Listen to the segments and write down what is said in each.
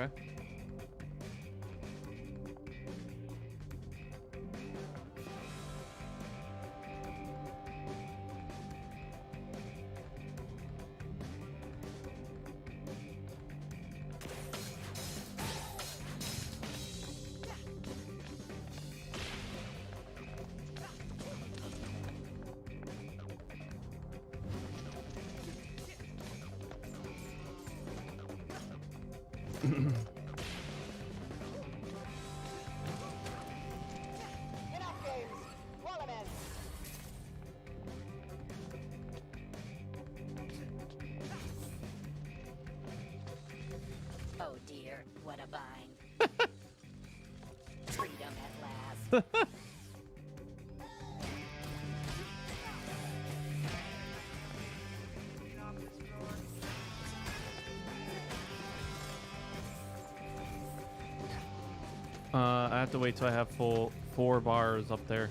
Okay. Oh dear, what a bind. Freedom at last. I have to wait till I have full 4 bars up there.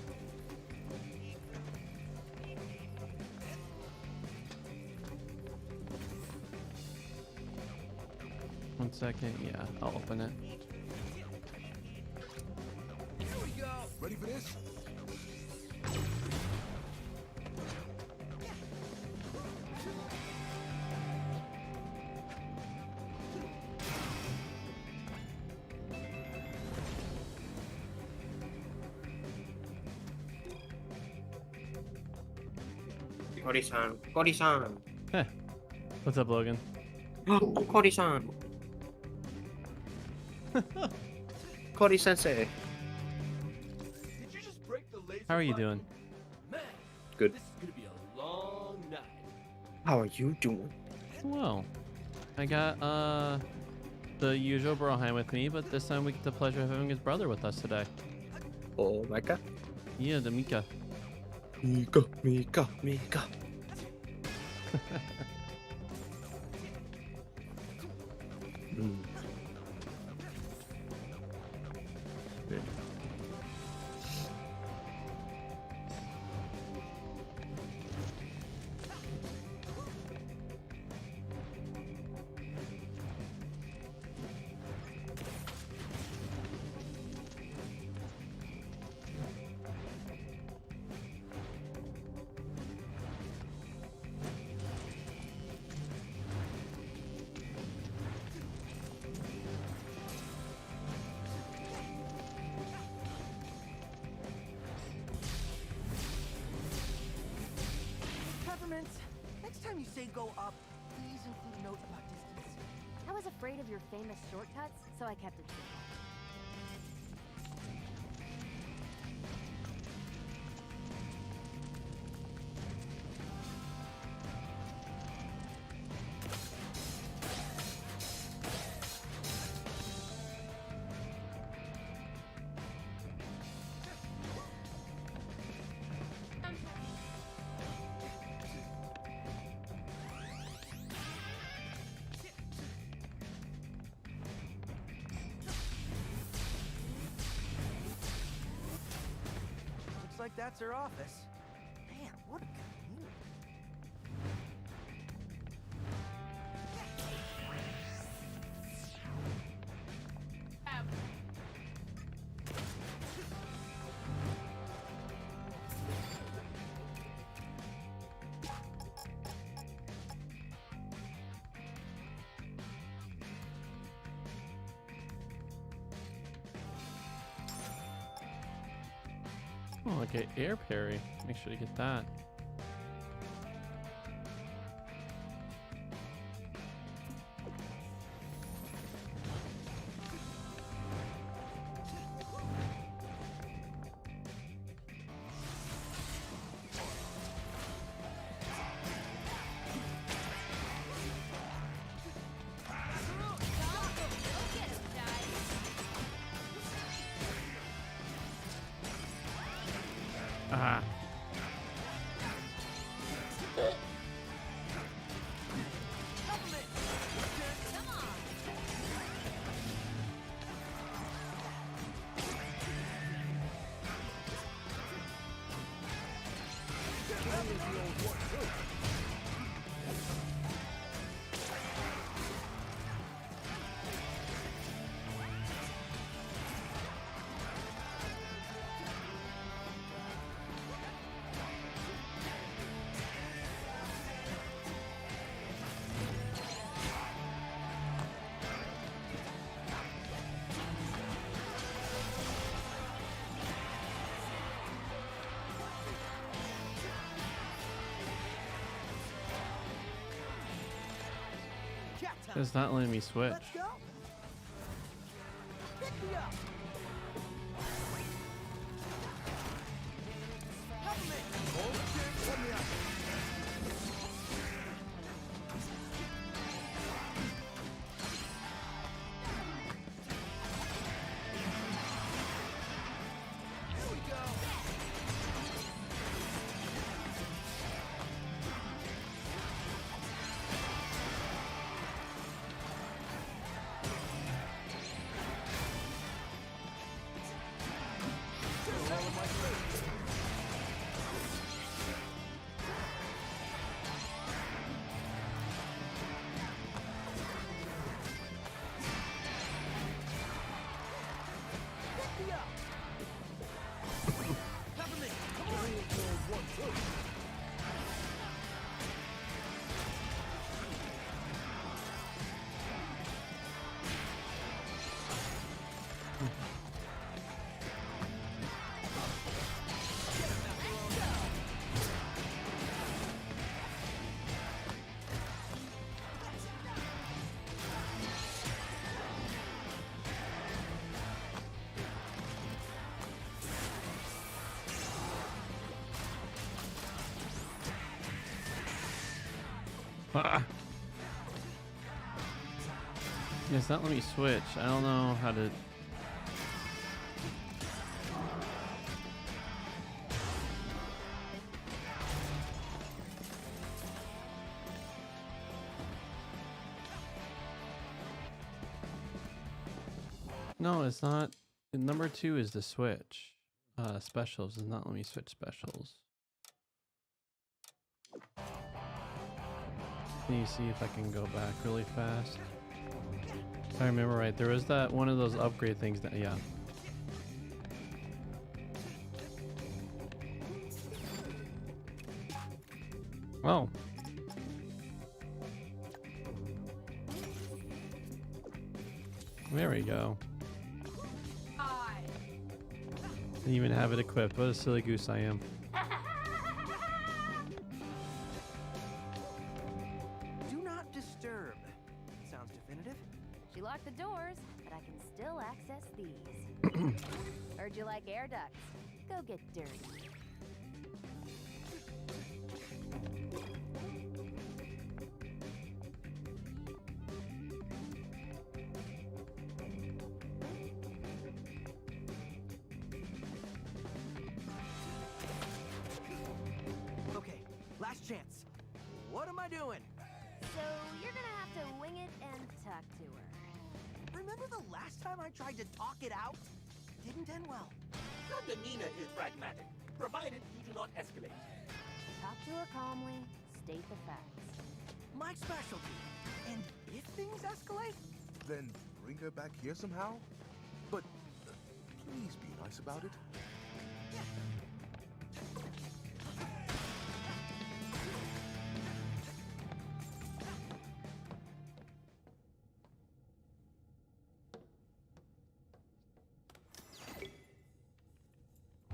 One second. Yeah, I'll open it. Here we go. Ready for this? Cody-san. Cody-san. Heh. What's up, Logan? Cody-san. Cody-sensei. Did you just break the laser How are you button? doing? Man, Good. this is gonna be a long night. How are you doing? Well, I got the usual Broheim with me, but this time we get the pleasure of having his brother with us today. Oh, Micah? Yeah, the Mika. Mika, Mika, Mika. Mm. Good. Peppermint, next time you say go up, please include a note about distance. I was afraid of your famous shortcuts, so I kept it simple. Looks like that's her office. Man, what a commute. Oh, okay, air parry. Make sure to get that. Ah. time. It's not letting me switch. Let's go. Pick me up. Cover me. Hold the kick, let me out. Here we go. Pick me up. Cover me. Come on. Ah. Yeah, it's not letting me switch. I don't know how to. No, it's not. Number 2 is the switch. Specials does not let me switch specials. Can you see if I can go back really fast? If I remember right, there was that one of those upgrade things that, yeah. Oh. There we go. Didn't even have it equipped. What a silly goose I am. Do not disturb. Sounds definitive. She locked the doors, but I can still access these. Heard you like air ducts. Go get dirty. Okay, last chance. What am I doing? So you're gonna have to wing it and talk to her. Remember the last time I tried to talk it out? Didn't end well. Your demeanor is pragmatic, provided you do not escalate. Talk to her calmly, state the facts. My specialty. And if things escalate, Then bring her back here somehow? But please be nice about it.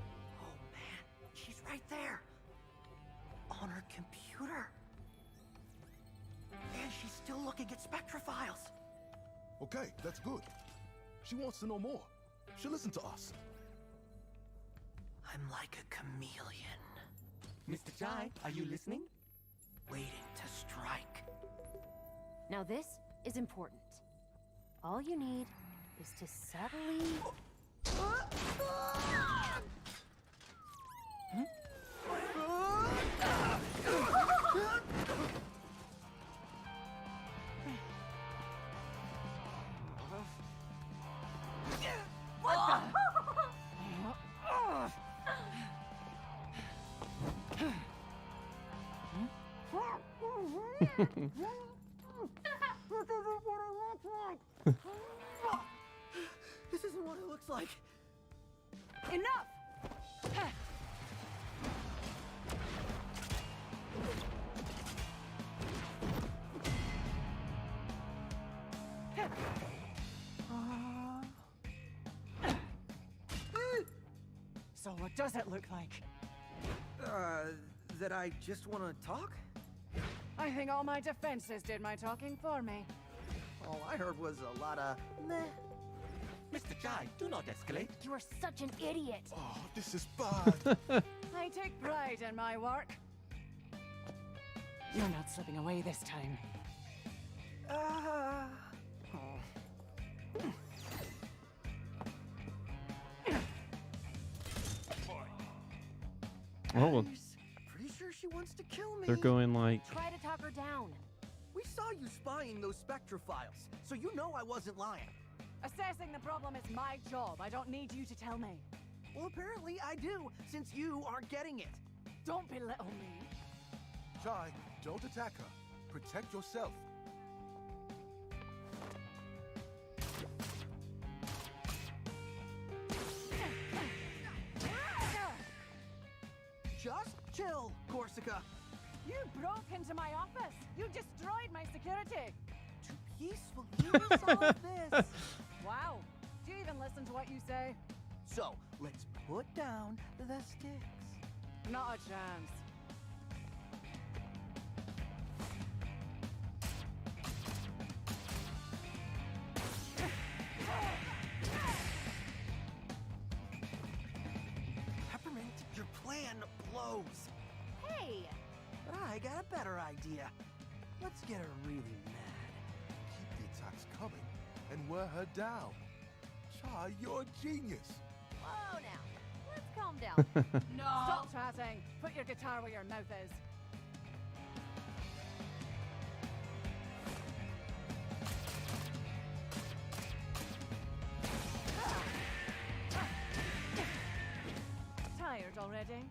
oh man, she's right there. On her computer. And she's still looking at Spectra files. Okay, that's good. She wants to know more. She'll listen to us. I'm like a chameleon, Mr. Chai, are you listening? waiting to strike. Now this is important. All you need is to subtly... This isn't what it looks like. Enough! So what does it look like? That I just want to talk? I think all my defenses did my talking for me. All I heard was a lot of meh. Mr. Jai, do not escalate. You are such an idiot. Oh, this is bad. I take pride in my work. You're not slipping away this time. Oh. Oh, Pretty sure she wants to kill me. they're going like. Try to talk her down. We saw you spying those Spectra files, so you know I wasn't lying. Assessing the problem is my job. I don't need you to tell me. Well, apparently I do, since you aren't getting it. Don't belittle me. Chai, don't attack her. Protect yourself. Just chill, Corsica. You broke into my office. You destroyed my security. To peacefully resolve this. Wow. Do you even listen to what you say? So, let's put down the sticks. Not a chance. Peppermint, your plan blows. Hey! But I got a better idea. Let's get her really mad. Keep the attacks coming and wear her down. Chai, you're a genius. Whoa now. Let's calm down. No! Stop chatting. Put your guitar where your mouth is. Tired already?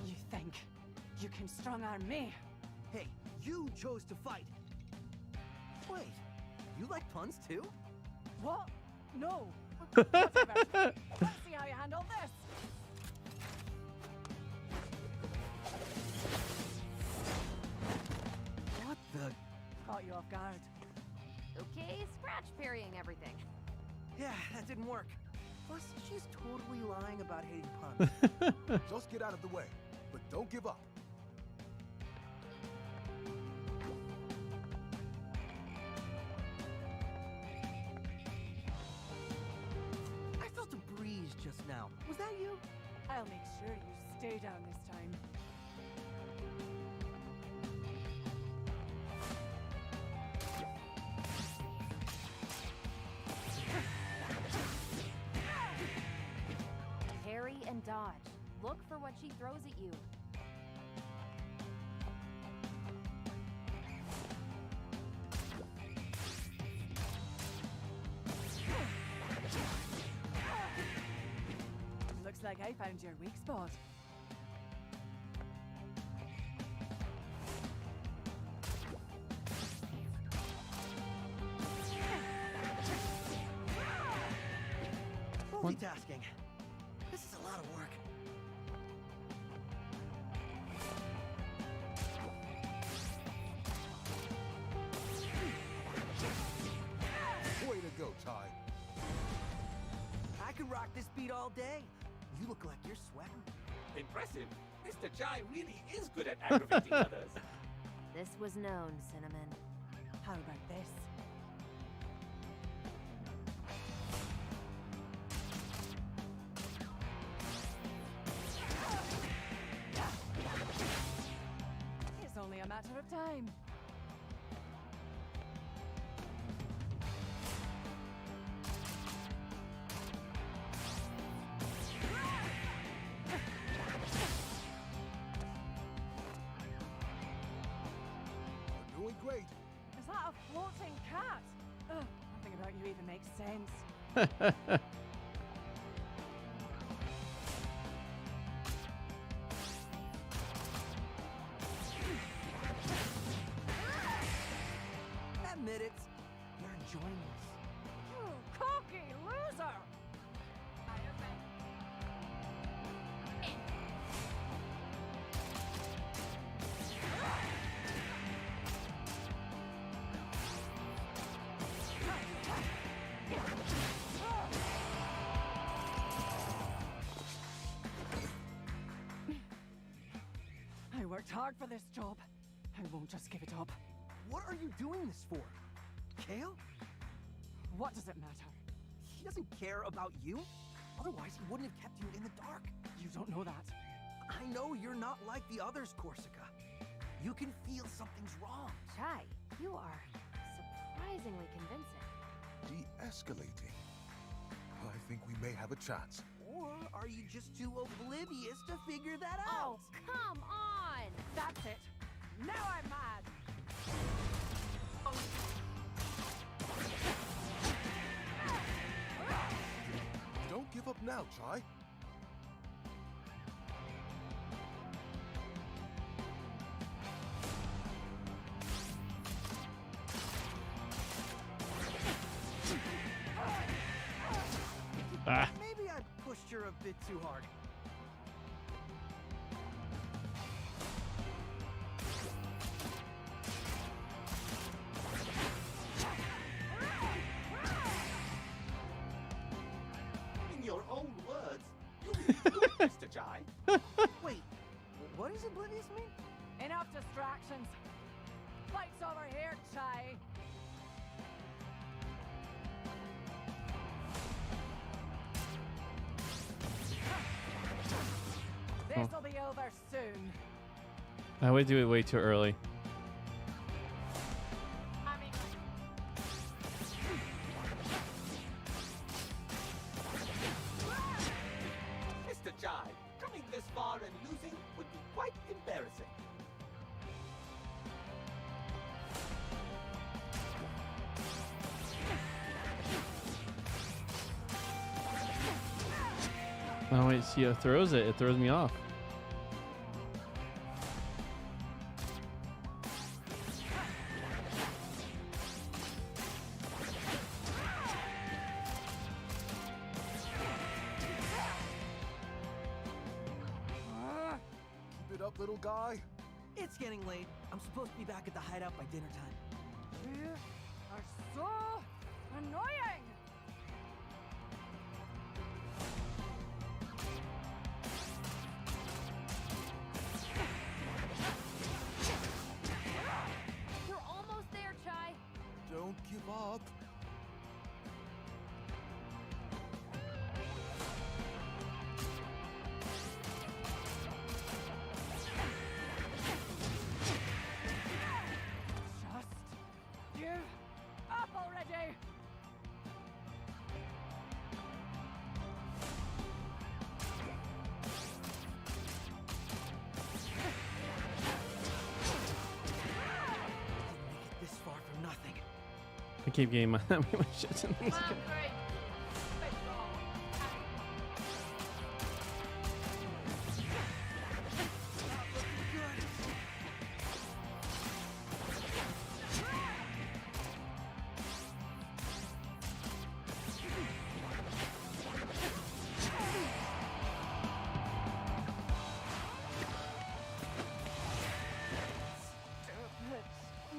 You think you can strong-arm me? Hey, you chose to fight. Wait, you like puns too? What? No. Whatever. Let's see how you handle this. What the? Caught you off guard. Okay, scratch parrying everything. Yeah, that didn't work. Plus, she's totally lying about hating puns. Just get out of the way, but don't give up. I felt a breeze just now. Was that you? I'll make sure you stay down this time. Parry and dodge. Look for what she throws at you. Looks like I found your weak spot. Multitasking. This is a lot of work. Way to go, Chai. I could rock this beat all day. You look like you're sweating. Impressive. Mr. Jai really is good at aggravating others. This was known, Cinnamon. How about this? It's only a matter of time. You're doing great. Is that a floating cat? Ugh, nothing about you even makes sense. Admit it. You're enjoying this. You cocky loser! hard for this job. I won't just give it up. What are you doing this for? Kale? What does it matter? He doesn't care about you. Otherwise, he wouldn't have kept you in the dark. You don't know that. I know you're not like the others, Corsica. You can feel something's wrong. Chai, you are surprisingly convincing. De-escalating. I think we may have a chance. Or are you just too oblivious to figure that out? Oh, come on! That's it. Now I'm mad. Don't give up now, Chai. Ah. Maybe I pushed her a bit too hard. In your own words, you really good, Mr. Jai. Wait, what does oblivious mean? Enough distractions. Fight's over here, Chai. This'll be over soon. I would do it way too early. I mean, Mr. Jai, coming this far and losing would be quite embarrassing. Oh wait, see, it throws it. It throws me off. Keep it up, little guy. It's getting late. I'm supposed to be back at the hideout by dinner time. you are so annoying. You're almost there, Chai. Don't give up. Just give up already. Didn't make it this far for nothing. I keep getting my shit in these.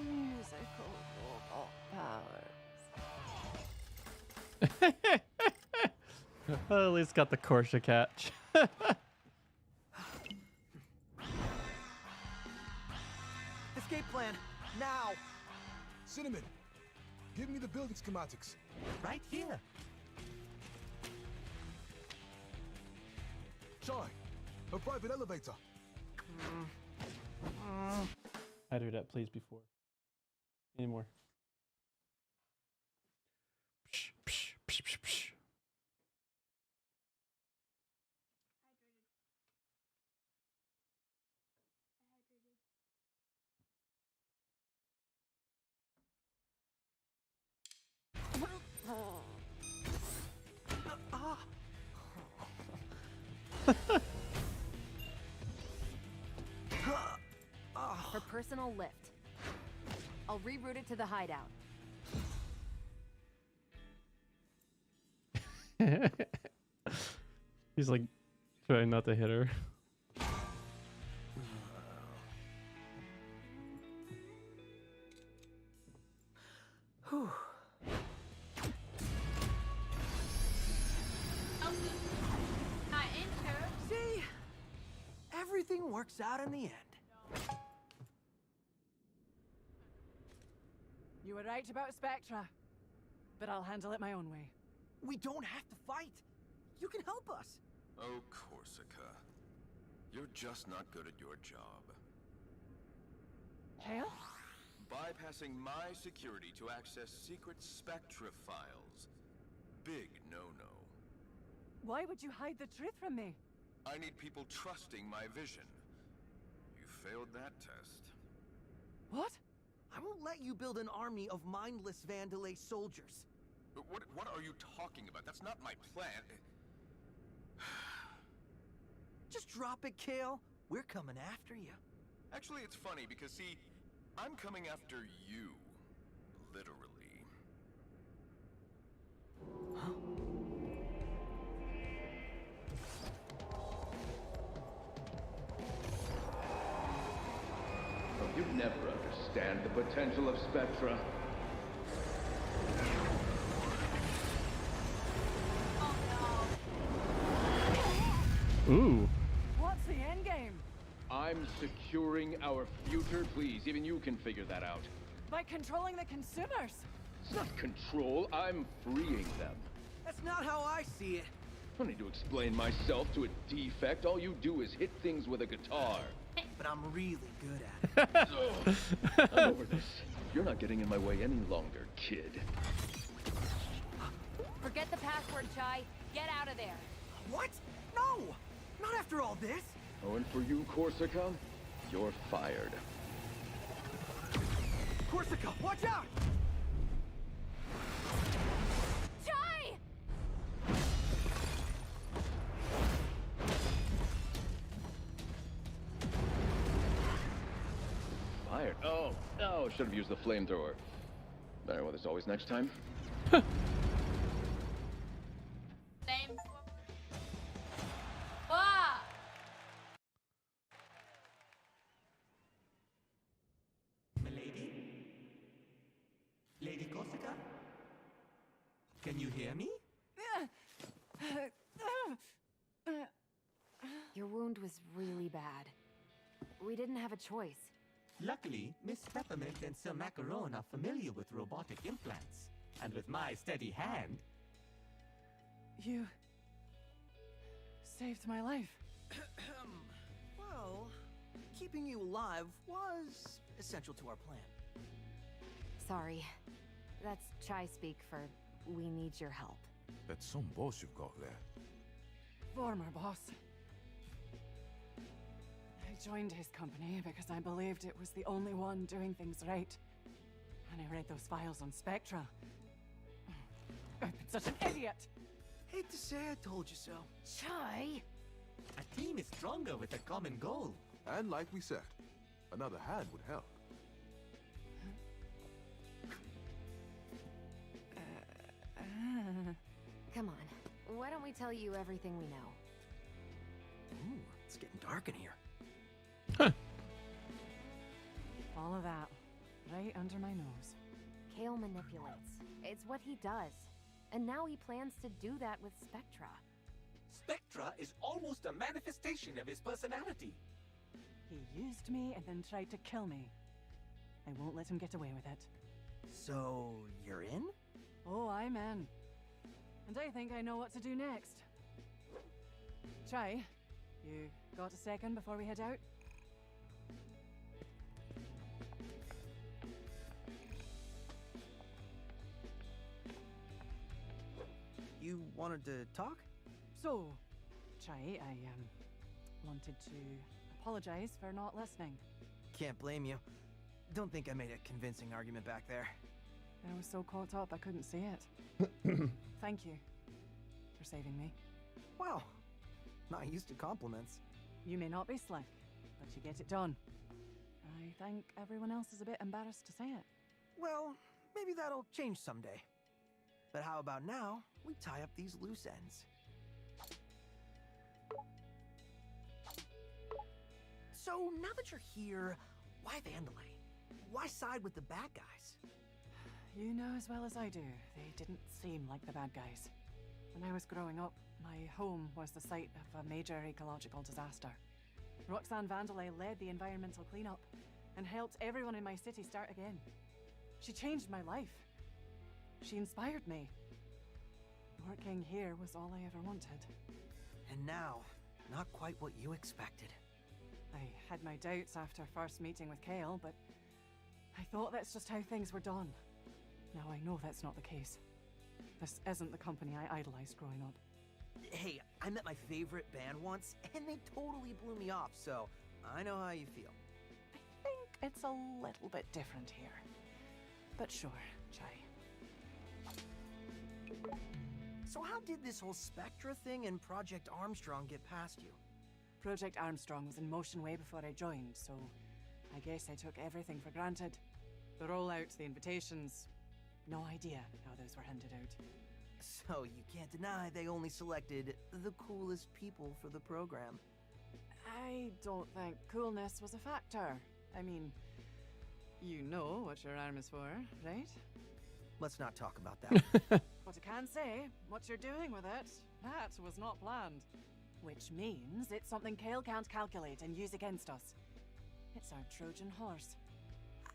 Musical powers. Well, at least got the Corsia catch. Escape plan, now! Cinnamon, give me the building schematics. Right here. Chai, a private elevator. I do that, please, before. Anymore. Psh, psh, psh, psh, psh. Her personal lift. I'll reroute it to the hideout. He's like trying not to hit her. Whew. See? Everything works out in the end. were right about Spectra. But I'll handle it my own way. We don't have to fight. You can help us. Oh, Corsica. You're just not good at your job. Kale? Bypassing my security to access secret Spectra files. Big no-no. Why would you hide the truth from me? I need people trusting my vision. You failed that test. What? I won't let you build an army of mindless Vandalay soldiers. But what are you talking about? That's not my plan. Just drop it, Kale. We're coming after you. Actually, it's funny because, see, I'm coming after you. Literally. Oh, you'd never understand the potential of Spectra. Ooh. What's the end game? I'm securing our future. Please, even you can figure that out. By controlling the consumers. It's not control, I'm freeing them. That's not how I see it. I don't need to explain myself to a defect. All you do is hit things with a guitar. But I'm really good at it. I'm over this. You're not getting in my way any longer, kid. Forget the password, Chai. Get out of there. What? No! Not after all this. Oh, and for you, Corsica, you're fired. Corsica, watch out! Chai! Fired? Oh, no, should have used the flamethrower. Better well, there's always next time. Same. Ah! Milady? Lady Corsica? Can you hear me? Your wound was really bad. We didn't have a choice. Luckily, Miss Peppermint and Sir Macaron are familiar with robotic implants. And with my steady hand... You saved my life. Well, keeping you alive was essential to our plan. Sorry. That's Chai speak for we need your help. That's some boss you've got there. Former boss. I joined his company because I believed it was the only one doing things right. And I read those files on Spectra. I've been such an idiot! Hate to say I told you so. Chai? A team is stronger with a common goal. And like we said, another hand would help. Come on. Why don't we tell you everything we know? Ooh, it's getting dark in here. All of that, right under my nose. Kale manipulates. It's what he does. And now he plans to do that with Spectra. Spectra is almost a manifestation of his personality. He used me and then tried to kill me. I won't let him get away with it. So, you're in? Oh, I'm in. And I think I know what to do next. Chai, you got a second before we head out? You wanted to talk? So, Chai, I wanted to apologize for not listening. Can't blame you. Don't think I made a convincing argument back there. I was so caught up I couldn't see it. Thank you for saving me. Wow, not used to compliments. You may not be slick, but you get it done. I think everyone else is a bit embarrassed to say it. Well, maybe that'll change someday. But how about now, we tie up these loose ends. So, now that you're here, why Vandalay? Why side with the bad guys? You know as well as I do, they didn't seem like the bad guys. When I was growing up, my home was the site of a major ecological disaster. Roxanne Vandalay led the environmental cleanup and helped everyone in my city start again. She changed my life. She inspired me. Working here was all I ever wanted. And now, not quite what you expected. I had my doubts after first meeting with Kale, but I thought that's just how things were done. Now I know that's not the case. This isn't the company I idolized growing up. Hey, I met my favorite band once, and they totally blew me off, so I know how you feel. I think it's a little bit different here. But sure, Chai. So how did this whole Spectra thing and Project Armstrong get past you? Project Armstrong was in motion way before I joined, so I guess I took everything for granted. The rollout, the invitations, no idea how those were handed out. So you can't deny they only selected the coolest people for the program. I don't think coolness was a factor. I mean, you know what your arm is for, right? Let's not talk about that. What I can say, what you're doing with it, that was not planned. Which means it's something Kale can't calculate and use against us. It's our Trojan horse.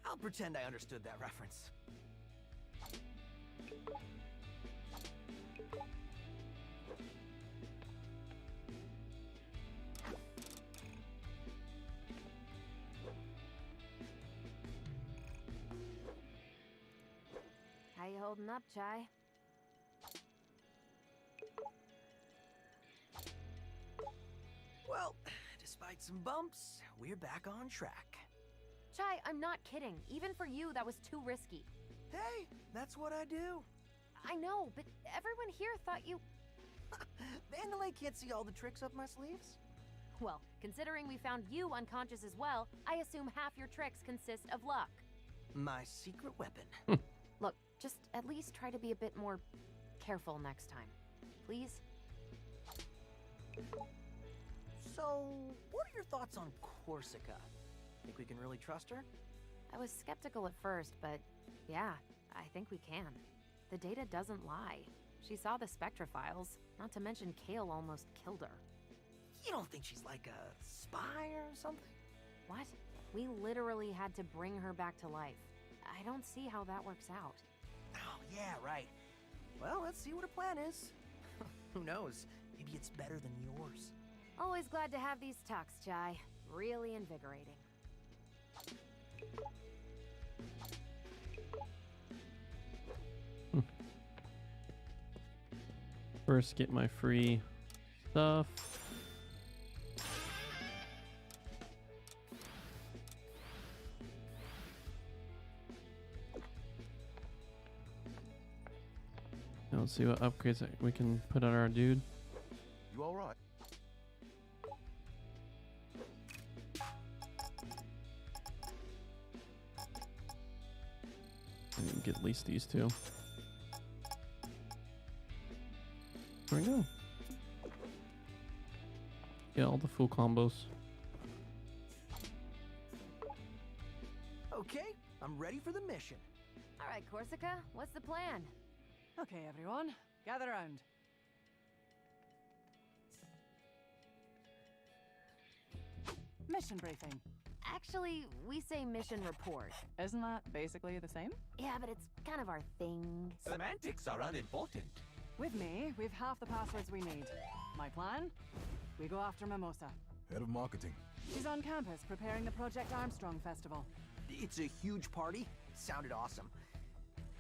I'll pretend I understood that reference. How you holding up, Chai? Well, despite some bumps, we're back on track. Chai, I'm not kidding. Even for you, that was too risky. Hey, that's what I do. I know, but everyone here thought you... Vandalay can't see all the tricks up my sleeves. Well, considering we found you unconscious as well, I assume half your tricks consist of luck. My secret weapon. Look, just at least try to be a bit more careful next time. Please? So, what are your thoughts on Corsica? Think we can really trust her? I was skeptical at first, but yeah, I think we can. The data doesn't lie. She saw the Spectra files, not to mention Kale almost killed her. You don't think she's like a spy or something? What? We literally had to bring her back to life. I don't see how that works out. Oh, yeah, right. Well, let's see what her plan is. Who knows? Maybe it's better than yours. Always glad to have these talks, Chai. Really invigorating. First, get my free stuff. Now let's see what upgrades that we can put on our dude. You all right? I need to get at least these two. There we go. Get all the full combos. Okay, I'm ready for the mission. All right, Corsica, what's the plan? Okay, everyone, gather around. Mission briefing. Actually, we say mission report. Isn't that basically the same? Yeah, but it's kind of our thing. Semantics are unimportant. With me, we've half the passwords we need. My plan? We go after Mimosa. Head of marketing. She's on campus preparing the Project Armstrong Festival. It's a huge party. Sounded awesome.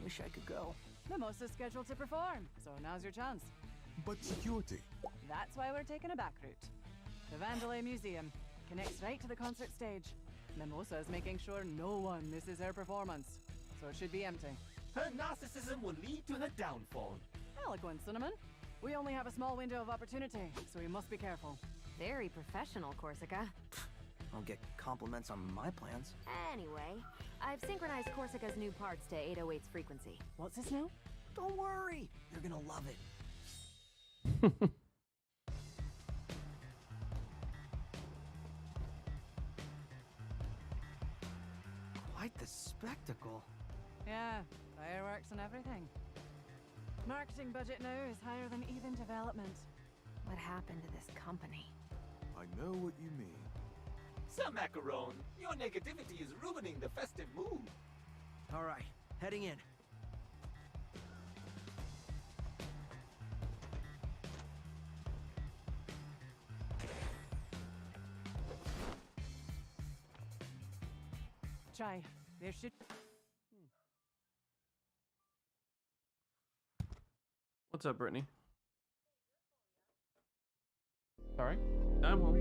Wish I could go. Mimosa's scheduled to perform, so now's your chance. But security. That's why we're taking a back route. The Vandalay Museum connects right to the concert stage. Mimosa is making sure no one misses her performance, so it should be empty. Her narcissism will lead to her downfall. Eloquent, Cinnamon. We only have a small window of opportunity, so we must be careful. Very professional, Corsica. I'll get compliments on my plans. Anyway, I've synchronized Corsica's new parts to 808's frequency. What's this now? Don't worry, you're gonna love it. Quite the spectacle. Yeah, fireworks and everything. Marketing budget now is higher than even development. What happened to this company? I know what you mean. Sir Macaron, your negativity is ruining the festive mood. All right, Heading in. Chai, there should. What's up, Brittany? Sorry? I'm home.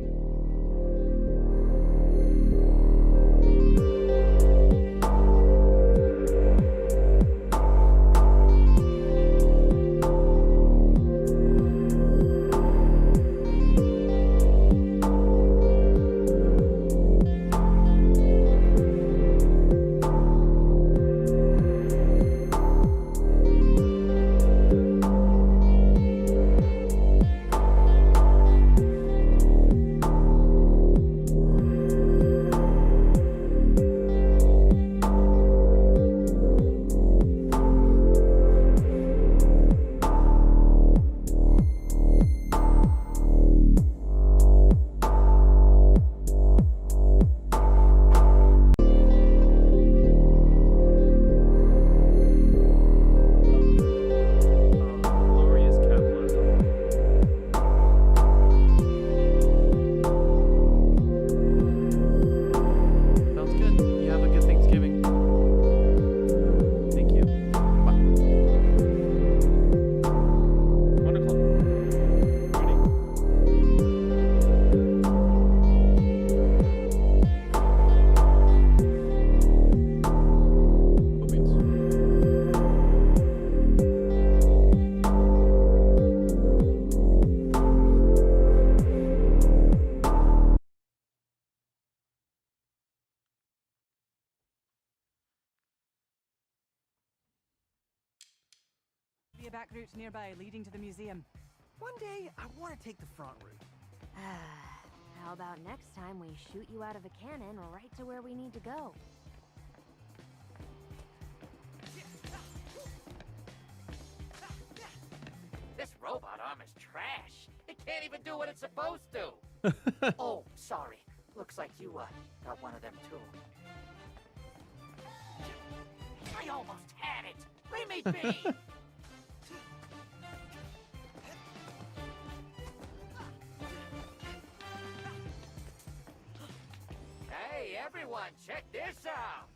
Glorious capitalism. Sounds good. You have a good Thanksgiving. Thank you. Bye. 1 o'clock. Ready? Cool beans. Be a back route nearby leading to the museum. One day, I want to take the front route. How about next time we shoot you out of a cannon right to where we need to go? This robot arm is trash. It can't even do what it's supposed to. Oh, sorry. Looks like you got one of them too. I almost had it. Leave me be. Hey, everyone, check this out.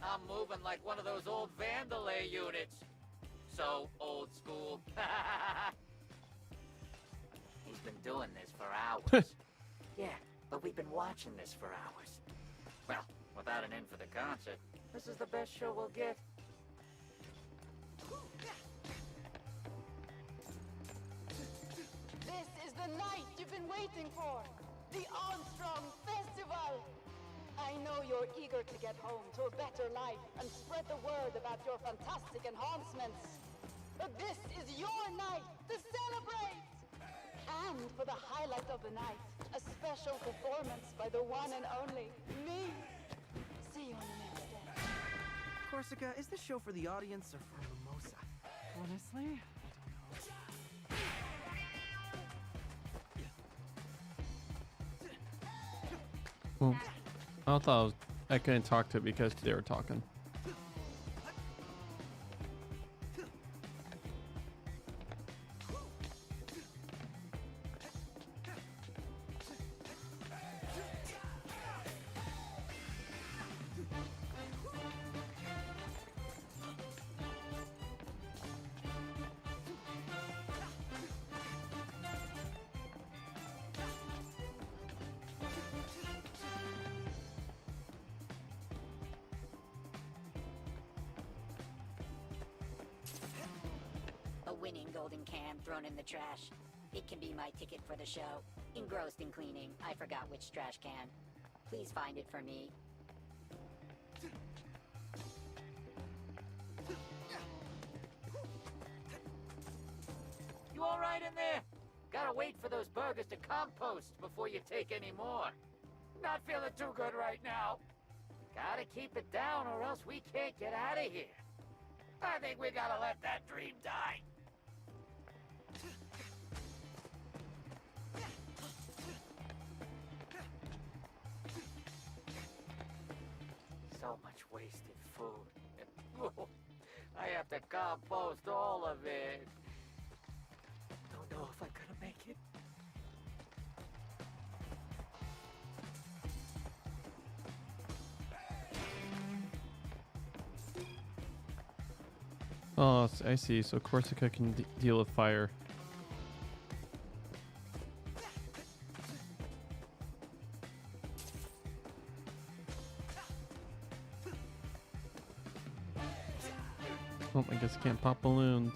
I'm moving like one of those old Vandalay units. So old school. He's been doing this for hours. Yeah, but we've been watching this for hours. Well, without an in for the concert, this is the best show we'll get. This is the night you've been waiting for! The Armstrong Festival! I know you're eager to get home to a better life and spread the word about your fantastic enhancements. But this is your night to celebrate! And for the highlight of the night, a special performance by the one and only me. See you on the next day. Corsica, is this show for the audience or for mimosa? Honestly, Well, I thought I couldn't talk to it because they were talking. A winning golden can thrown in the trash. It can be my ticket for the show. Engrossed in cleaning, I forgot which trash can. Please find it for me. You all right in there? Gotta wait for those burgers to compost before you take any more. Not feeling too good right now. Gotta keep it down or else we can't get out of here. I think we gotta let that dream die. So much wasted food. I have to compost all of it. Don't know if I'm gonna make it. Oh, I see. So Corsica can deal with fire. Oh, I guess I can't pop balloons.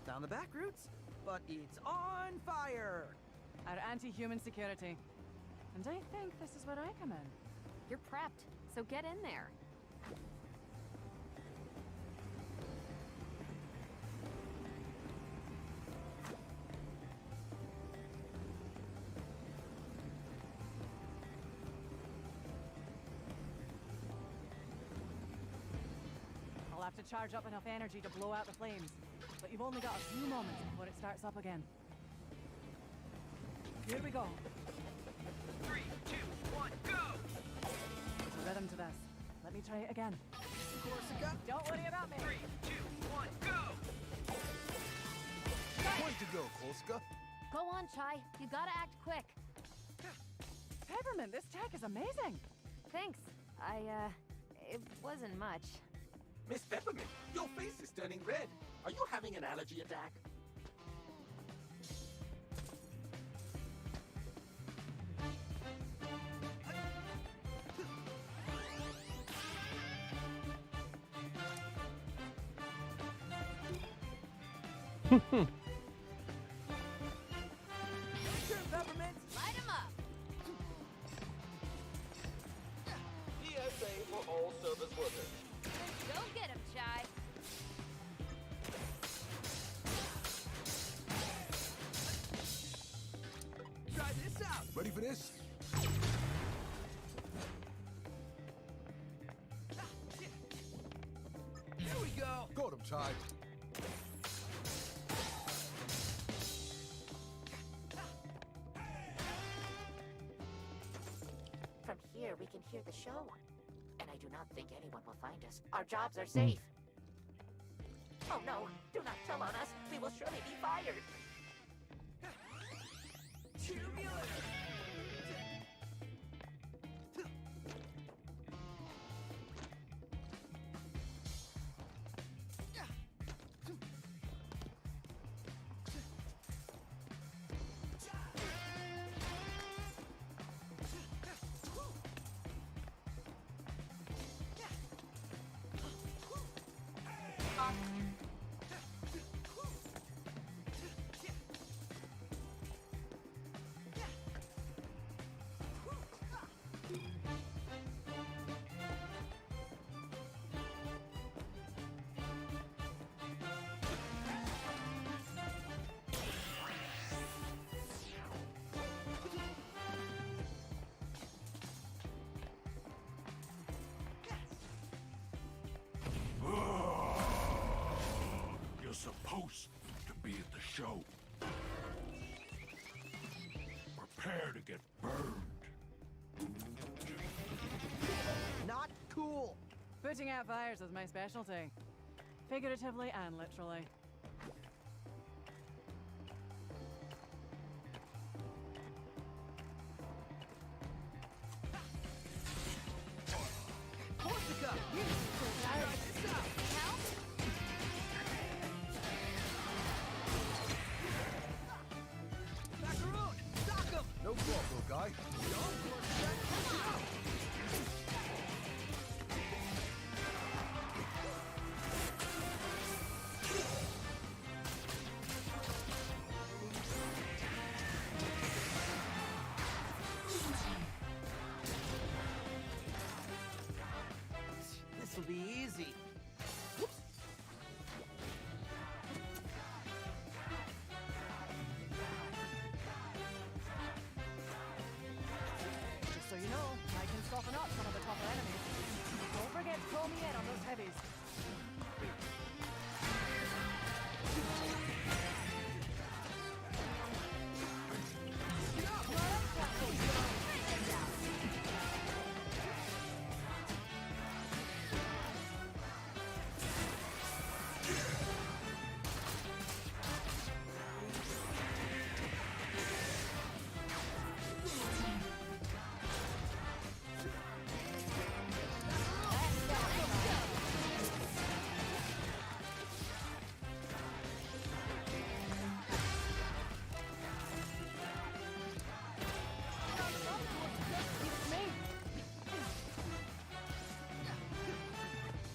Down the back routes, but it's on fire! Our anti-human security. And I think this is where I come in. You're prepped, so get in there. I'll have to charge up enough energy to blow out the flames. But you've only got a few moments before it starts up again. Here we go. 3, 2, 1, go! There's a rhythm to this. Let me try it again. Corsica? Don't worry about me. 3, 2, 1, go! Way to go, Kolska. Go on, Chai. You gotta act quick. Peppermint, this tech is amazing. Thanks. It wasn't much. Miss Peppermint, your face is turning red. Are you having an allergy attack? Peppermint! Light 'em up! PSA for all service workers. Go get 'em, Chai. Try this out! Ready for this? Here we go! Got him, Ty. From here, we can hear the show. And I do not think anyone will find us. Our jobs are safe. Oh no, do not tell on us. We will surely be fired. Jubilant! You're supposed to be at the show. Prepare to get burned. Not cool! Putting out fires is my specialty. Figuratively and literally. Corsica! Try this out! Help? Macaroon! Stock 'em! No problem, little guy. Go, Corsica! Go! This will be easy. Whoops. soften up some of the tougher enemies. Don't forget to pull me in on those heavies.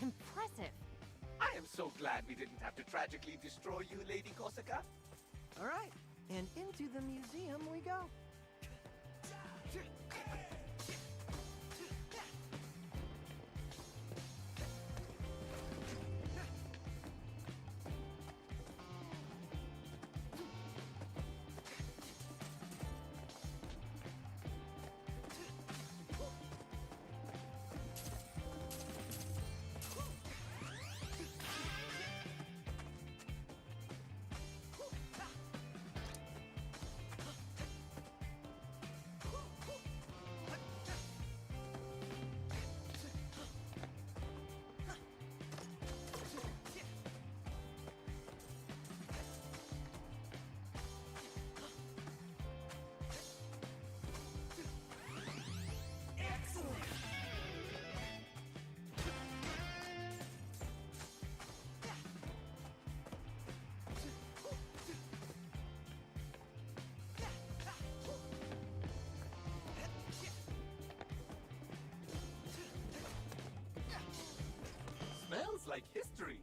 Impressive. I am so glad we didn't have to tragically destroy you, Lady Korsica. All right, and into the museum we go. Smells like history.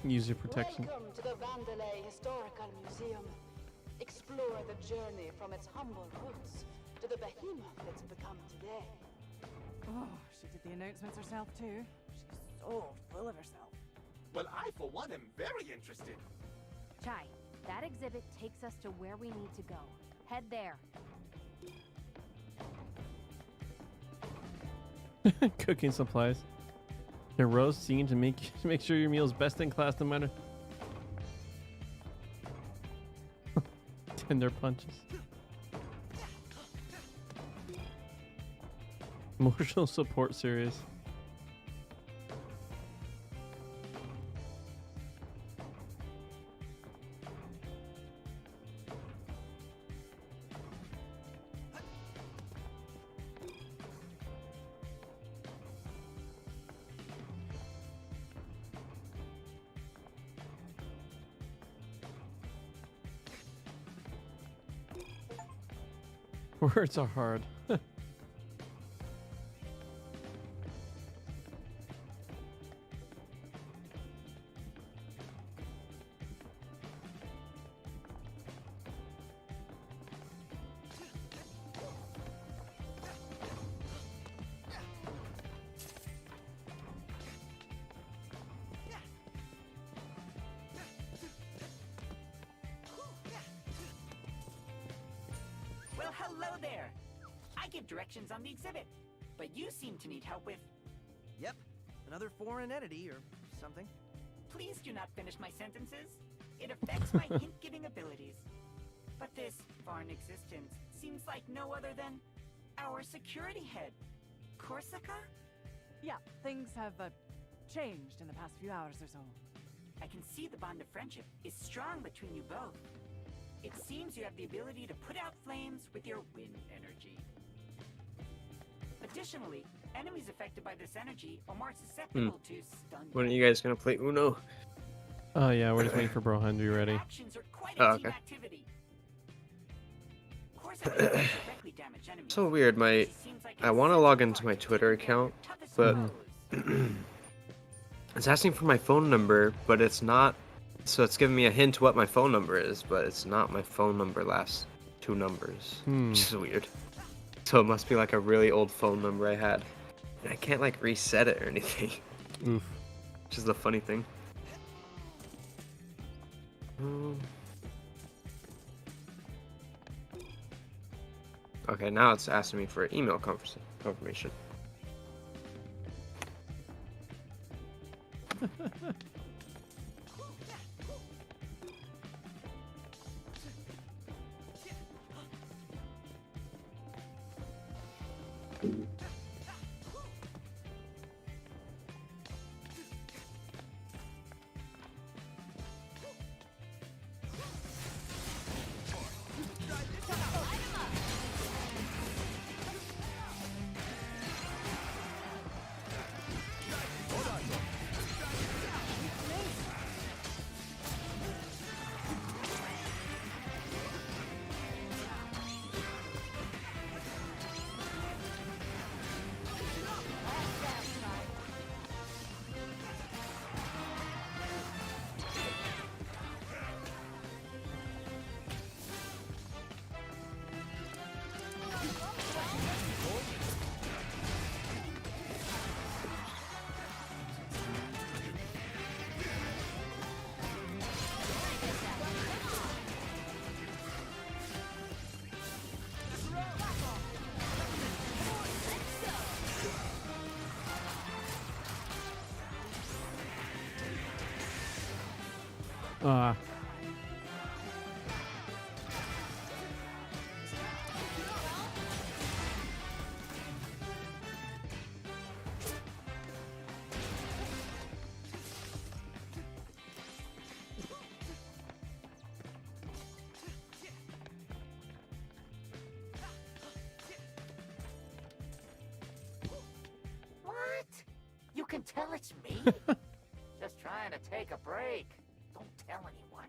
User protection. Welcome to the Vandelay Historical Museum. Explore the journey from its humble roots to the behemoth it's become today. Oh, she did the announcements herself too. She's so full of herself. Well, I, for one, am very interested. Chai, that exhibit takes us to where we need to go. Head there. Cooking supplies. A roast scene to make sure your meal's best in class no matter. Tender punches. Emotional support series. Words are hard. Well, hello there. I give directions on the exhibit, but you seem to need help with... Yep, another foreign entity or something. Please do not finish my sentences. It affects my hint-giving abilities. But this foreign existence seems like no other than our security head, Korsica? Yeah, things have changed in the past few hours or so. I can see the bond of friendship is strong between you both. It seems you have the ability to put out flames with your wind energy. Additionally, enemies affected by this energy are more susceptible to stun. When are you guys gonna play Uno? Oh yeah, we're just waiting for Brohan to be ready. Actions are quite a team activity. Directly damage enemies. So weird. I want to log into my Twitter account, but It's asking for my phone number, but it's not. So it's giving me a hint what my phone number is, but it's not my phone number last 2 numbers, which is weird. So it must be like a really old phone number I had. And I can't like reset it or anything. Oof. Which is the funny thing. Okay, now it's asking me for an email confirmation. What? You can tell it's me? Just trying to take a break. Don't tell anyone.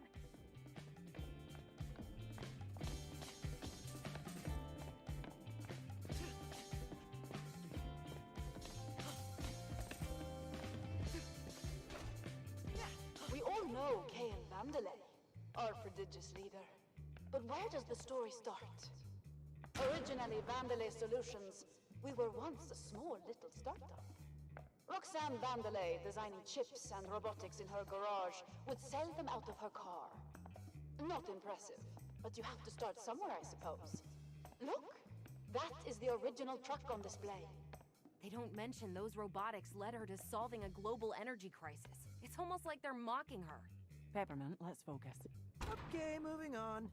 We all know Kale Vandelay, our prodigious leader. But where does the story start? Originally Vandelay Solutions, we were once a small little startup. Roxanne Vandelay, designing chips and robotics in her garage, would sell them out of her car. Not impressive, but you have to start somewhere, I suppose. Look, that is the original truck on display. They don't mention those robotics led her to solving a global energy crisis. It's almost like they're mocking her. Peppermint, let's focus. Okay, moving on.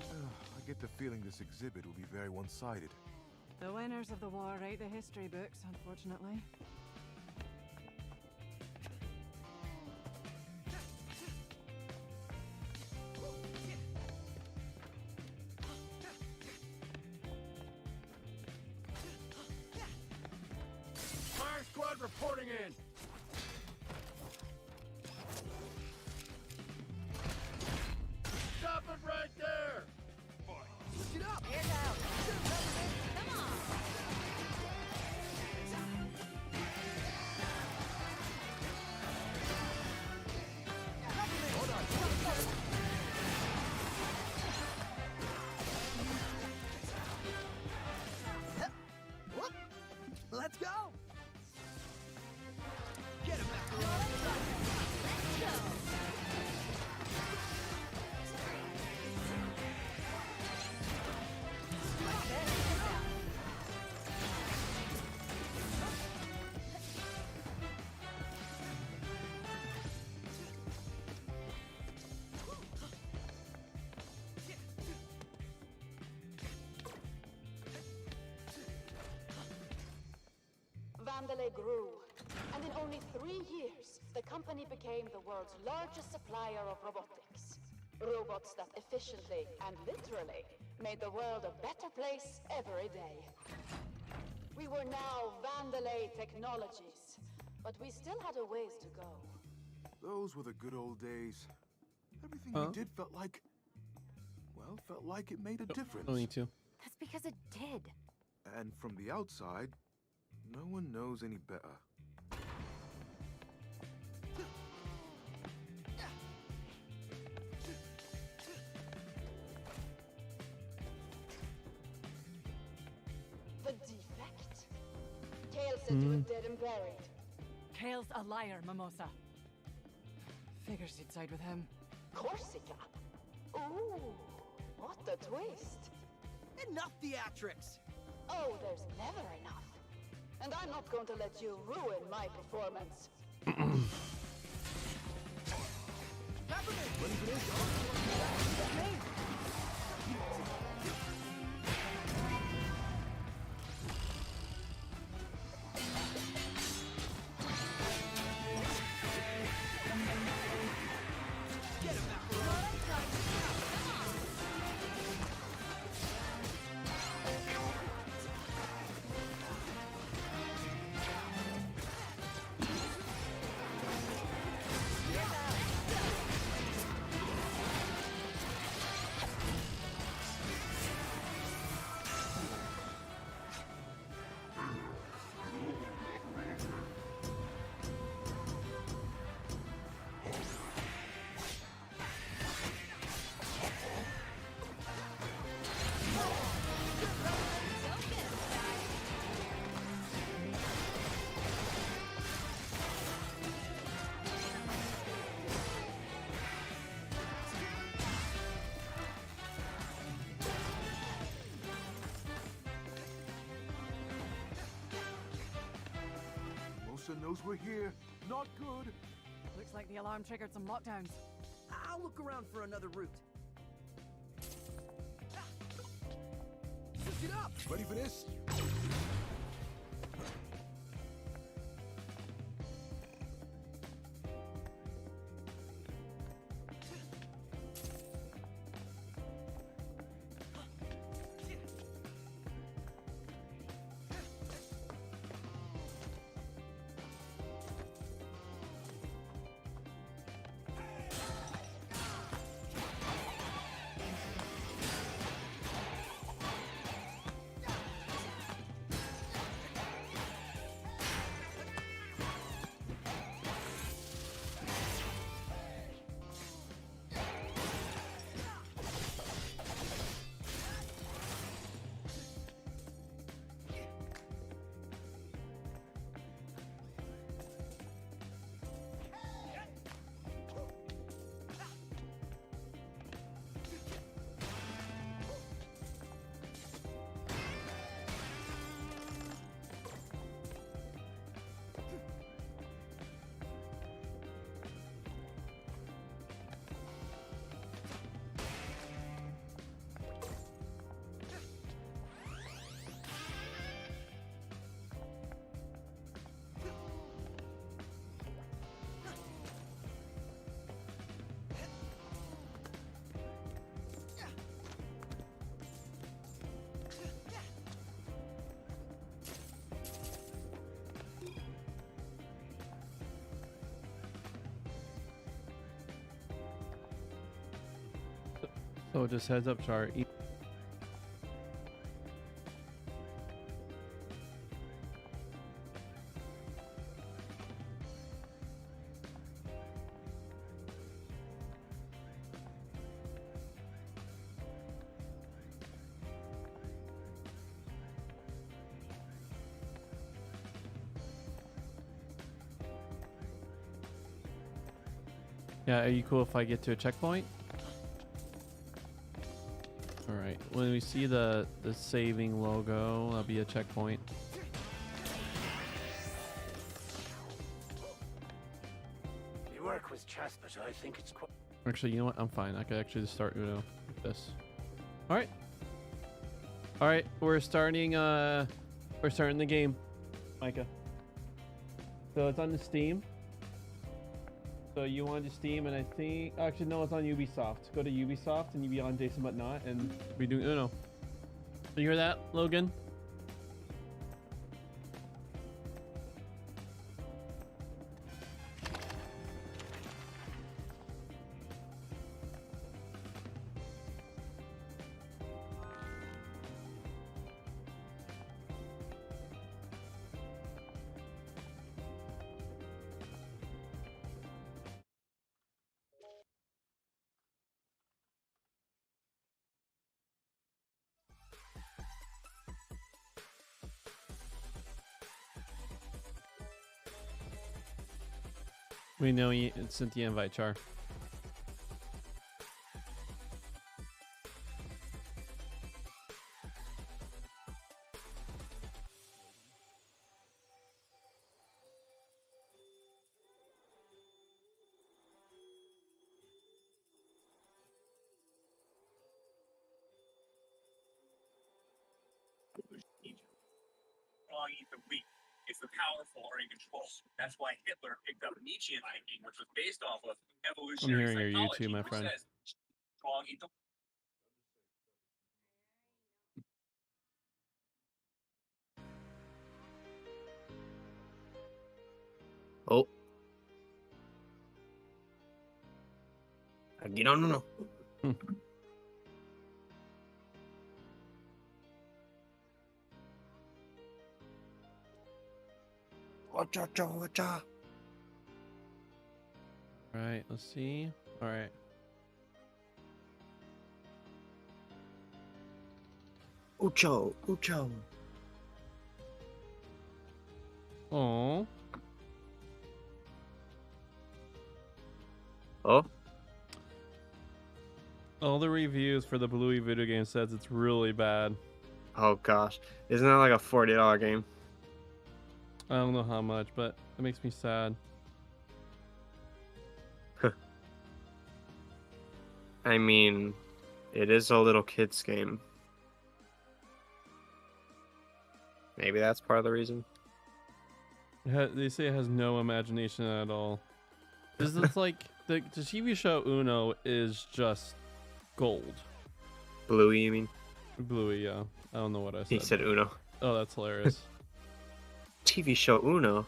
I get the feeling this exhibit will be very one-sided. The winners of the war write the history books, unfortunately. Fire squad reporting in! Stop it right there! Switch it up! Hands out. Come on. Let's go! Vandalay grew, and in only 3 years, the company became the world's largest supplier of robotics. Robots that efficiently and literally made the world a better place every day. We were now Vandalay Technologies, but we still had a ways to go. Those were the good old days. Everything we did felt like it made a difference. Only two. That's because it did. And from the outside, no one knows any better. The defect? Kale said you were dead and buried. Kale's a liar, Mimosa. Figures you'd side with him. Corsica? Ooh, what a twist. Enough theatrics! Oh, there's never enough. And I'm not going to let you ruin my performance. Knows we're here. Not good. Looks like the alarm triggered some lockdowns. I'll look around for another route. Switch it up! Ready for this? So just heads up, chart. Yeah, are you cool if I get to a checkpoint? Alright, when we see the saving logo, that'll be a checkpoint. Your work was just, but I think it's quite... Actually, you know what? I'm fine. I could actually just start Uno with this. Alright. Alright, we're starting the game, Micah. So it's on the Steam. So you want to Steam, and I think actually no, it's on Ubisoft. Go to Ubisoft and you be on Jason But Not, and we do Uno. You hear that, Logan? We know you sent the invite, Char. Strong eat the weak. It's the powerful are in control. That's why Hitler picked up Nietzschean thinking, which was based off of I'm evolutionary hearing your psychology, YouTube, my which friend. says strong eat the. Oh. Aquí no. Wacha. All right, let's see. All right. Ucho. Oh. Oh. All the reviews for the Bluey video game says it's really bad. Oh gosh, isn't that like a $40 game? I don't know how much, but it makes me sad. I mean, it is a little kid's game. Maybe that's part of the reason. They say it has no imagination at all. It's like the TV show Uno is just gold. Bluey, you mean? Bluey, yeah. I don't know what I said. He said Uno. Oh, that's hilarious. TV show Uno.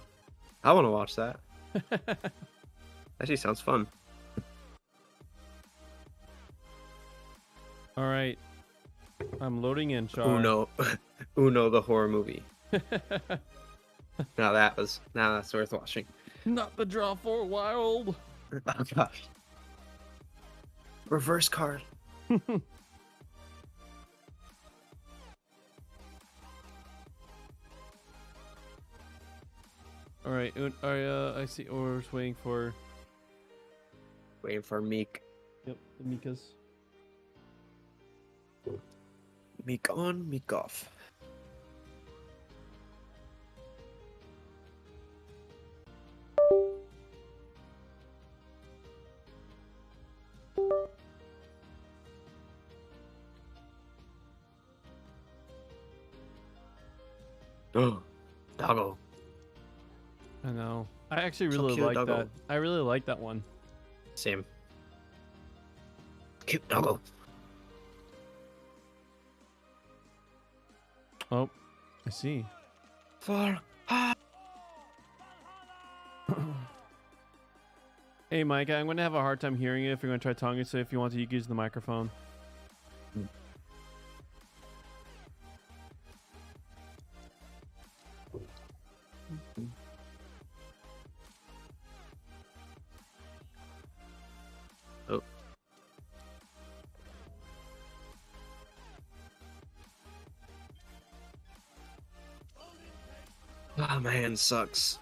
I want to watch that. Actually sounds fun. All right. I'm loading in, Char. Uno the horror movie. Now that's worth watching. Not the draw for wild. Oh gosh. Reverse card. All right. I see. Or waiting for Meek. Yep, the Mikas. Meek on, Meek off. Oh, doggo. I know. I actually So really cute, like doggo. that. I really like that one. Same. Cute doggo. Oh, I see. For Hey, Mike, I'm going to have a hard time hearing you if you're going to try talking, so if you want to, you can use the microphone. Oh. Ah, my hand sucks.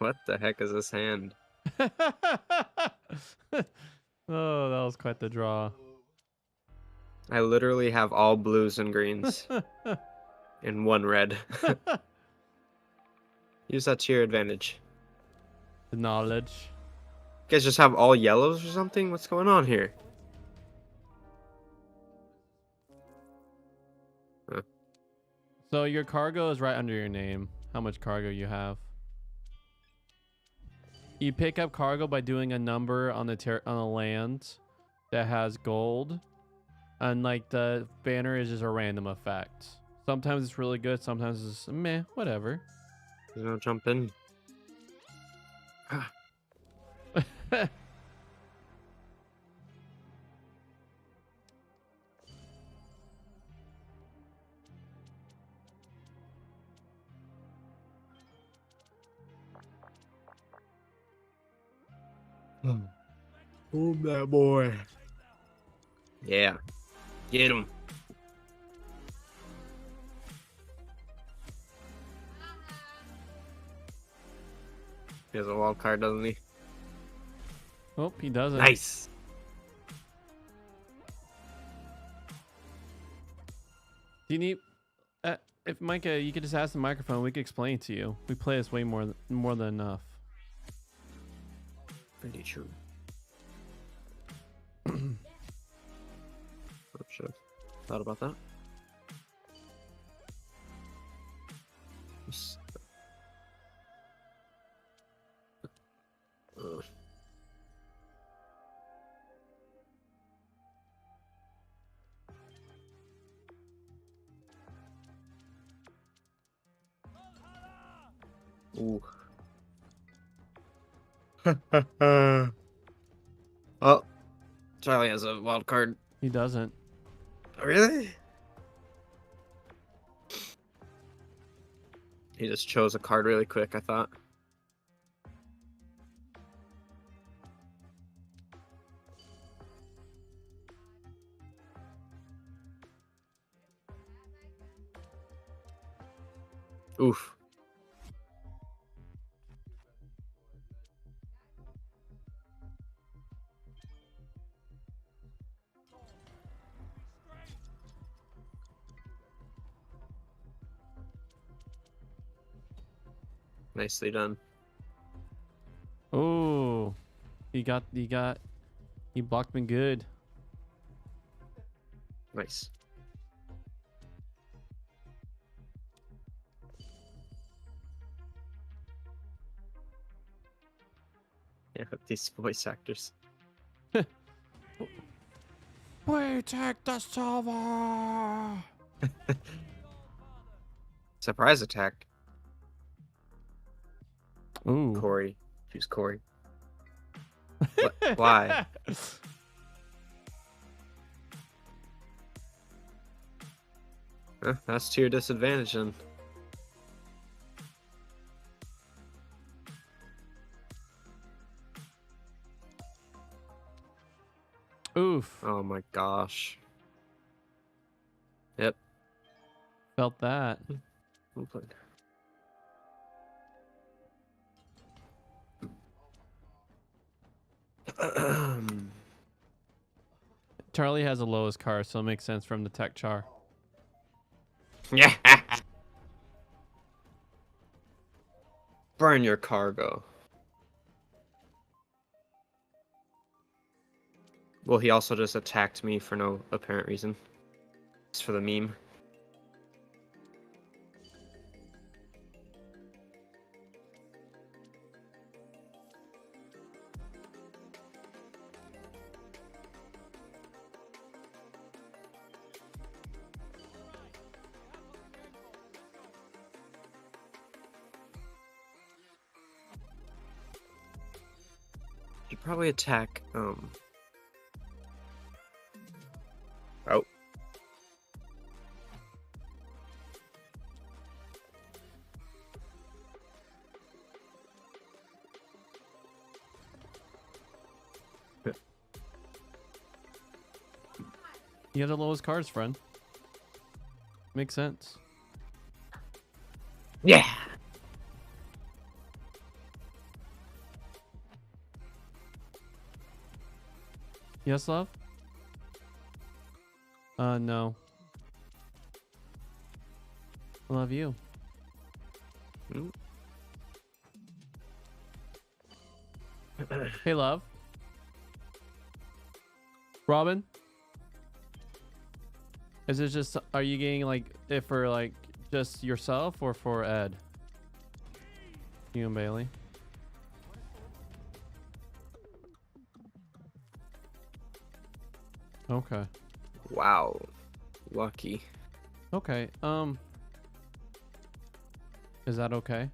What the heck is this hand? Oh, that was quite the draw. I literally have all blues and greens and one red. Use that to your advantage. The knowledge. You guys just have all yellows or something? What's going on here? Huh. So your cargo is right under your name. How much cargo you have? You pick up cargo by doing a number on the land that has gold, and like the banner is just a random effect. Sometimes it's really good. Sometimes it's meh, whatever. You know, jump in. Oh, that boy. Yeah. Get him. He has a wild card, doesn't he? Oh, he doesn't. Nice. Do you need... if Micah, you could just ask the microphone, we could explain it to you. We play this way more than enough. Pretty true. Should have thought about that. Ooh. Oh, Charlie has a wild card. He doesn't. Really? He just chose a card really quick, I thought. Oof. Nicely done. Oh, he blocked me good. Nice. Yeah, these voice actors. We take the silver. Surprise attack. Ooh. Corey. Choose Corey. What? Why? That's to your disadvantage then. Oof. Oh my gosh. Yep. Felt that. Well played. Charlie has the lowest car, so it makes sense from the tech char. Yeah. Burn your cargo. Well, he also just attacked me for no apparent reason. It's for the meme. You probably attack, Oh. You have the lowest cards, friend. Makes sense. Yeah. Yes, love? No. Love you. Hey, love. Robin? Is it just, are you getting like it for like just yourself or for Ed? You and Bailey? Okay. Wow. Lucky. Okay. Is that okay?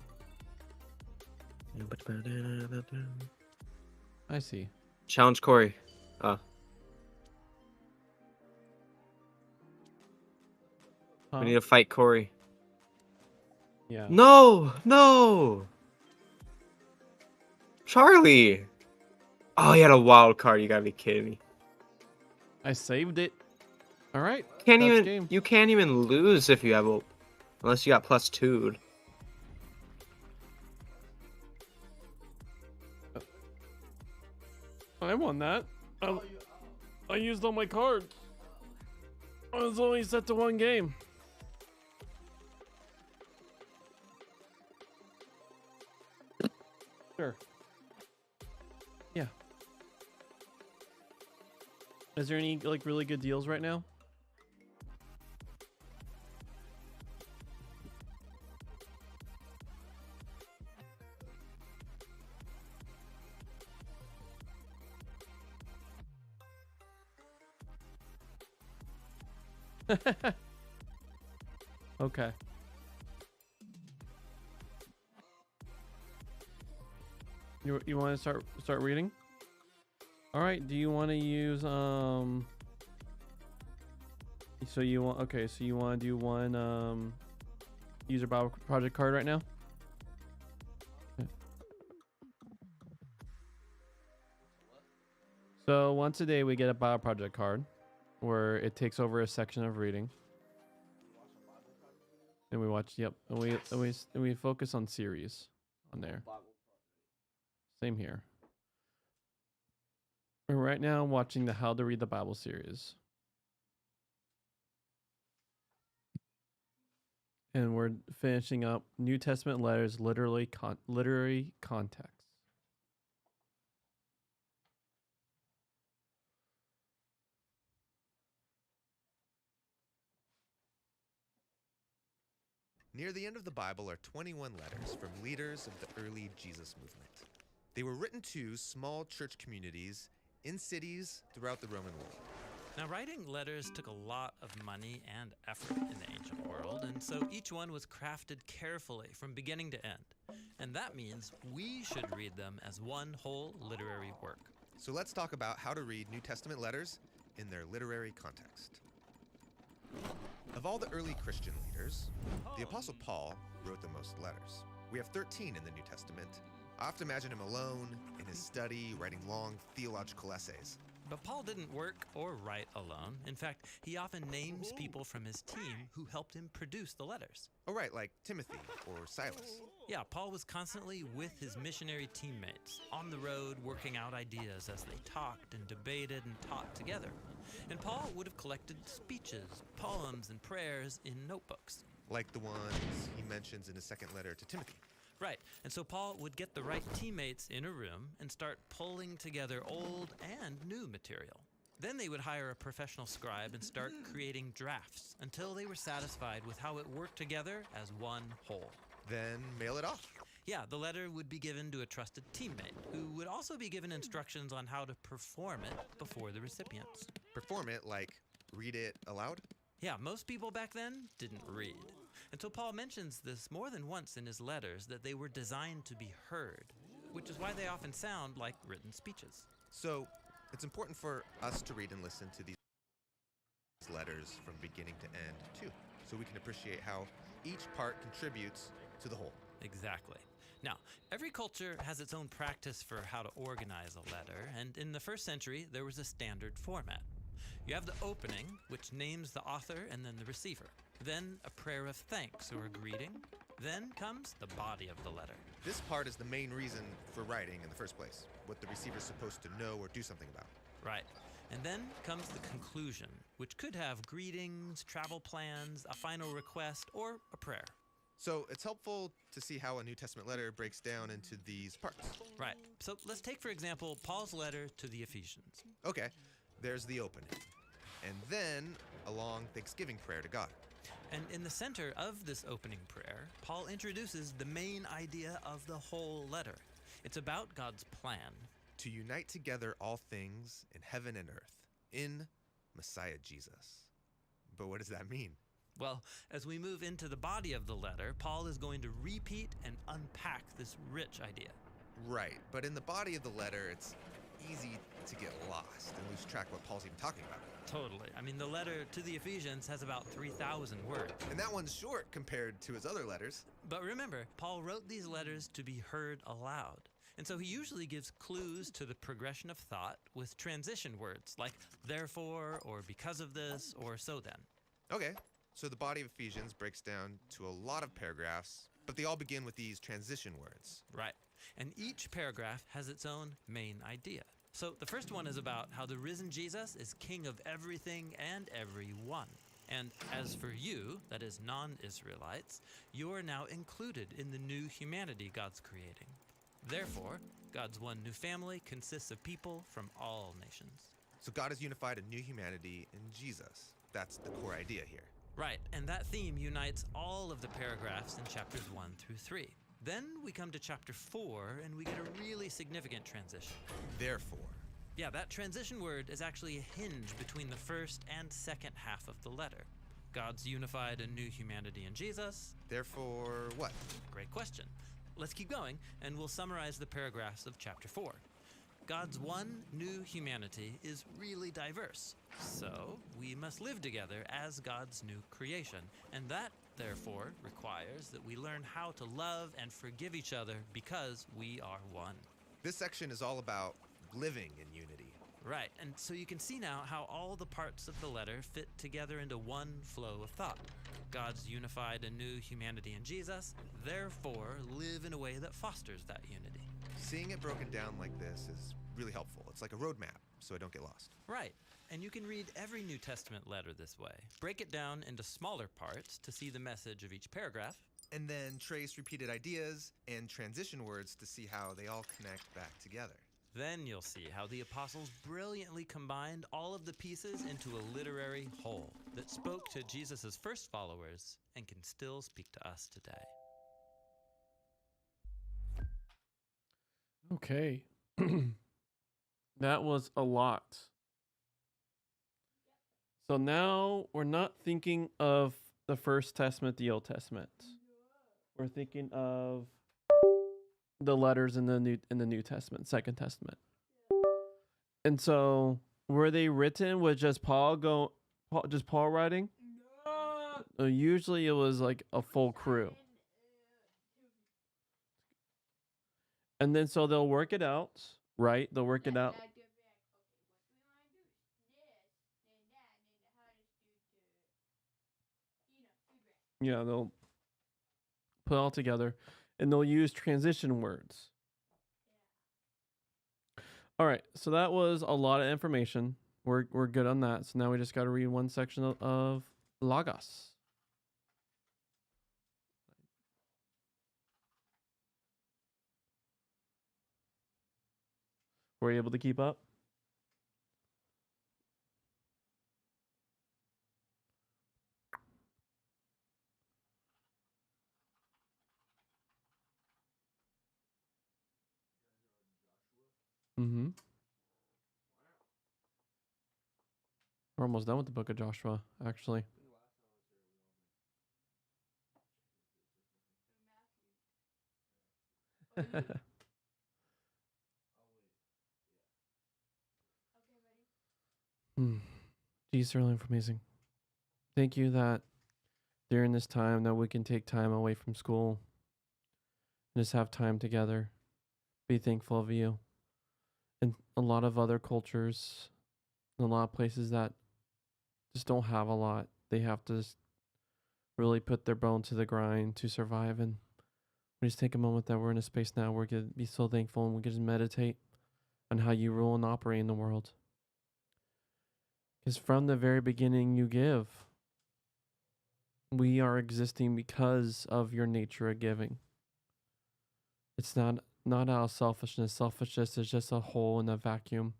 I see. Challenge Corey. We need to fight Corey. Yeah. No! No! Charlie! Oh, he had a wild card. You gotta be kidding me. I saved it. All right. Can't that's even. game. You can't even lose if you have a, unless you got +2. I won that. I used all my cards. I was only set to one game. Sure. Yeah. Is there any like really good deals right now? Okay. You want to start reading? All right. Do you want to use So you want So you want to do one user Bible project card right now? Okay. So once a day we get a Bible project card, where it takes over a section of reading. And we watch, yep, and we focus on series on there. Same here. We're right now watching the How to Read the Bible series. And we're finishing up New Testament letters, literary context. Near the end of the Bible are 21 letters from leaders of the early Jesus movement. They were written to small church communities in cities throughout the Roman world. Now, writing letters took a lot of money and effort in the ancient world, and so each one was crafted carefully from beginning to end. And that means we should read them as one whole literary work. So let's talk about how to read New Testament letters in their literary context. Of all the early Christian leaders, the Apostle Paul wrote the most letters. We have 13 in the New Testament. I often imagine him alone, in his study, writing long theological essays. But Paul didn't work or write alone. In fact, he often names people from his team who helped him produce the letters. Oh, right, like Timothy or Silas. Yeah, Paul was constantly with his missionary teammates, on the road working out ideas as they talked and debated and taught together. And Paul would have collected speeches, poems, and prayers in notebooks. Like the ones he mentions in his second letter to Timothy. Right, and so Paul would get the right teammates in a room and start pulling together old and new material. Then they would hire a professional scribe and start creating drafts until they were satisfied with how it worked together as one whole. Then mail it off. Yeah, the letter would be given to a trusted teammate who would also be given instructions on how to perform it before the recipients. Perform it like read it aloud? Yeah, most people back then didn't read. Until Paul mentions this more than once in his letters, that they were designed to be heard, which is why they often sound like written speeches. So, it's important for us to read and listen to these letters from beginning to end, too, so we can appreciate how each part contributes to the whole. Exactly. Now, every culture has its own practice for how to organize a letter, and in the first century, there was a standard format. You have the opening, which names the author and then the receiver. Then a prayer of thanks or a greeting. Then comes the body of the letter. This part is the main reason for writing in the first place, what the receiver's supposed to know or do something about. Right. And then comes the conclusion, which could have greetings, travel plans, a final request, or a prayer. So it's helpful to see how a New Testament letter breaks down into these parts. Right. So let's take, for example, Paul's letter to the Ephesians. Okay, there's the opening. And then a long Thanksgiving prayer to God. And in the center of this opening prayer, Paul introduces the main idea of the whole letter. It's about God's plan. To unite together all things in heaven and earth, in Messiah Jesus. But what does that mean? Well, as we move into the body of the letter, Paul is going to repeat and unpack this rich idea. Right, but in the body of the letter, it's easy to get lost and lose track of what Paul's even talking about. Totally. I mean, the letter to the Ephesians has about 3,000 words. And that one's short compared to his other letters. But remember, Paul wrote these letters to be heard aloud. And so he usually gives clues to the progression of thought with transition words like therefore, or because of this, or so then. Okay, so the body of Ephesians breaks down to a lot of paragraphs, but they all begin with these transition words. Right. And each paragraph has its own main idea. So the first one is about how the risen Jesus is king of everything and everyone. And as for you, that is non-Israelites, you are now included in the new humanity God's creating. Therefore, God's one new family consists of people from all nations. So God has unified a new humanity in Jesus. That's the core idea here. Right, and that theme unites all of the paragraphs in chapters 1 through 3. Then we come to chapter 4, and we get a really significant transition. Therefore. Yeah, that transition word is actually a hinge between the first and second half of the letter. God's unified a new humanity in Jesus. Therefore, what? Great question. Let's keep going, and we'll summarize the paragraphs of chapter 4. God's one new humanity is really diverse. So we must live together as God's new creation. And that, therefore, requires that we learn how to love and forgive each other because we are one. This section is all about living in unity. Right, and so you can see now how all the parts of the letter fit together into one flow of thought. God's unified a new humanity in Jesus, therefore live in a way that fosters that unity. Seeing it broken down like this is really helpful. It's like a roadmap, so I don't get lost. Right, and you can read every New Testament letter this way. Break it down into smaller parts to see the message of each paragraph. And then trace repeated ideas and transition words to see how they all connect back together. Then you'll see how the apostles brilliantly combined all of the pieces into a literary whole that spoke to Jesus' first followers and can still speak to us today. Okay. That was a lot. So now we're not thinking of the First Testament, the Old Testament. We're thinking of the letters in the New Testament, Second Testament. And so were they written with just Paul writing? No. Usually it was like a full crew. And then so they'll work it out, right? They'll work it out. Yeah, they'll put it all together, and they'll use transition words. All right, so that was a lot of information. We're good on that. So now we just got to read one section of Logos. Were you able to keep up? Mm-hmm. We're almost done with the book of Joshua, actually. Geez, really amazing. Thank you that during this time that we can take time away from school and just have time together. Be thankful of you. And a lot of other cultures, and a lot of places that just don't have a lot. They have to just really put their bone to the grind to survive. And we just take a moment that we're in a space now where we can be so thankful and we can just meditate on how you rule and operate in the world. Because from the very beginning you give. We are existing because of your nature of giving. It's not out of selfishness. Selfishness is just a hole in a vacuum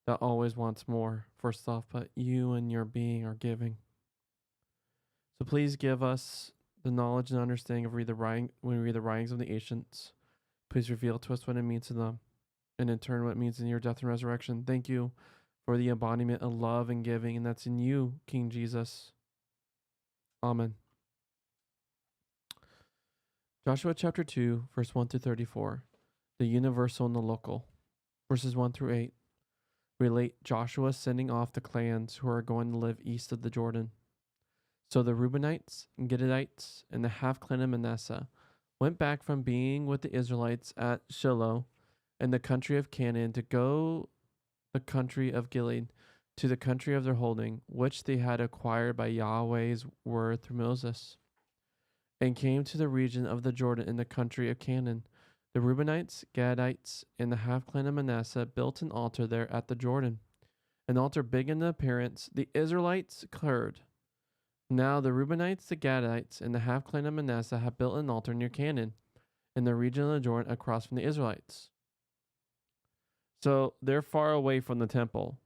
that always wants more for self, but you and your being are giving. So please give us the knowledge and understanding of when we read the writings of the ancients. Please reveal to us what it means to them, and in turn what it means in your death and resurrection. Thank you for the embodiment of love and giving, and that's in you, King Jesus. Amen. Joshua chapter 2, verse 1 through 34. The universal and the local. Verses 1 through 8 relate Joshua sending off the clans who are going to live east of the Jordan. So the Reubenites, Gadites, and the half clan of Manasseh went back from being with the Israelites at Shiloh in the country of Canaan to go the country of Gilead, to the country of their holding, which they had acquired by Yahweh's word through Moses, and came to the region of the Jordan in the country of Canaan. The Reubenites, Gadites, and the half clan of Manasseh built an altar there at the Jordan, an altar big in appearance. The Israelites heard. Now the Reubenites, the Gadites, and the half clan of Manasseh have built an altar near Canaan, in the region of the Jordan across from the Israelites. So they're far away from the temple.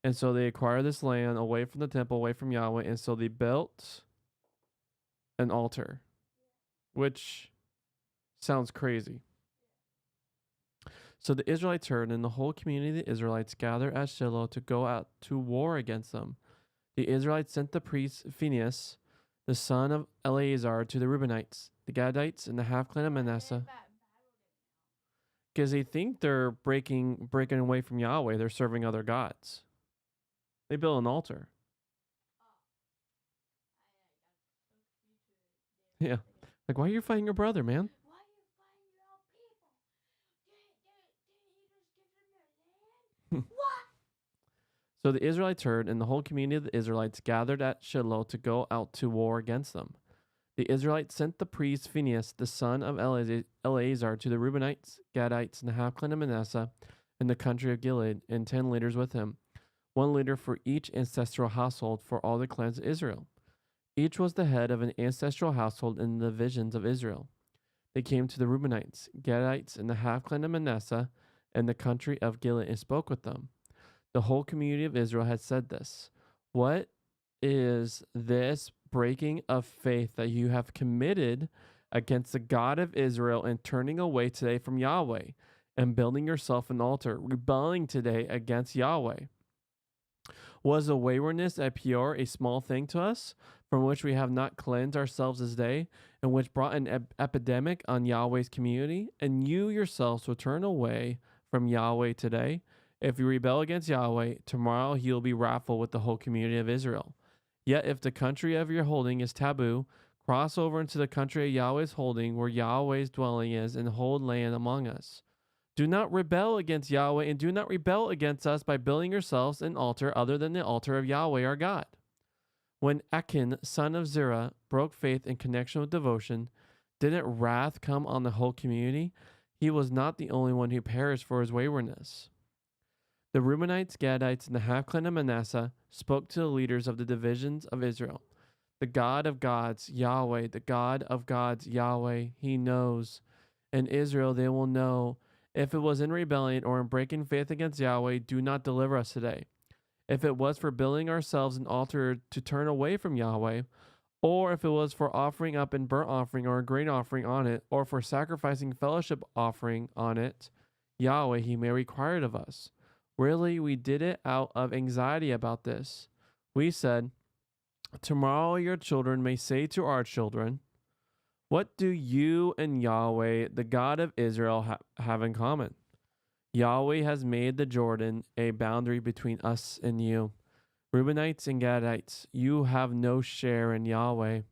And so they acquire this land away from the temple, away from Yahweh, and so they built an altar, which sounds crazy. So the Israelites heard, and the whole community of the Israelites gathered at Shiloh to go out to war against them. The Israelites sent the priest Phinehas, the son of Eleazar, to the Reubenites, the Gadites, and the half clan of Manasseh, because they think they're breaking away from Yahweh. They're serving other gods. They built an altar. Yeah. Like, why are you fighting your brother, man? So the Israelites heard, and the whole community of the Israelites gathered at Shiloh to go out to war against them. The Israelites sent the priest Phinehas, the son of Eleazar, to the Reubenites, Gadites, and the half clan of Manasseh in the country of Gilead, and 10 leaders with him, 1 leader for each ancestral household for all the clans of Israel. Each was the head of an ancestral household in the divisions of Israel. They came to the Reubenites, Gadites, and the half clan of Manasseh in the country of Gilead and spoke with them. The whole community of Israel had said this. What is this breaking of faith that you have committed against the God of Israel and turning away today from Yahweh and building yourself an altar, rebelling today against Yahweh? Was the waywardness at Peor a small thing to us, from which we have not cleansed ourselves this day, and which brought an epidemic on Yahweh's community? And you yourselves will turn away from Yahweh today? If you rebel against Yahweh, tomorrow he will be wrathful with the whole community of Israel. Yet if the country of your holding is taboo, cross over into the country of Yahweh's holding, where Yahweh's dwelling is, and hold land among us. Do not rebel against Yahweh, and do not rebel against us by building yourselves an altar other than the altar of Yahweh our God. When Achan, son of Zerah, broke faith in connection with devotion, didn't wrath come on the whole community? He was not the only one who perished for his waywardness. The Reubenites, Gadites, and the half clan of Manasseh spoke to the leaders of the divisions of Israel. The God of gods, Yahweh, the God of gods, Yahweh, he knows. In Israel they will know. If it was in rebellion or in breaking faith against Yahweh, do not deliver us today. If it was for building ourselves an altar to turn away from Yahweh, or if it was for offering up an burnt offering or a grain offering on it, or for sacrificing fellowship offering on it, Yahweh, he may require it of us. Really, we did it out of anxiety about this. We said, tomorrow your children may say to our children, what do you and Yahweh, the God of Israel, have in common? Yahweh has made the Jordan a boundary between us and you. Reubenites and Gadites, you have no share in Yahweh.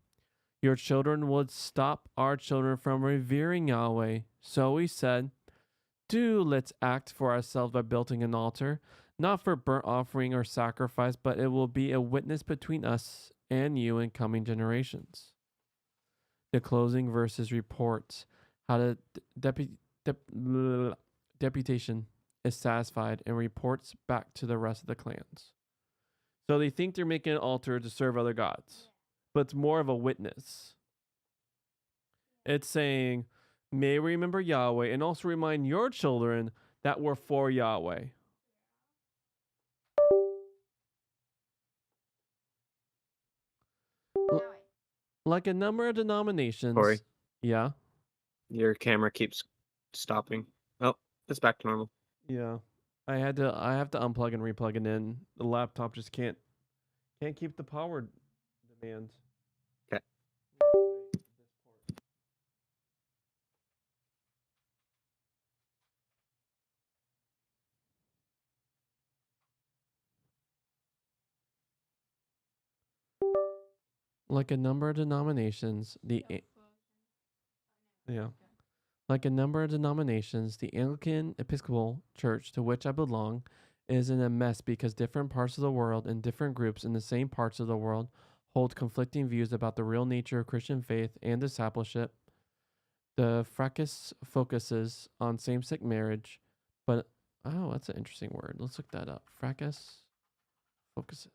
Your children would stop our children from revering Yahweh. So we said, let's act for ourselves by building an altar, not for burnt offering or sacrifice, but it will be a witness between us and you in coming generations. The closing verses report how the deputation is satisfied and reports back to the rest of the clans. So they think they're making an altar to serve other gods, but it's more of a witness. It's saying, may we remember Yahweh and also remind your children that we're for Yahweh. Like a number of denominations. Corey. Yeah. Your camera keeps stopping. Oh, it's back to normal. Yeah. I have to unplug and replug it in. The laptop just can't keep the power demands. Okay. Like a number of denominations, the Anglican Episcopal Church, to which I belong, is in a mess because different parts of the world and different groups in the same parts of the world hold conflicting views about the real nature of Christian faith and discipleship. The fracas focuses on same-sex marriage, but that's an interesting word. Let's look that up. Fracas focuses.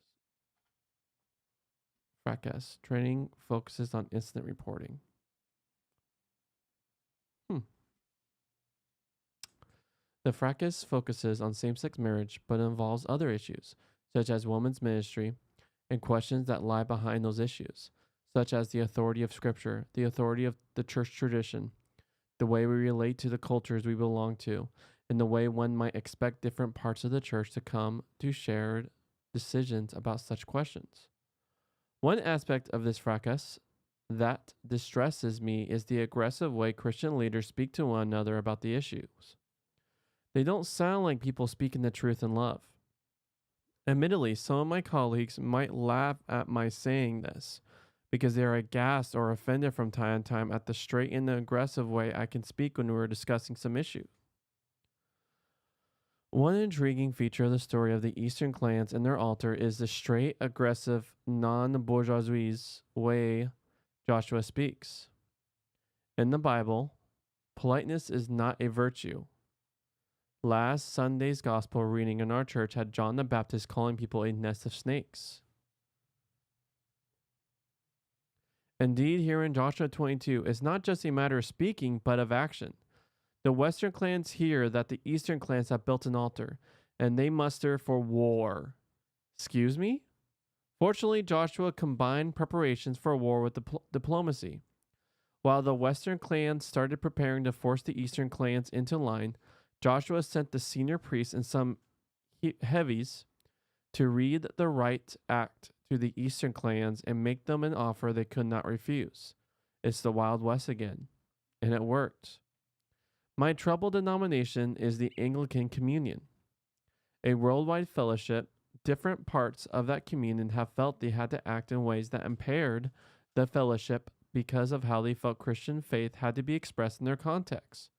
Fracas training focuses on incident reporting. The fracas focuses on same-sex marriage, but involves other issues, such as women's ministry, and questions that lie behind those issues, such as the authority of Scripture, the authority of the church tradition, the way we relate to the cultures we belong to, and the way one might expect different parts of the church to come to shared decisions about such questions. One aspect of this fracas that distresses me is the aggressive way Christian leaders speak to one another about the issues. They don't sound like people speaking the truth in love. Admittedly, some of my colleagues might laugh at my saying this because they are aghast or offended from time to time at the straight and aggressive way I can speak when we're discussing some issue. One intriguing feature of the story of the Eastern clans and their altar is the straight, aggressive, non-bourgeois way Joshua speaks. In the Bible, politeness is not a virtue. Last Sunday's gospel reading in our church had John the Baptist calling people a nest of snakes. Indeed, here in Joshua 22, it's not just a matter of speaking, but of action. The Western clans hear that the Eastern clans have built an altar, and they muster for war. Excuse me? Fortunately, Joshua combined preparations for war with diplomacy. While the Western clans started preparing to force the Eastern clans into line, Joshua sent the senior priests and some heavies to read the right act to the Eastern clans and make them an offer they could not refuse. It's the Wild West again. And it worked. My troubled denomination is the Anglican Communion, a worldwide fellowship. Different parts of that communion have felt they had to act in ways that impaired the fellowship because of how they felt Christian faith had to be expressed in their context,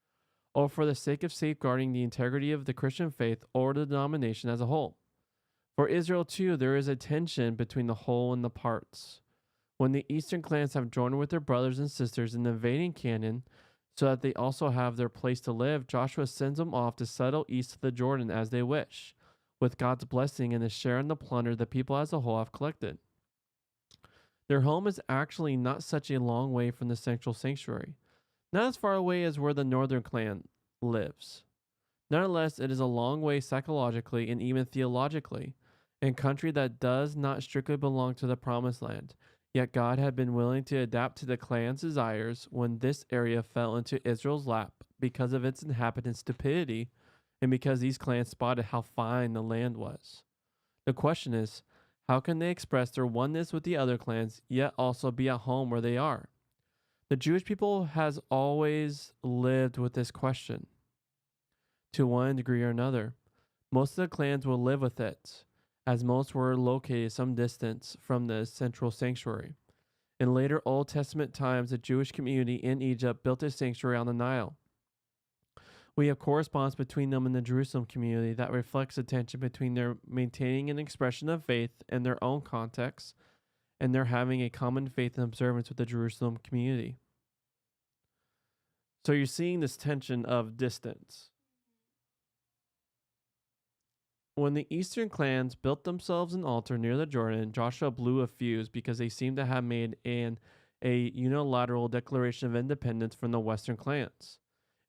or for the sake of safeguarding the integrity of the Christian faith or the denomination as a whole. For Israel, too, there is a tension between the whole and the parts. When the Eastern clans have joined with their brothers and sisters in invading Canaan, so that they also have their place to live, Joshua sends them off to settle east of the Jordan as they wish, with God's blessing and a share in the plunder the people as a whole have collected. Their home is actually not such a long way from the central sanctuary, not as far away as where the northern clan lives. Nonetheless, it is a long way psychologically and even theologically, in country that does not strictly belong to the promised land. Yet God had been willing to adapt to the clan's desires when this area fell into Israel's lap because of its inhabitants' stupidity and because these clans spotted how fine the land was. The question is, how can they express their oneness with the other clans, yet also be at home where they are? The Jewish people has always lived with this question, to one degree or another. Most of the clans will live with it, as most were located some distance from the central sanctuary. In later Old Testament times, the Jewish community in Egypt built a sanctuary on the Nile. We have correspondence between them and the Jerusalem community that reflects the tension between their maintaining an expression of faith in their own context and their having a common faith and observance with the Jerusalem community. So you're seeing this tension of distance. When the eastern clans built themselves an altar near the Jordan, Joshua blew a fuse because they seemed to have made a unilateral declaration of independence from the western clans.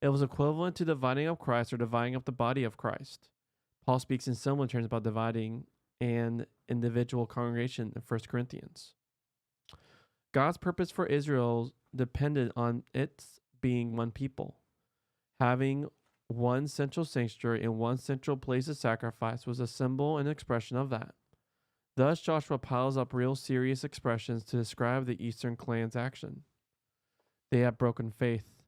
It was equivalent to dividing up Christ or dividing up the body of Christ. Paul speaks in similar terms about dividing an individual congregation in 1 Corinthians. God's purpose for Israel depended on its being one people. Having one central sanctuary and one central place of sacrifice was a symbol and expression of that. Thus, Joshua piles up real serious expressions to describe the eastern clan's action. They have broken faith,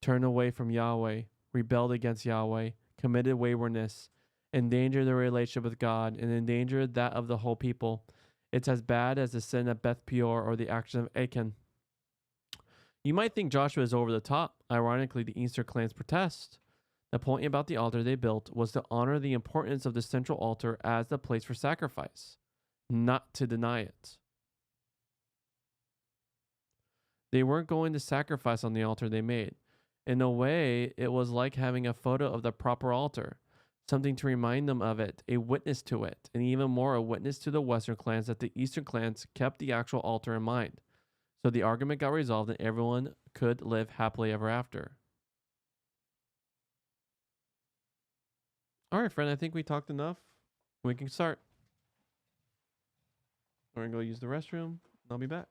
turned away from Yahweh, rebelled against Yahweh, committed waywardness, endangered their relationship with God, and endangered that of the whole people. It's as bad as the sin of Beth Peor or the action of Achan. You might think Joshua is over the top. Ironically, the eastern clans protest. The point about the altar they built was to honor the importance of the central altar as the place for sacrifice, not to deny it. They weren't going to sacrifice on the altar they made. In a way, it was like having a photo of the proper altar, something to remind them of it, a witness to it, and even more a witness to the western clans that the eastern clans kept the actual altar in mind. So the argument got resolved and everyone could live happily ever after. All right, friend, I think we talked enough. We can start. We're going to go use the restroom, and I'll be back.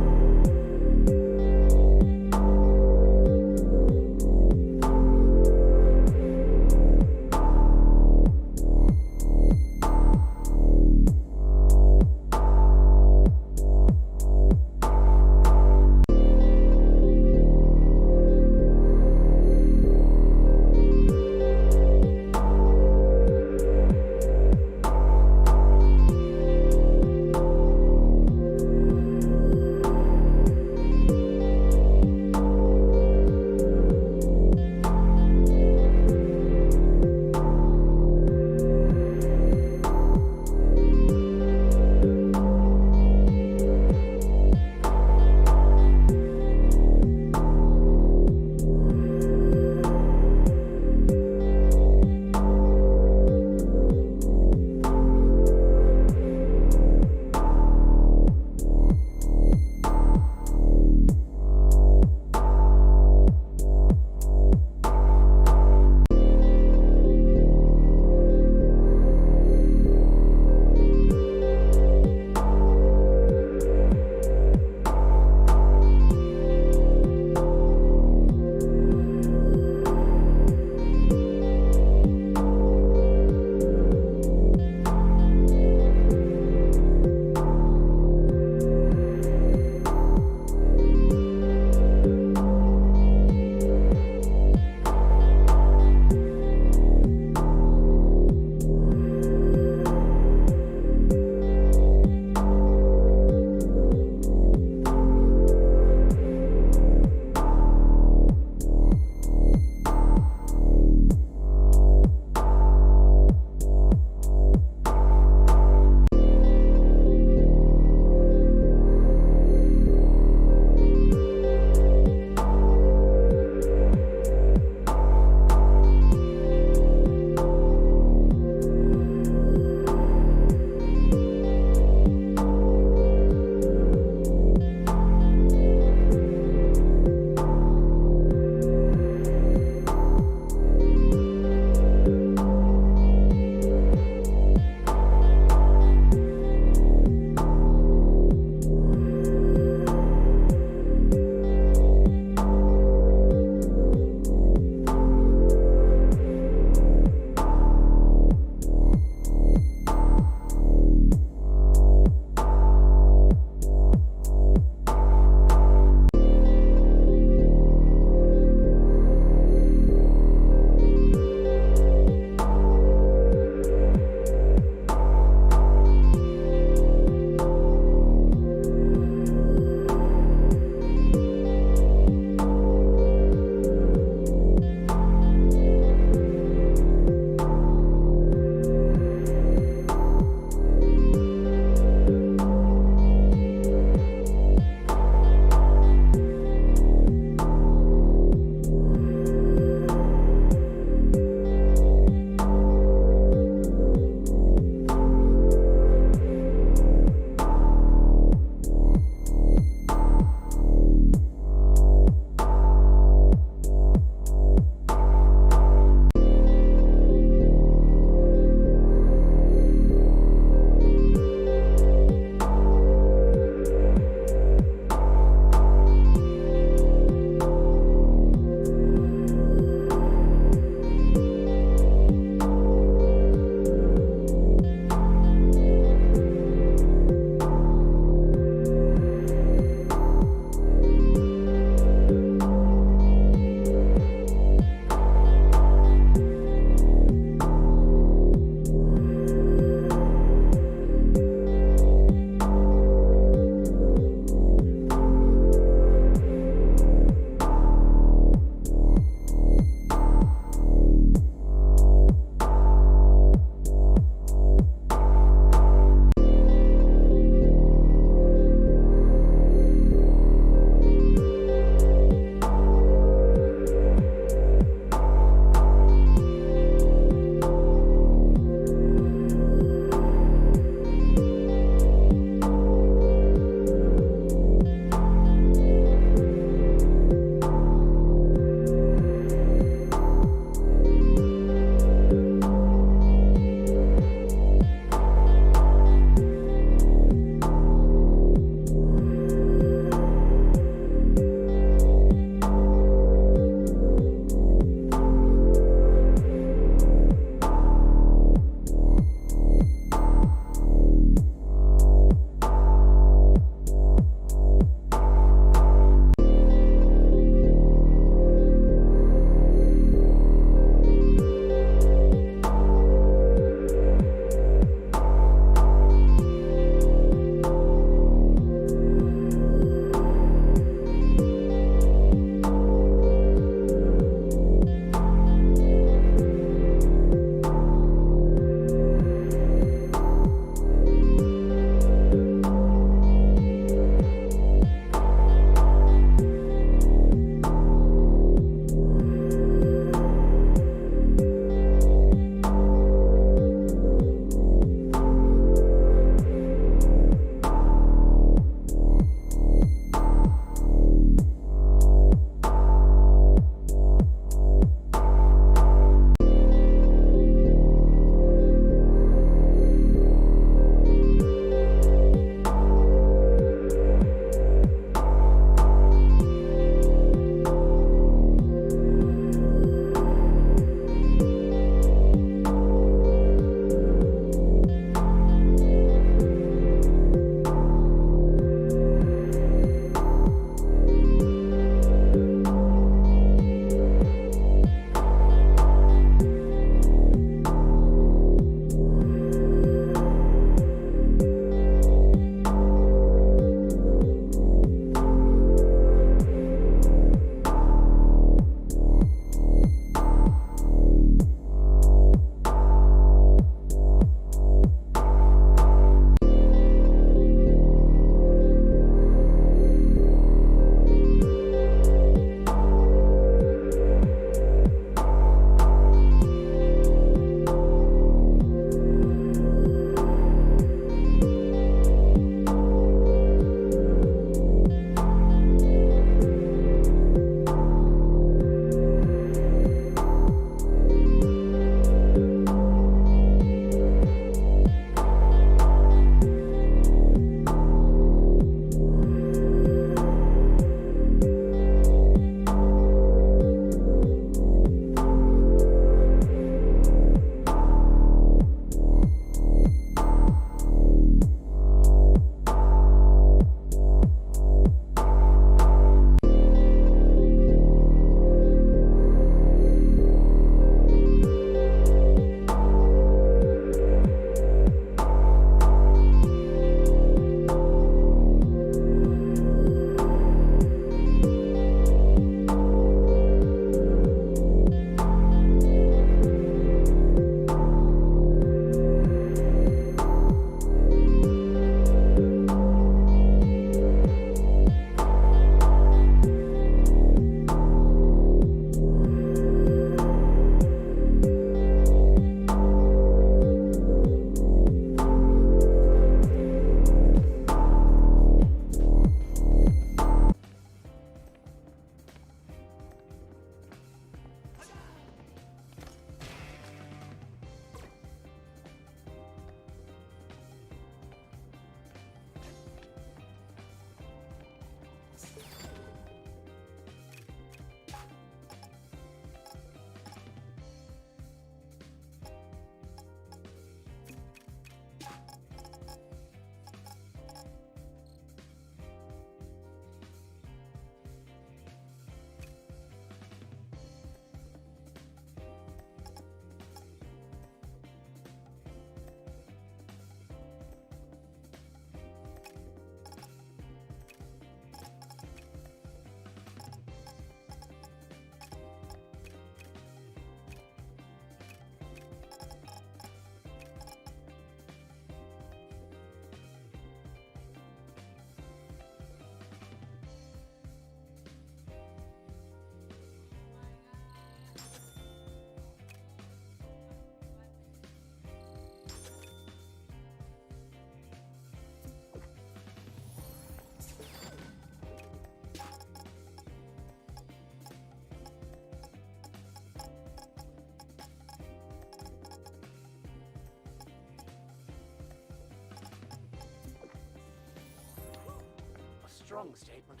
strong statement.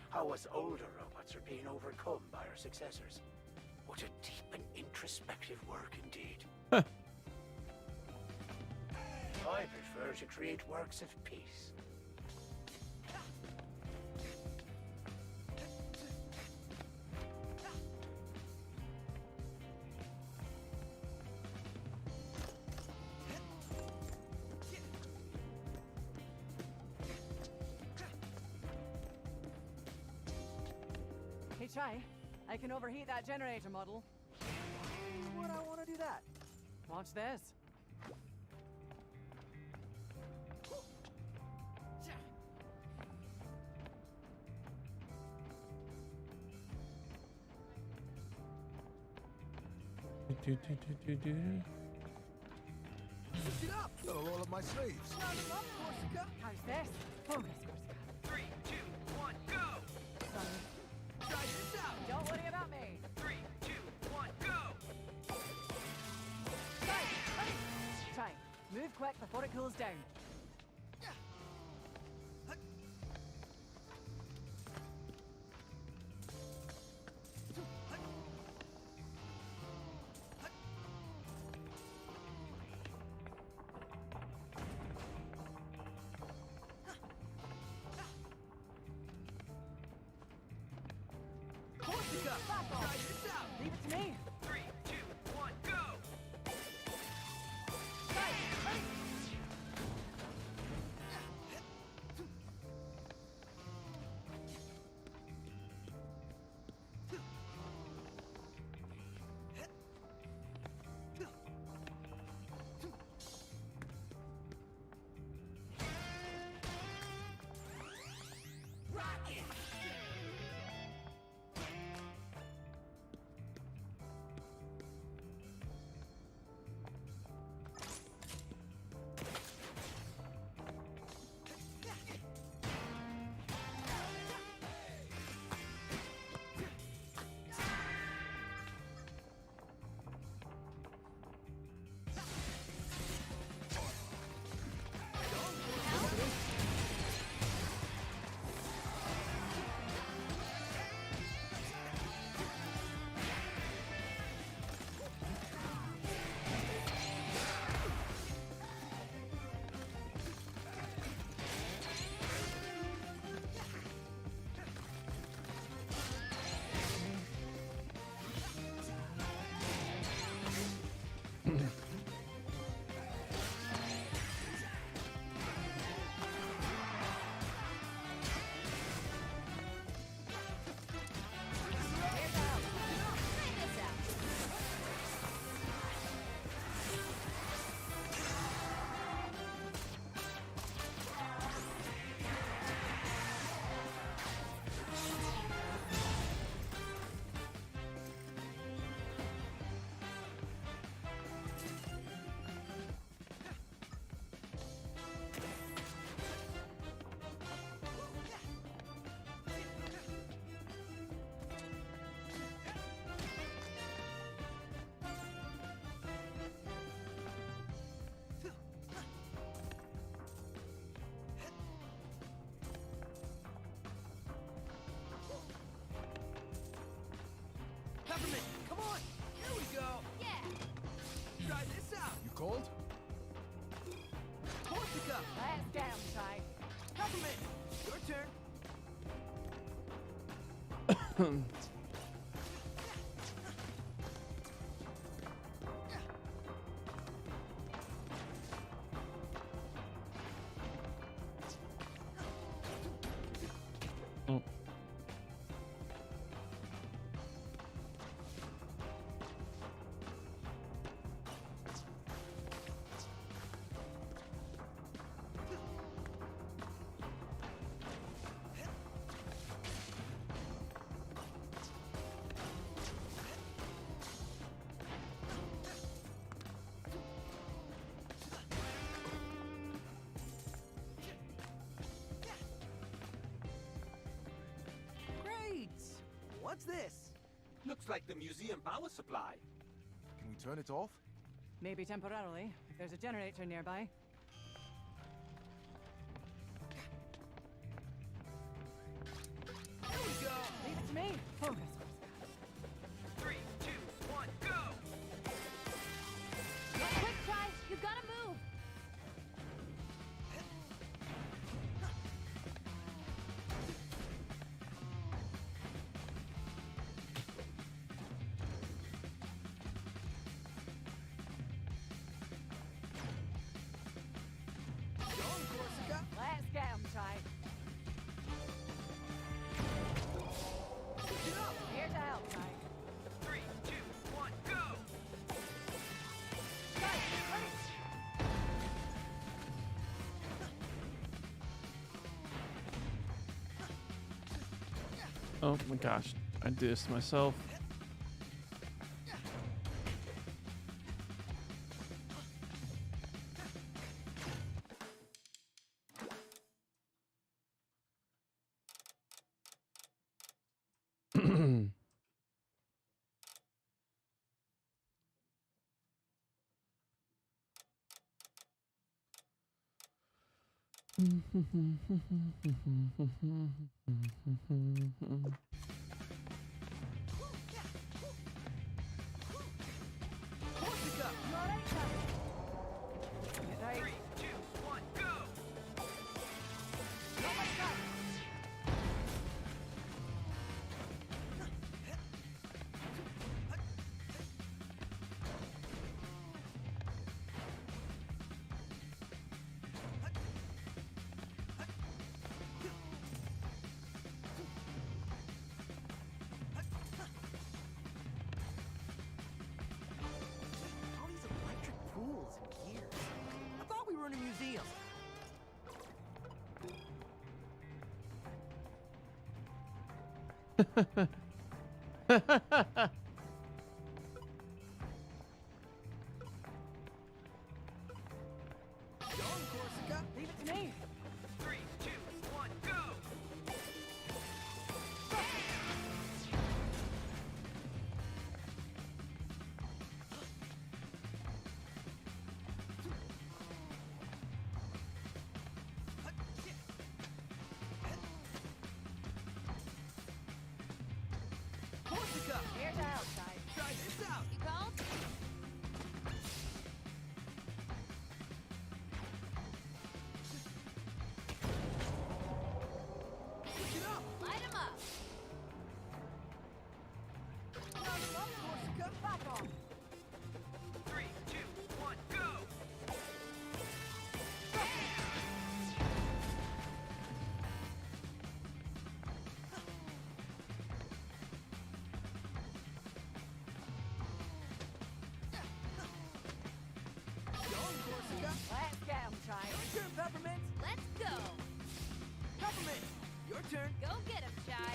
How us older robots are being overcome by our successors. What a deep and introspective work indeed. I prefer to create works of peace. Hey, Chai, I can overheat that generator model. Why would I want to do that? Watch this. Pick it up! They'll roll up my sleeves. How's this? Focus, Corsica. 3, 2, 1, go! Try this out! Don't worry about me. 3, 2, 1, go! Chai, move quick before it cools down. Leave it to me. 3, 2, 1, go! Peppermint, come on! Here we go! Yeah! Try this out! You cold? Corsica! Let's get him, Chai. Peppermint, your turn. Oh. Great! What's this? Looks like the museum power supply. Can we turn it off? Maybe temporarily, if there's a generator nearby. Oh my gosh, I did this to myself. Three, two, one, go! All these electric pools and gears. I thought we were in a museum. Go, Corsica. Leave it to me. 3, 2, 1, go! Corsica. Here's out, guys. Try this out. You called? Pick it up. Light him up. Round him up, Corsica. Back on. 3, 2, 1, go! Go, Corsica. Let's get him, Chai. Your turn, Peppermint. Let's go. Peppermint. Your turn. Go get him, Chai.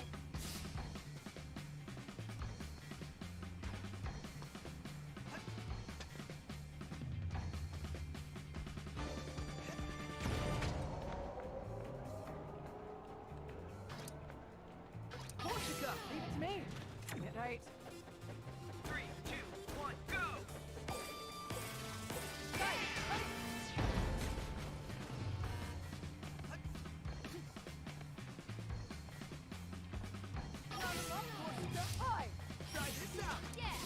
Corsica. Leave it to me. Get right. 3, 2, 1, go! Round him up, Corsica. Hi. Try this out. Yeah.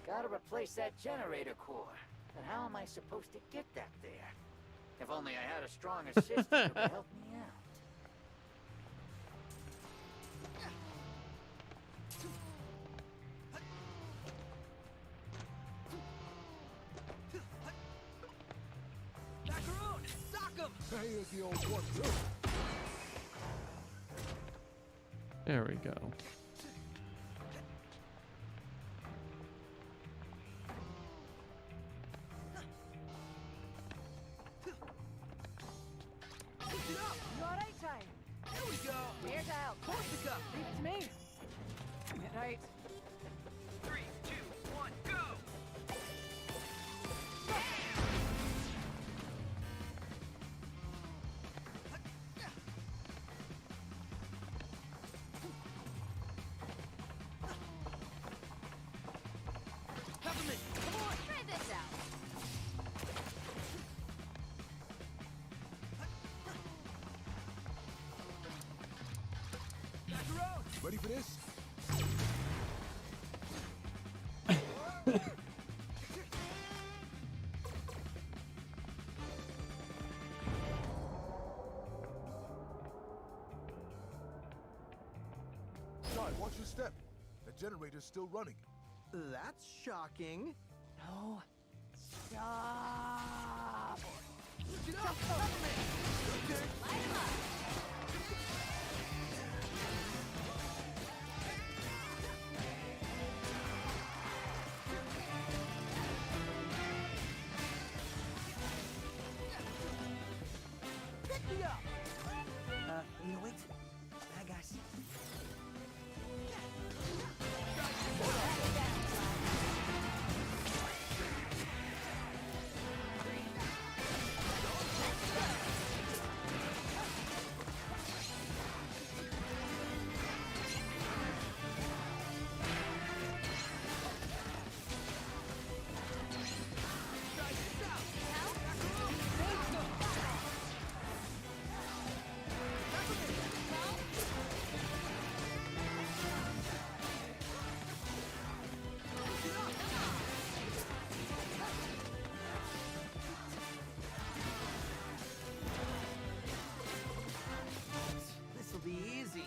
Gotta replace that generator core. But how am I supposed to get that there? If only I had a strong assistant who could help me out. Macaroon. Sock him. Here's the old one, too. There we go. Pick it up. You alright, Chai? Here we go. Here's out. Corsica. Leave it to me. Get right. 3, 2, 1, go! Peppermint. Come on. Try this out. Macaroon. Ready for this? Side, watch your step. The generator's still running. That's shocking. No. Stop. You wait. I got you. This'll be easy.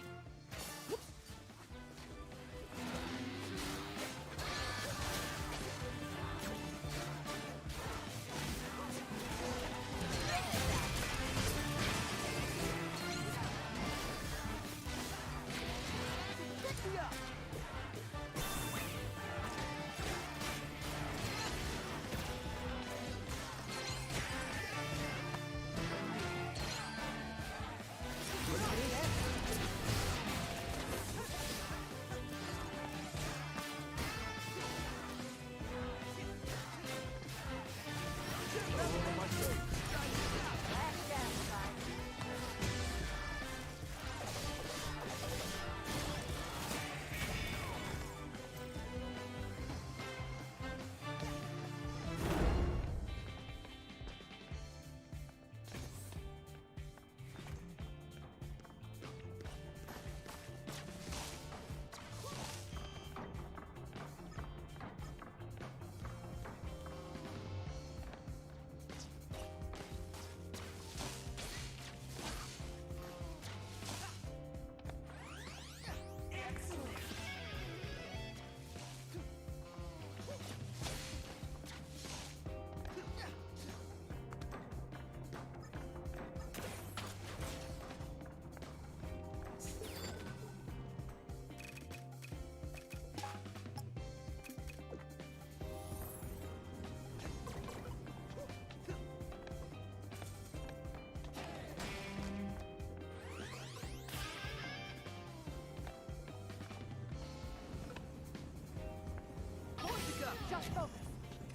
Just focus.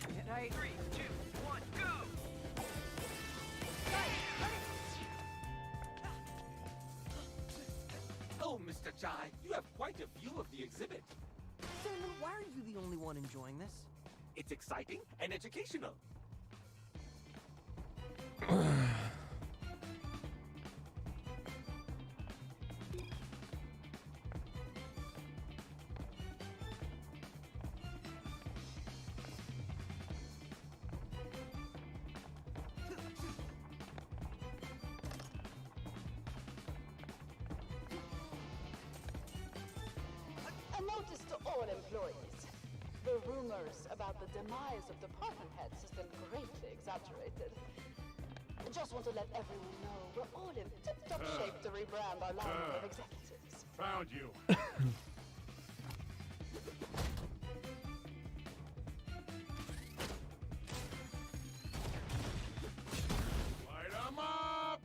Get right. 3, 2, 1, go! Oh, Mr. Chai, you have quite a view of the exhibit. Then why are you the only one enjoying this? It's exciting and educational. A notice to all employees. The rumors about the demise of department heads has been greatly exaggerated. Just want to let everyone know we're all in tip-top shape to rebrand our line of executives. Found you. Light 'em up!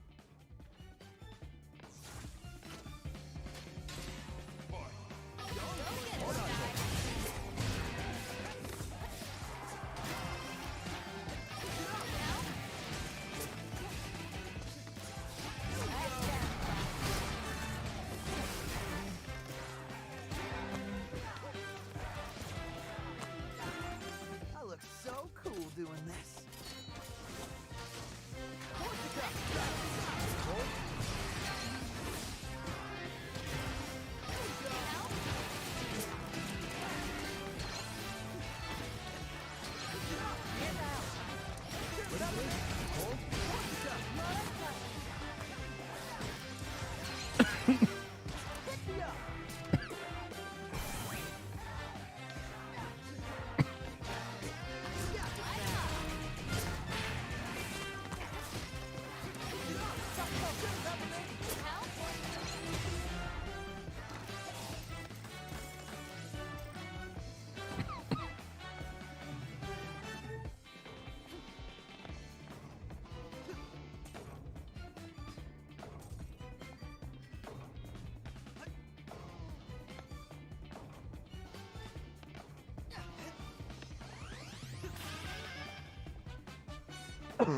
Get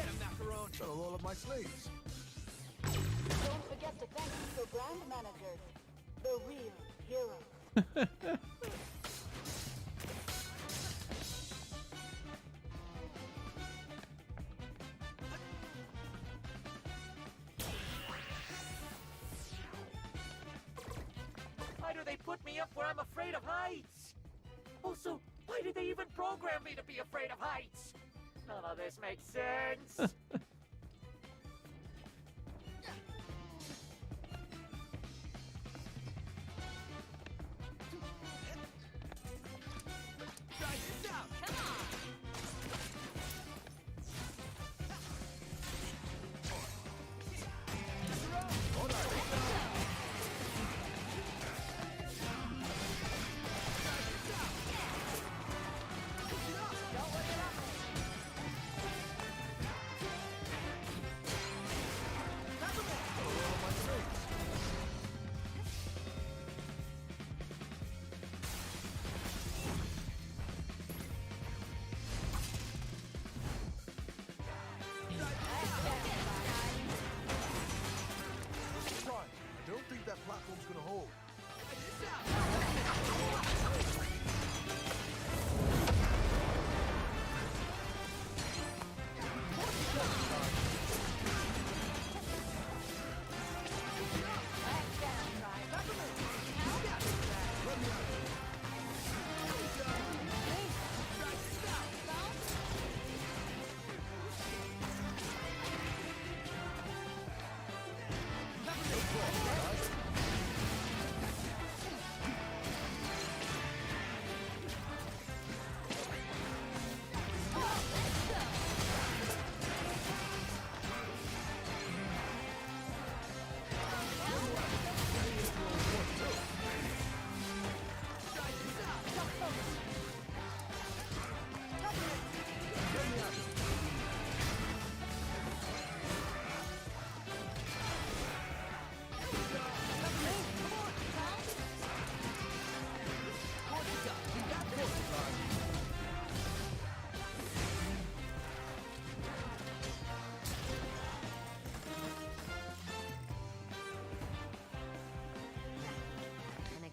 him, Macaron! That'll roll up my sleeves. Don't forget to thank your brand managers. The real hero. Why do they put me up where I'm afraid of heights? Also, why did they even program me to be afraid of heights? None of this makes sense. I don't think that platform's gonna hold.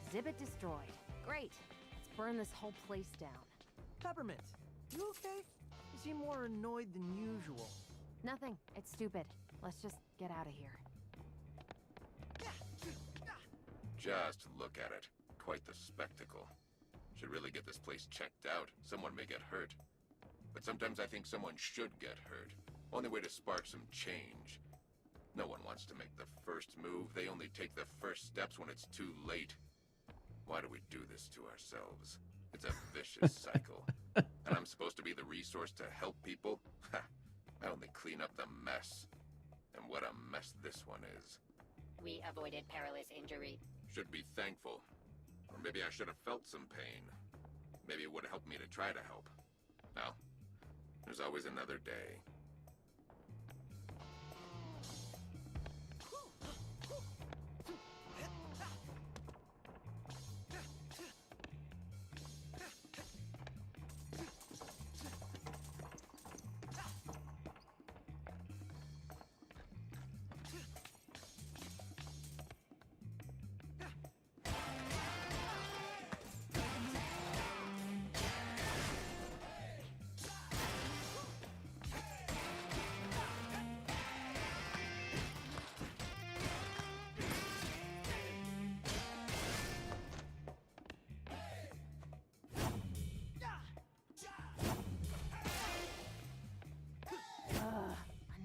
Exhibit destroyed. Great. Let's burn this whole place down. Peppermint, you okay? You seem more annoyed than usual. Nothing. It's stupid. Let's just get out of here. Just look at it. Quite the spectacle. Should really get this place checked out. Someone may get hurt. But sometimes I think someone should get hurt. Only way to spark some change. No one wants to make the first move. They only take the first steps when it's too late. Why do we do this to ourselves? It's a vicious cycle. And I'm supposed to be the resource to help people? Ha! I only clean up the mess. And what a mess this one is. We avoided perilous injury. Should be thankful. Or maybe I should have felt some pain. Maybe it would have helped me to try to help. Now, there's always another day.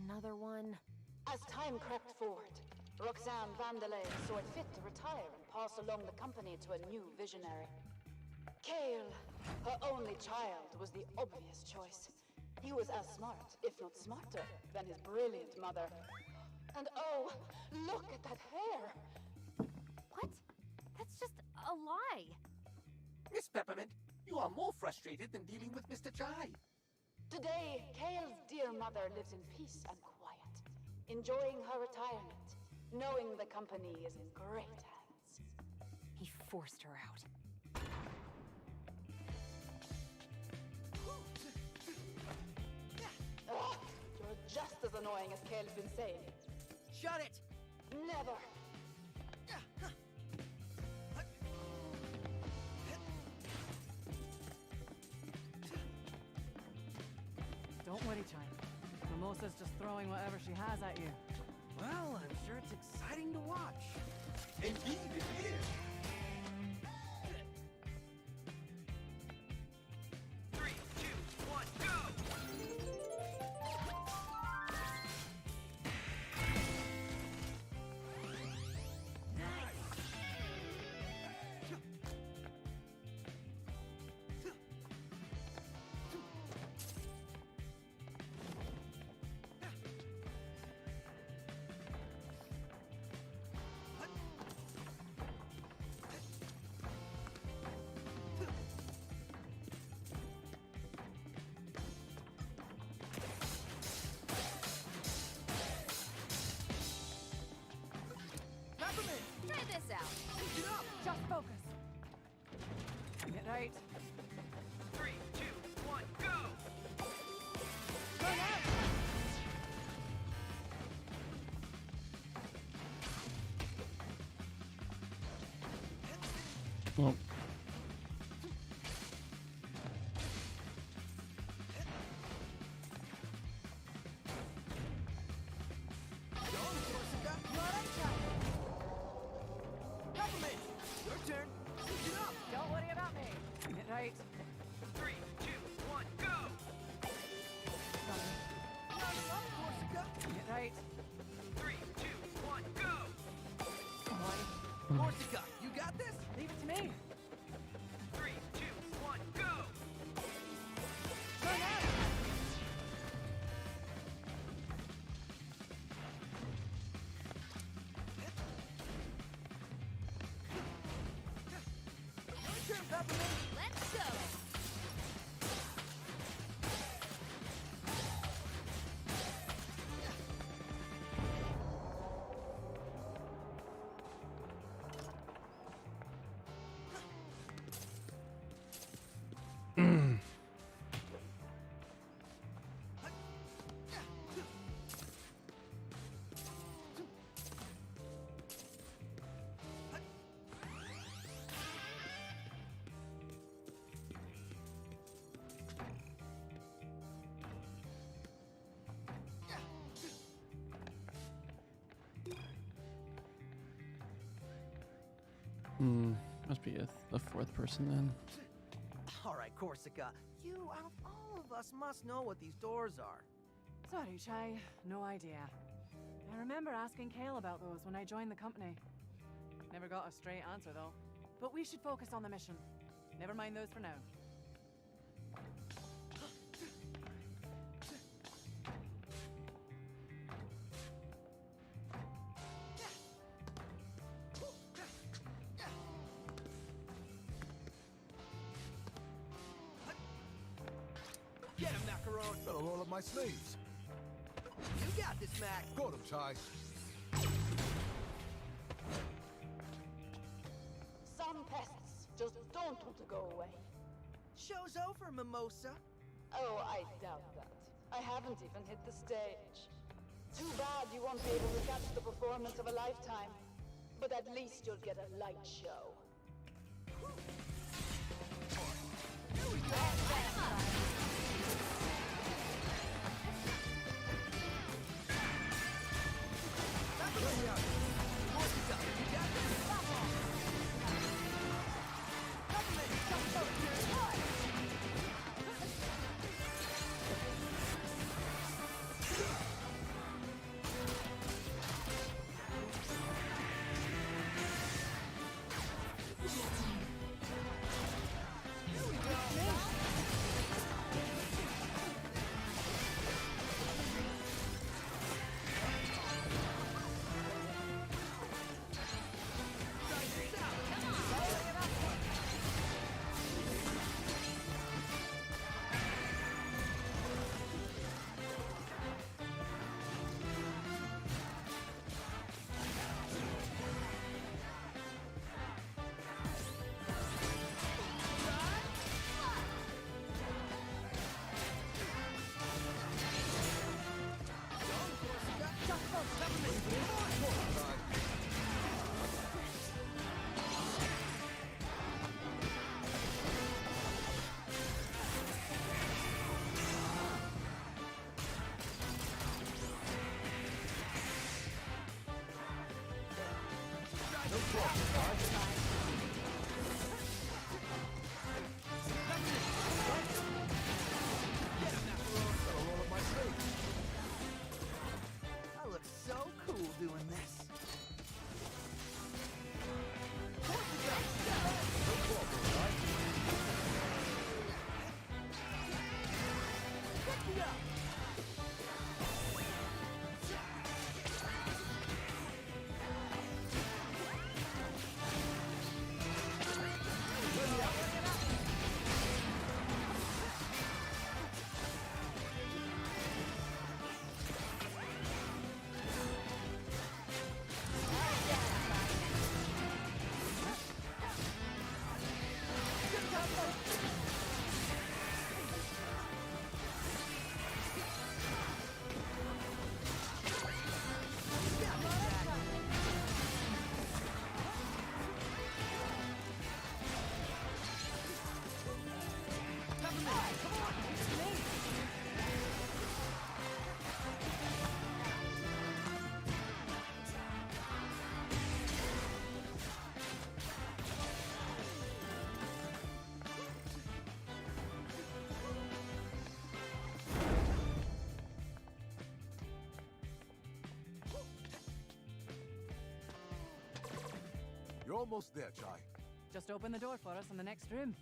Another one. As time crept forward, Roxanne Vandelay saw it fit to retire and pass along the company to a new visionary. Cale, her only child, was the obvious choice. He was as smart, if not smarter, than his brilliant mother. And oh, look at that hair! What? That's just a lie. Miss Peppermint, you are more frustrated than dealing with Mr. Chai. Today, Cale's dear mother lives in peace and quiet. enjoying her retirement, knowing the company is in great hands. He forced her out. Ugh, you're just as annoying as Kale's been saying. Shut it! Never. Don't worry, Chai. Mimosa's just throwing whatever she has at you. Well, I'm sure it's exciting to watch. Indeed, it is. 3, 2, 1, go! Try this out. Get up! Just focus. Get right. 3, 2, 1, go! Turn out! Well, Your turn. Get up! Don't worry about me. Get right. 3, 2, 1, go! Not enough, Corsica. Get right. 3, 2, 1, go! One. Corsica, you got this? Leave it to me. 3, 2, 1, go! Turn out! Your turn, Peppermint. Let's go. Must be the fourth person then. All right, Corsica. You, out of all of us, must know what these doors are. Sorry, Chai. No idea. I remember asking Kale about those when I joined the company. Never got a straight answer, though. But we should focus on the mission. Never mind those for now. Get him, Macaron. Better roll up my sleeves. You got this, Mac. Got him, Chai. Some pests just don't want to go away. Show's over, Mimosa. Oh, I doubt that. I haven't even hit the stage. Too bad you won't be able to catch the performance of a lifetime. But at least you'll get a light show. Here we go. Corsica, you got this? Peppermint, jump over here. Here we go. I look so cool doing this. You're almost there, Chai. Just open the door for us in the next room.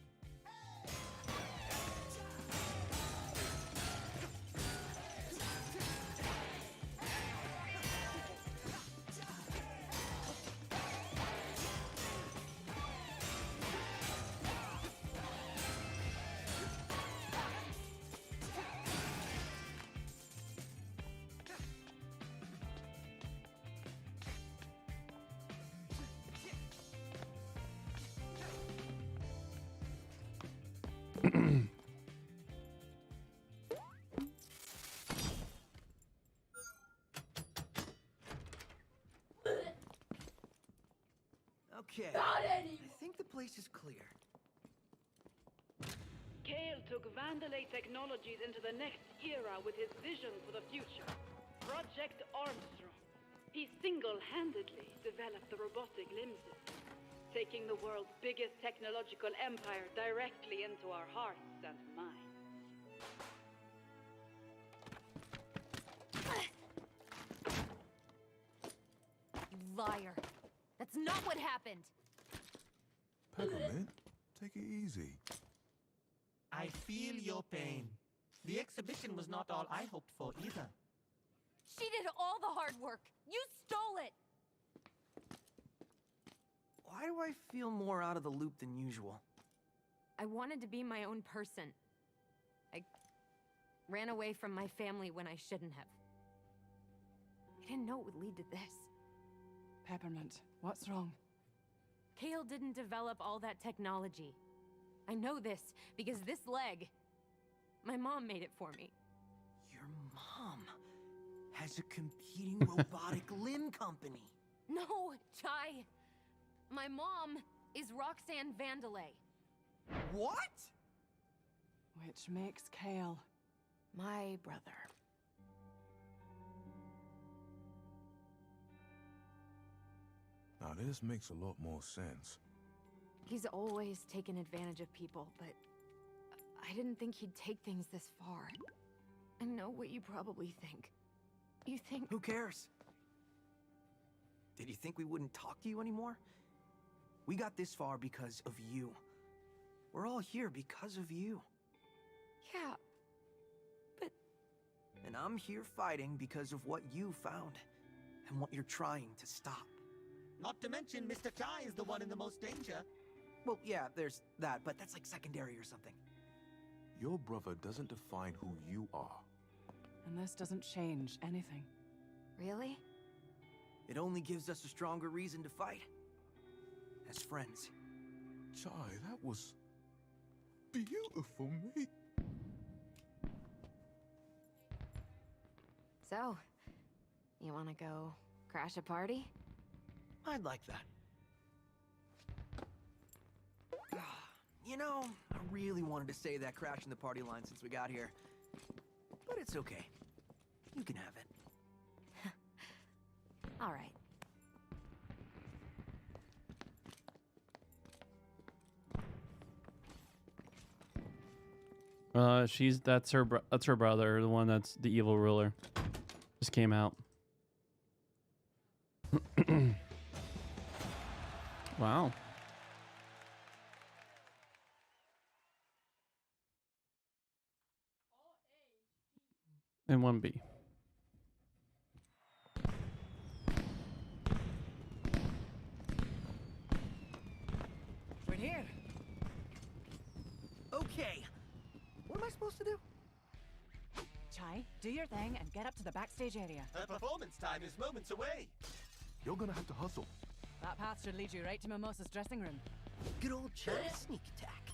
Okay. Not I any- think the place is clear. Kale took Vandalay Technologies into the next era with his vision for the future. Project Armstrong. He single-handedly developed the robotic limb system, taking the world's biggest technological empire directly into our hearts and minds. You liar. That's not what happened. Peppermint, take it easy. I feel your pain. The exhibition was not all I hoped for either. She did all the hard work. You stole it. Why do I feel more out of the loop than usual? I wanted to be my own person. I ran away from my family when I shouldn't have. I didn't know it would lead to this. Peppermint, what's wrong? Kale didn't develop all that technology. I know this because this leg, my mom made it for me. Your mom has a competing robotic limb company. No, Chai. My mom is Roxanne Vandalay. What? Which makes Kale my brother. Now this makes a lot more sense. He's always taken advantage of people, but I didn't think he'd take things this far. I know what you probably think. You think... Who cares? Did you think we wouldn't talk to you anymore? We got this far because of you. We're all here because of you. Yeah, but... And I'm here fighting because of what you found, and what you're trying to stop. Not to mention, Mr. Chai is the one in the most danger. Well, yeah, there's that, but that's like secondary or something. Your brother doesn't define who you are. And this doesn't change anything. Really? It only gives us a stronger reason to fight. As friends. Chai, that was beautiful, mate. So, you wanna go crash a party? I'd like that. You know, I really wanted to say that crash in the party line since we got here. But it's okay. You can have it. All right. That's her brother, the one that's the evil ruler. Just came out. Wow. And 1B. Right here. Okay. What am I supposed to do? Chai, do your thing and get up to the backstage area. Her performance time is moments away. You're gonna have to hustle. That path should lead you right to Mimosa's dressing room. Good old Chai's sneak attack.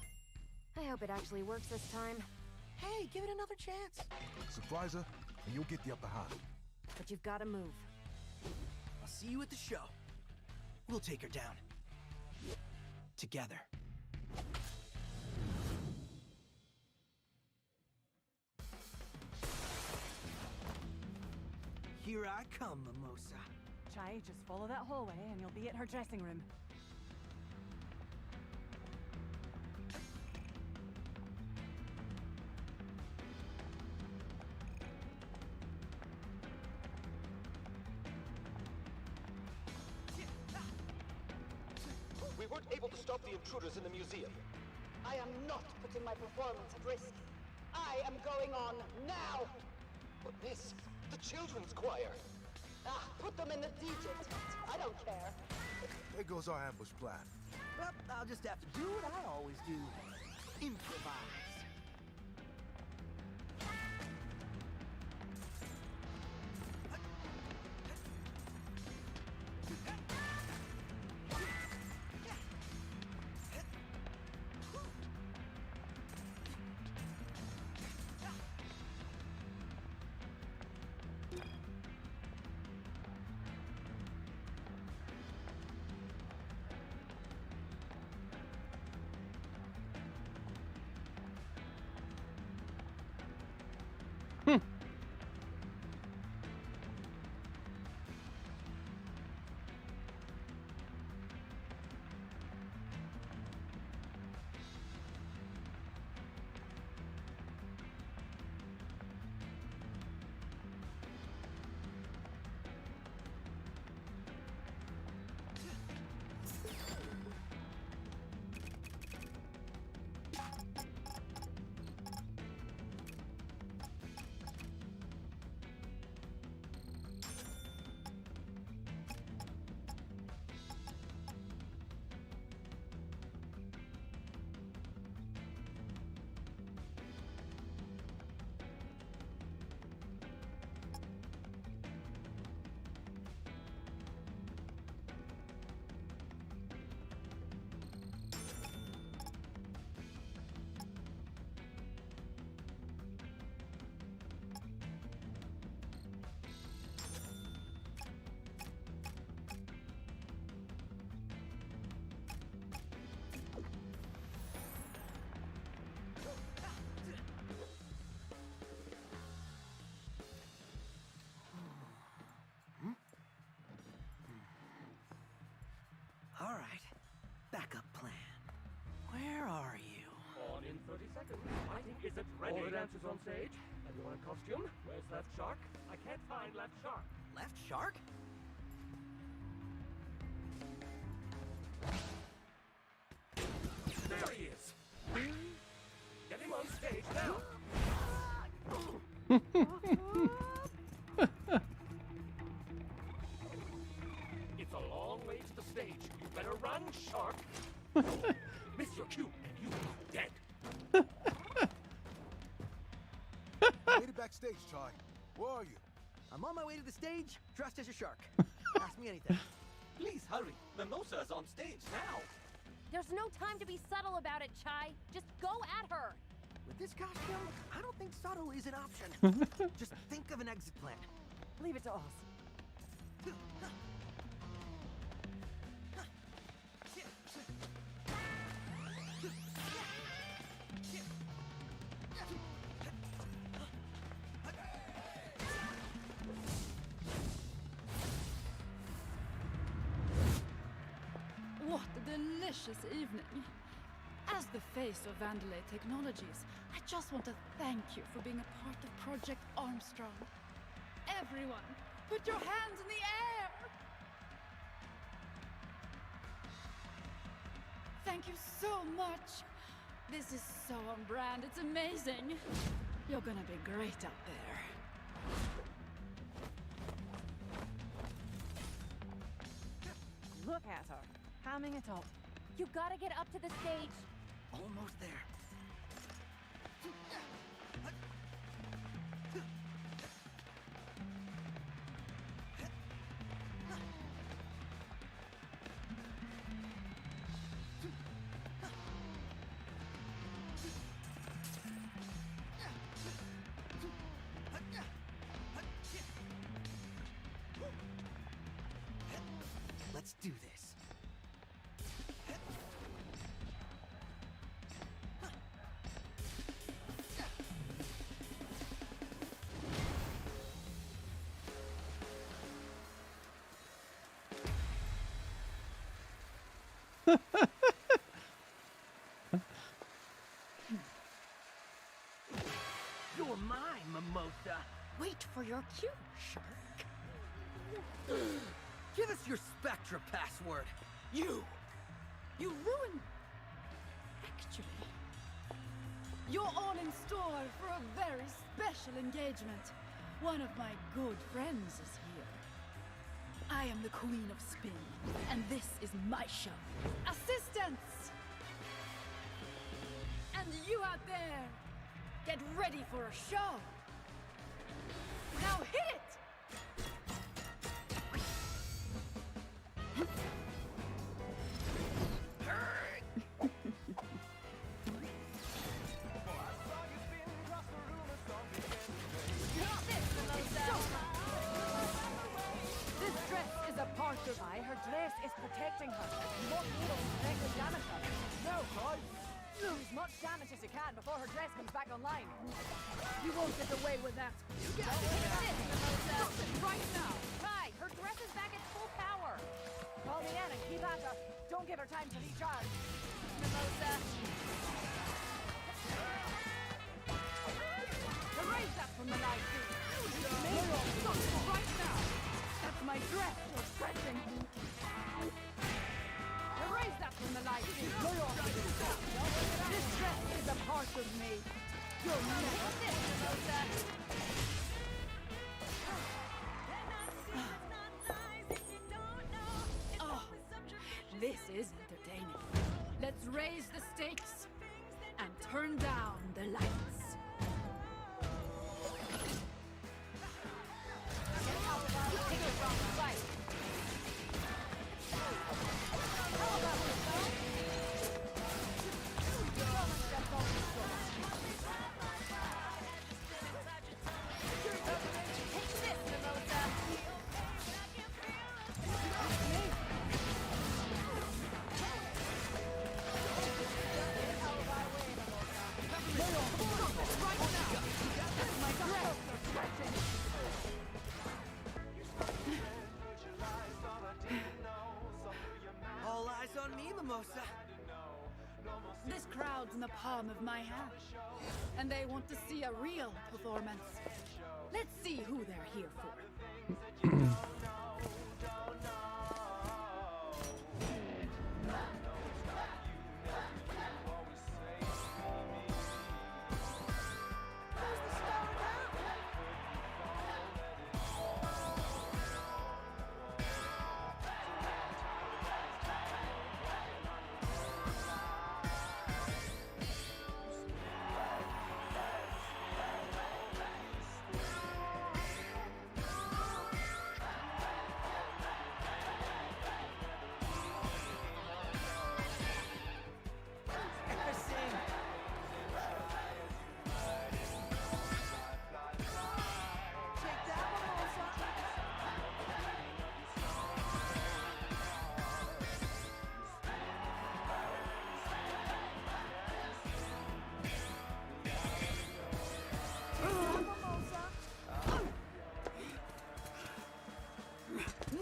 I hope it actually works this time. Hey, give it another chance. Surprise her, and you'll get the upper hand. But you've got to move. I'll see you at the show. We'll take her down. Together. Here I come, Mimosa. Chai, just follow that hallway and you'll be at her dressing room. We weren't able to stop the intruders in the museum. I am not putting my performance at risk. I am going on now! But miss, the children's choir. Ah, put them in the DJ tent. I don't care. There goes our ambush plan. Well, I'll just have to do what I always do. Improvise. All right. Backup plan. Where are you? On in 30 seconds. Lighting is it ready? All the dancers on stage. Everyone in costume. Where's Left Shark? I can't find Left Shark. Left Shark? There he is. Get him on stage now. It's a long way to the stage. You better run, Shark. Miss your cue, and you are dead. Made it backstage, Chai. Where are you? I'm on my way to the stage, dressed as a shark. Ask me anything. Please hurry. Mimosa's on stage now. There's no time to be subtle about it, Chai. Just go at her. With this costume, I don't think subtle is an option. Just think of an exit plan. Leave it to us. What a delicious evening. As the face of Vandalay Technologies, I just want to thank you for being a part of Project Armstrong. Everyone, put your hands in the air! Thank you so much. This is so on brand, it's amazing. You're gonna be great out there. Look at her, hamming it up. You gotta get up to the stage. Almost there. Let's do this. You're mine, Mimosa. Wait for your cue, Shark. Give us your Spectra password. You ruined... Actually, you're all in store for a very special engagement. One of my good friends is here. I am the Queen of Spin, and this is my show. Assistants! And you out there, get ready for a show. Now hit it! Why, her dress is protecting her. You won't be able to directly damage her. No, guys. Do as much damage as you can before her dress comes back online. You won't get away with that. You got to hit this, Mimosa. Stop it right now. Kai, her dress is back at full power. Call me in and keep at her. Don't give her time to recharge. Mimosa. Erase that from the live feed. Stop it right now. That's my dress you're stretching. Erase that from the light. This dress is a part of me. You're never this, Mimosa. Oh, this is entertaining. Let's raise the stakes and turn down the lights. All eyes on me, Mimosa. This crowd's in the palm of my hand, and they want to see a real performance. Let's see who they're here for.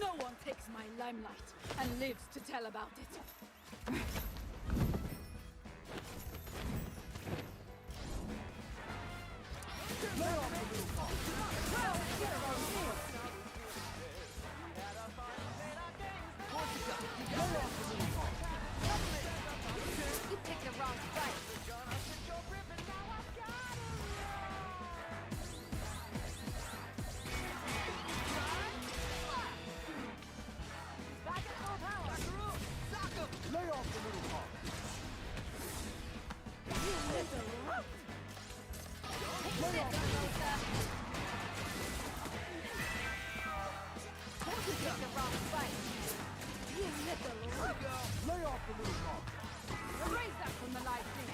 No one takes my limelight and lives to tell about it. You picked the wrong fight. Lay off the little part. Lay off the little part. You picked the wrong fight. You little Lay off the little part. Erase that from the live stream.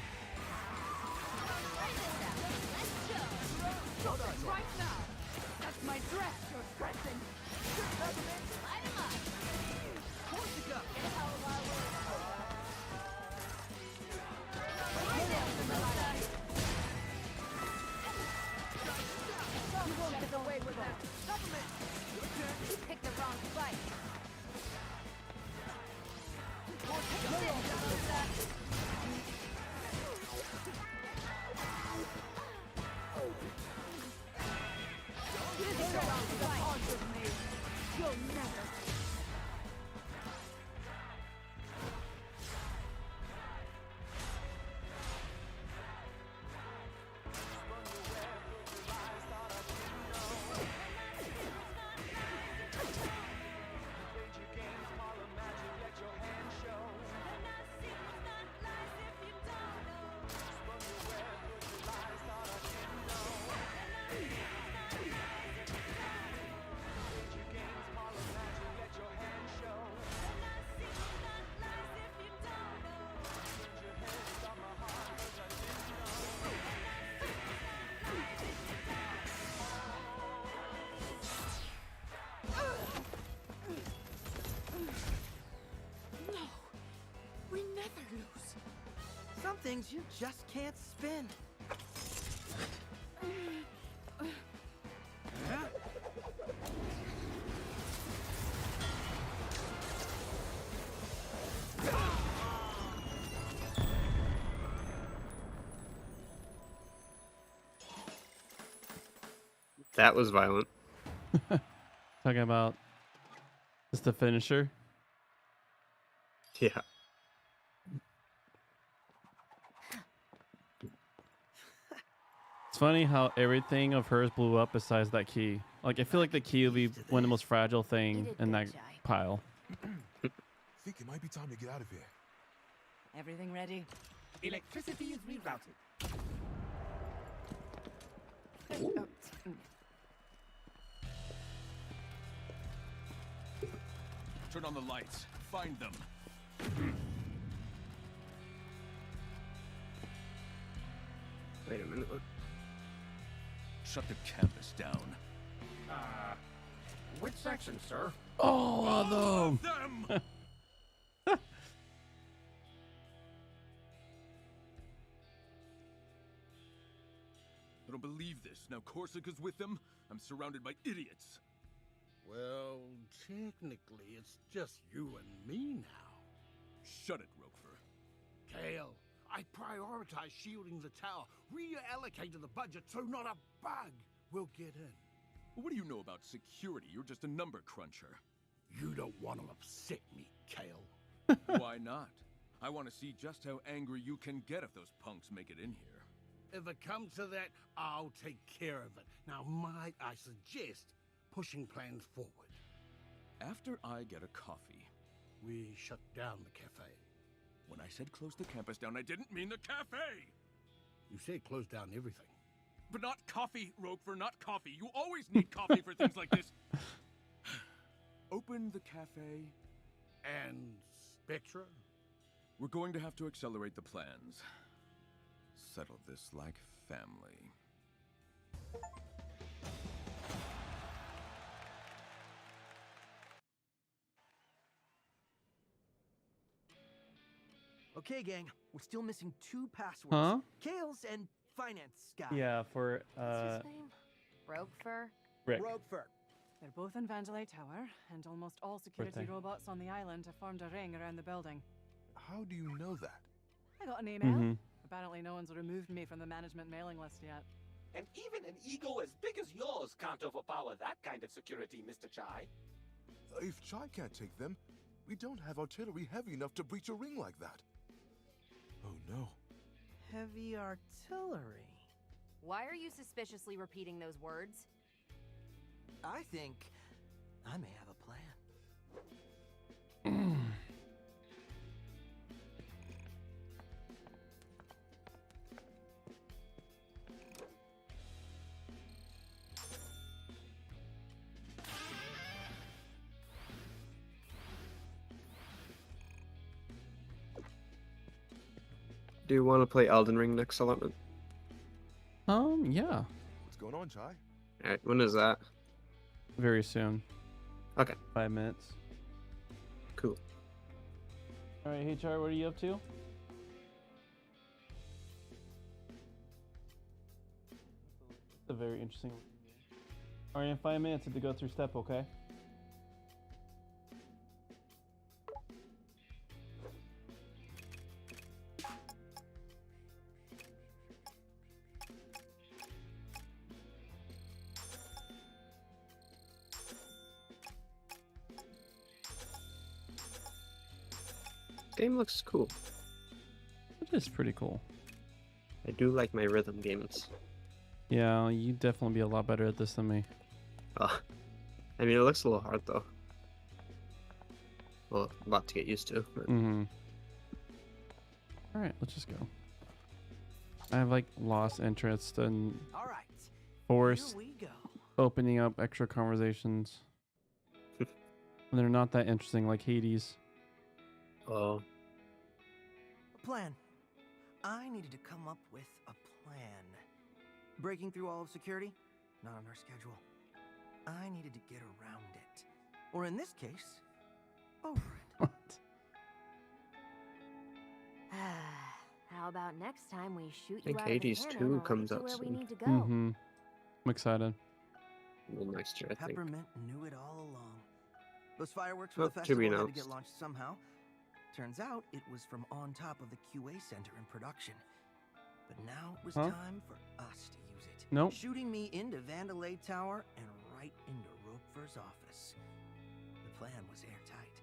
Shut up. Right now. That's my dress you're dressing. Light him up. Corsica. Get the hell out of my way. You won't get away with that. Supplement. You picked the wrong fight. You'll never. We never lose. Some things you just can't spin. That was violent. Talking about just the finisher. Yeah. It's funny how everything of hers blew up besides that key. Like, I feel like the key would be one of the most fragile thing in that pile. Think it might be time to get out of here. Everything ready? Electricity is rerouted. Turn on the lights. Find them. Wait a minute. Shut the campus down. Which section, sir? All of them. I don't believe this. Now Corsica's with them. I'm surrounded by idiots. Well, technically, it's just you and me now. Shut it, Roper. Kale, I prioritize shielding the tower, reallocated the budget so not a bug will get in. What do you know about security? You're just a number cruncher. You don't want to upset me, Kale. Why not? I want to see just how angry you can get if those punks make it in here. If it comes to that, I'll take care of it. Now, might I suggest pushing plans forward? After I get a coffee. We shut down the cafe. When I said close the campus down, I didn't mean the cafe! You said close down everything. But not coffee, Roper, not coffee. You always need coffee for things like this. Open the cafe. And Spectra? We're going to have to accelerate the plans. Settle this like family. Okay, gang, we're still missing 2 passwords. Huh? Kale's and finance guy. Yeah, for What's his name? Roguefur? Rick. Roguefur. They're both in Vandalay Tower, and almost all security Birthday. robots on the island have formed a ring around the building. How do you know that? I got an email. Mhm. Apparently no one's removed me from the management mailing list yet. And even an ego as big as yours can't overpower that kind of security, Mr. Chai. If Chai can't take them, we don't have artillery heavy enough to breach a ring like that. Oh no. Heavy artillery. Why are you suspiciously repeating those words? I think I may have a plan. Do you want to play Elden Ring next allotment? Yeah. What's going on, Chai? Alright, when is that? Very soon. Okay. 5 minutes. Cool. All right, HR, what are you up to? That's a very interesting. All right, in 5 minutes, have to go through step, okay? Game looks cool. It is pretty cool. I do like my rhythm games. Yeah, you definitely be a lot better at this than me. I mean, it looks a little hard though. Well, a lot to get used to. But... Mm-hmm. All right, let's just go. I have like lost interest in forced opening up extra conversations. They're not that interesting, like Hades. Oh. A plan. I needed to come up with a plan. Breaking through all of security? Not on our schedule. I needed to get around it. Or in this case, over it. How about next time we shoot I think you out Hades of the 2 cannon comes right out to where we soon. need to go? Mm-hmm. I'm excited. Well, next year, I think. Peppermint knew it all along. Those fireworks for Oh, the to be festival had to announced. get launched somehow. Turns out it was from on top of the QA center in production. But now it was time for us to use it. Nope. Shooting me into Vandalay Tower and right into Ropefer's office. The plan was airtight.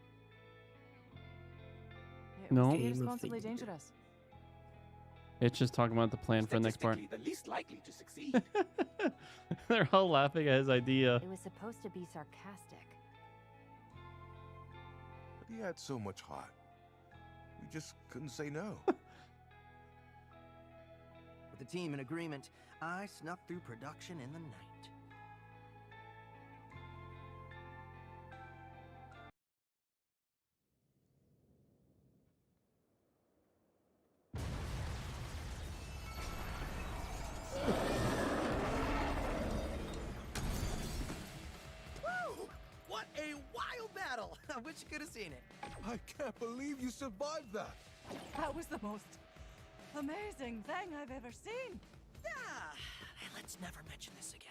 It No. was Game of the irresponsibly year. dangerous. It's just talking about the plan for the next part. The least likely to succeed. They're all laughing at his idea. It was supposed to be sarcastic. But he had so much heart. We just couldn't say no. With the team in agreement, I snuck through production in the night. Woo! What a wild battle! I wish you could have seen it. I can't believe you survived that. That was the most amazing thing I've ever seen. Yeah. Let's never mention this again.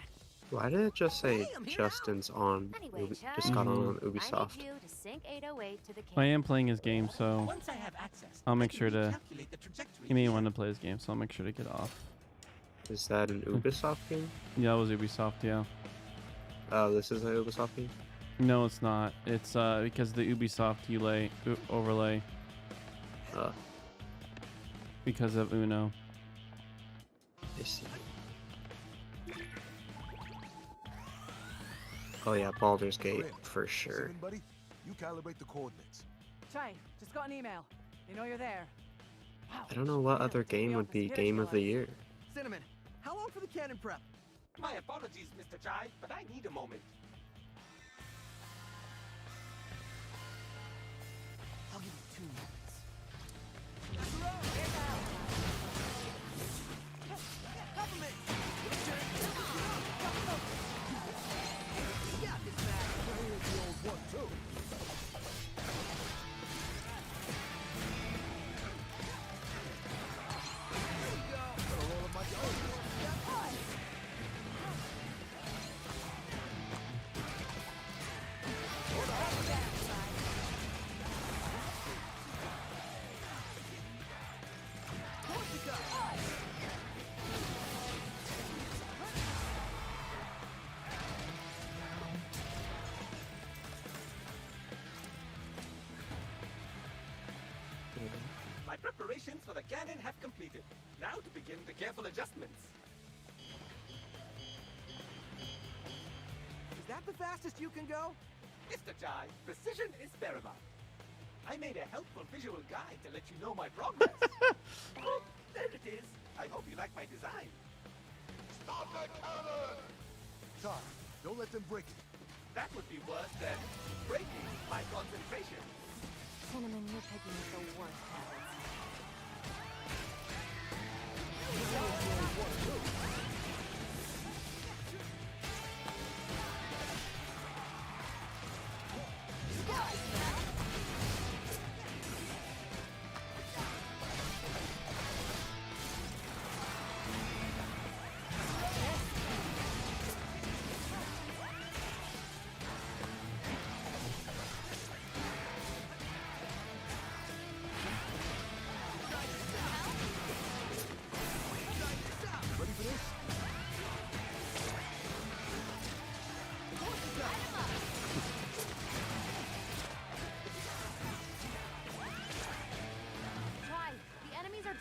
Why did it just say Justin's on? Anyway, Just got on Mhm. Ubisoft. I need you to sync 808 to the I am playing his game, so Once I have access, I'll I make can sure to. recalculate the trajectory He may want to play his game, so I'll make sure to get off. Is that an Ubisoft game? Yeah, it was Ubisoft. Yeah. Oh, this is an Ubisoft game? No, it's not. It's because the Ubisoft overlay. Because of Uno. I see. Oh yeah, Baldur's Gate for sure. Cinnamon, buddy, you calibrate the coordinates. Chai, just got an email. You know you're there. I don't know what other game would be Game of the Year. Cinnamon, how long for the cannon prep? My apologies, Mr. Chai, but I need a moment. I'll give you 2 minutes. Preparations for the cannon have completed. Now to begin the careful adjustments. Is that the fastest you can go? Mr. Jai, precision is paramount. I made a helpful visual guide to let you know my progress. Oh, there it is. I hope you like my design. Stop the cannon! Todd, don't let them break it. That would be worse than breaking my concentration. Cinnamon, you're picking the worst habits.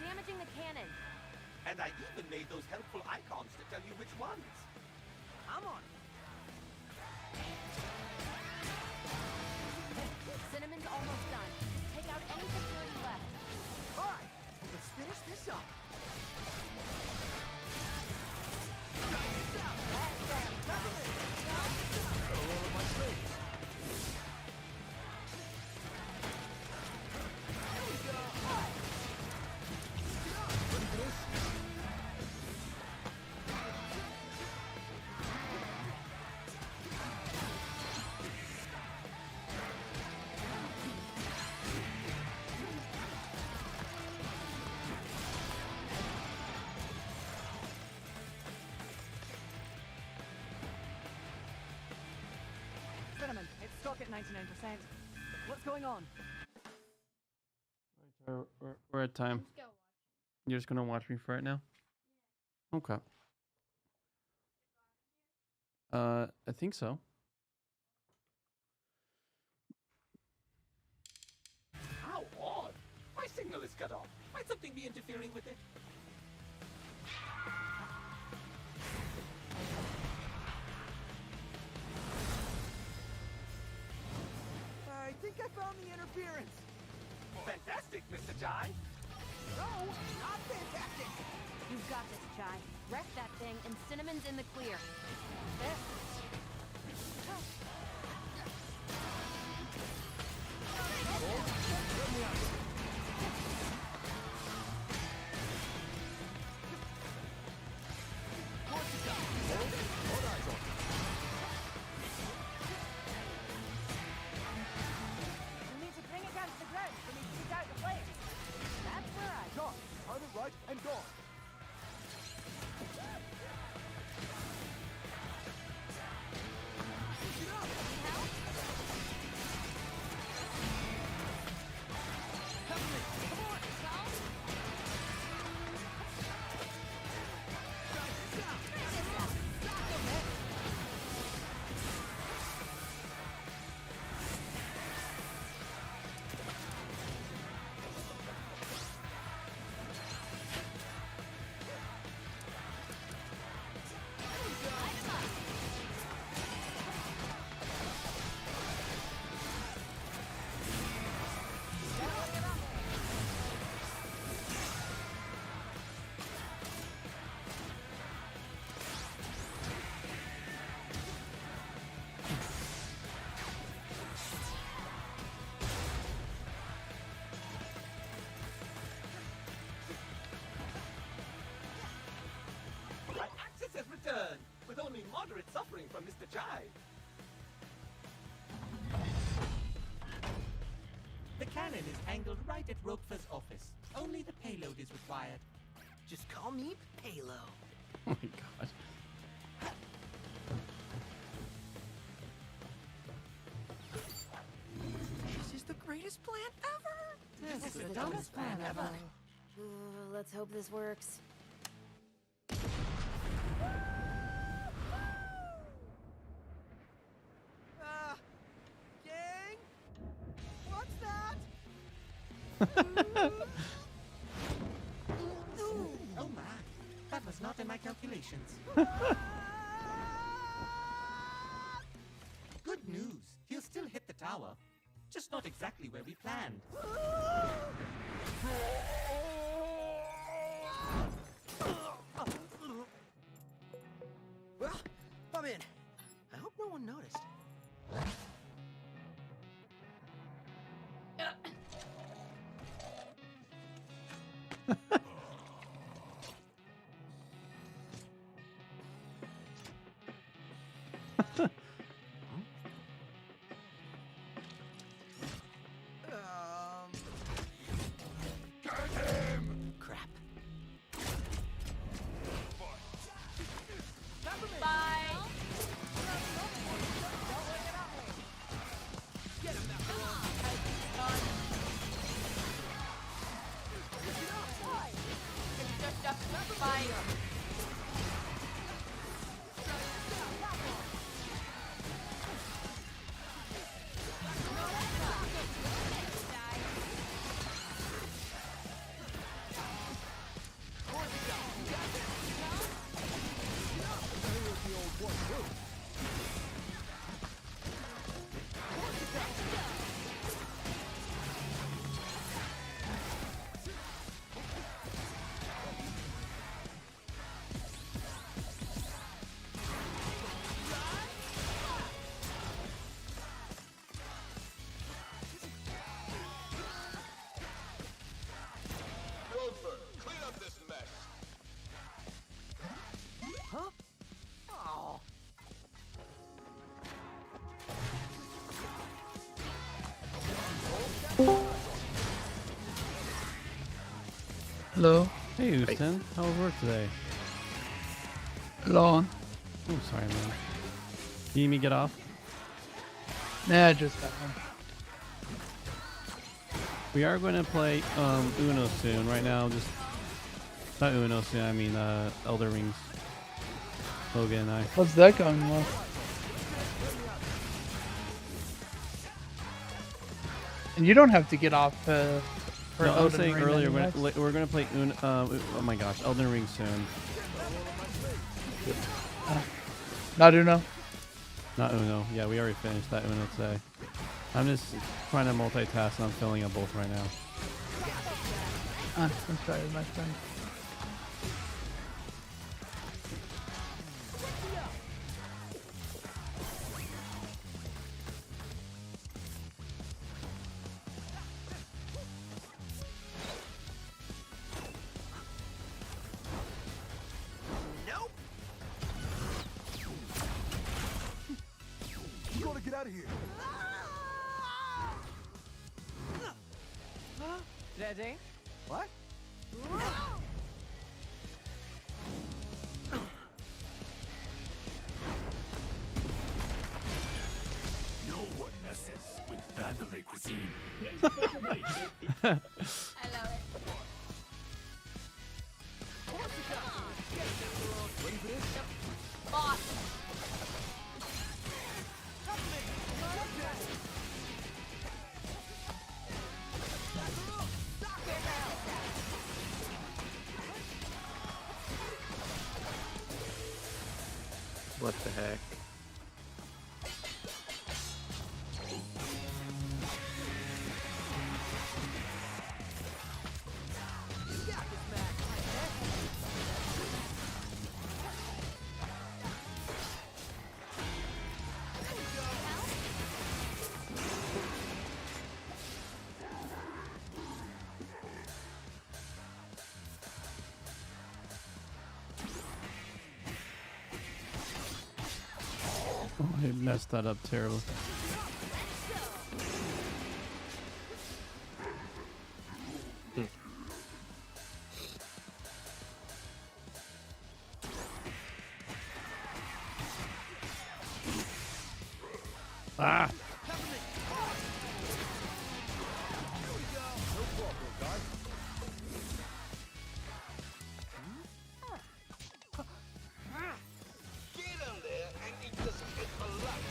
Damaging the cannon. And I even made those helpful icons to tell you which ones. I'm on it. Cinnamon's almost done. Take out any security left. All right, let's finish this up. Cinnamon, it's stuck at 99%. What's going on? We're at time. You're just gonna watch me for it now? Okay. I think so. How odd. My signal is cut off. Might something be interfering with it? I think I found the interference. Fantastic, Mr. Jai. No, not fantastic. You've got this, Jai. Wreck that thing, and Cinnamon's in the clear. You need to bring it down to the ground for me to shoot out the flames. That's where I... John, turn it right and go. My access has returned, with only moderate suffering from Mr. Jai. The cannon is angled right at Ropefer's office. Only the payload is required. Just call me Palo. Oh my god. This is the greatest plan ever. This is the dumbest plan ever. Let's hope this works. Gang? What's that? was not in my calculations. Good news. He'll still hit the tower. Just not exactly where we planned. Well, I'm in. I hope no one noticed. Crap. Clean up this mess. Huh? Oh. Hello. Hey, Houston. How was work today? Long. Oh, sorry, man. You need me to get off? Nah, I just got home. We are going to play Uno soon. Right now, just not Uno soon. I mean, Elder Rings. Logan and I. How's that going, Lo? And you don't have to get off. For No, I was Elden saying Ring earlier anyways. we're gonna play Uno. Oh my gosh, Elden Ring soon. Not Uno. Not Uno. Yeah, we already finished that Uno today. I'm just trying to multitask and I'm filling up both right now. I'm sorry, my friend. Nope. You gotta get out of here. Ready? What? No one messes with family cuisine. I love it. Boss. What the heck? Oh, I messed that up terribly. Ah! Get him there and eat this hit a lot.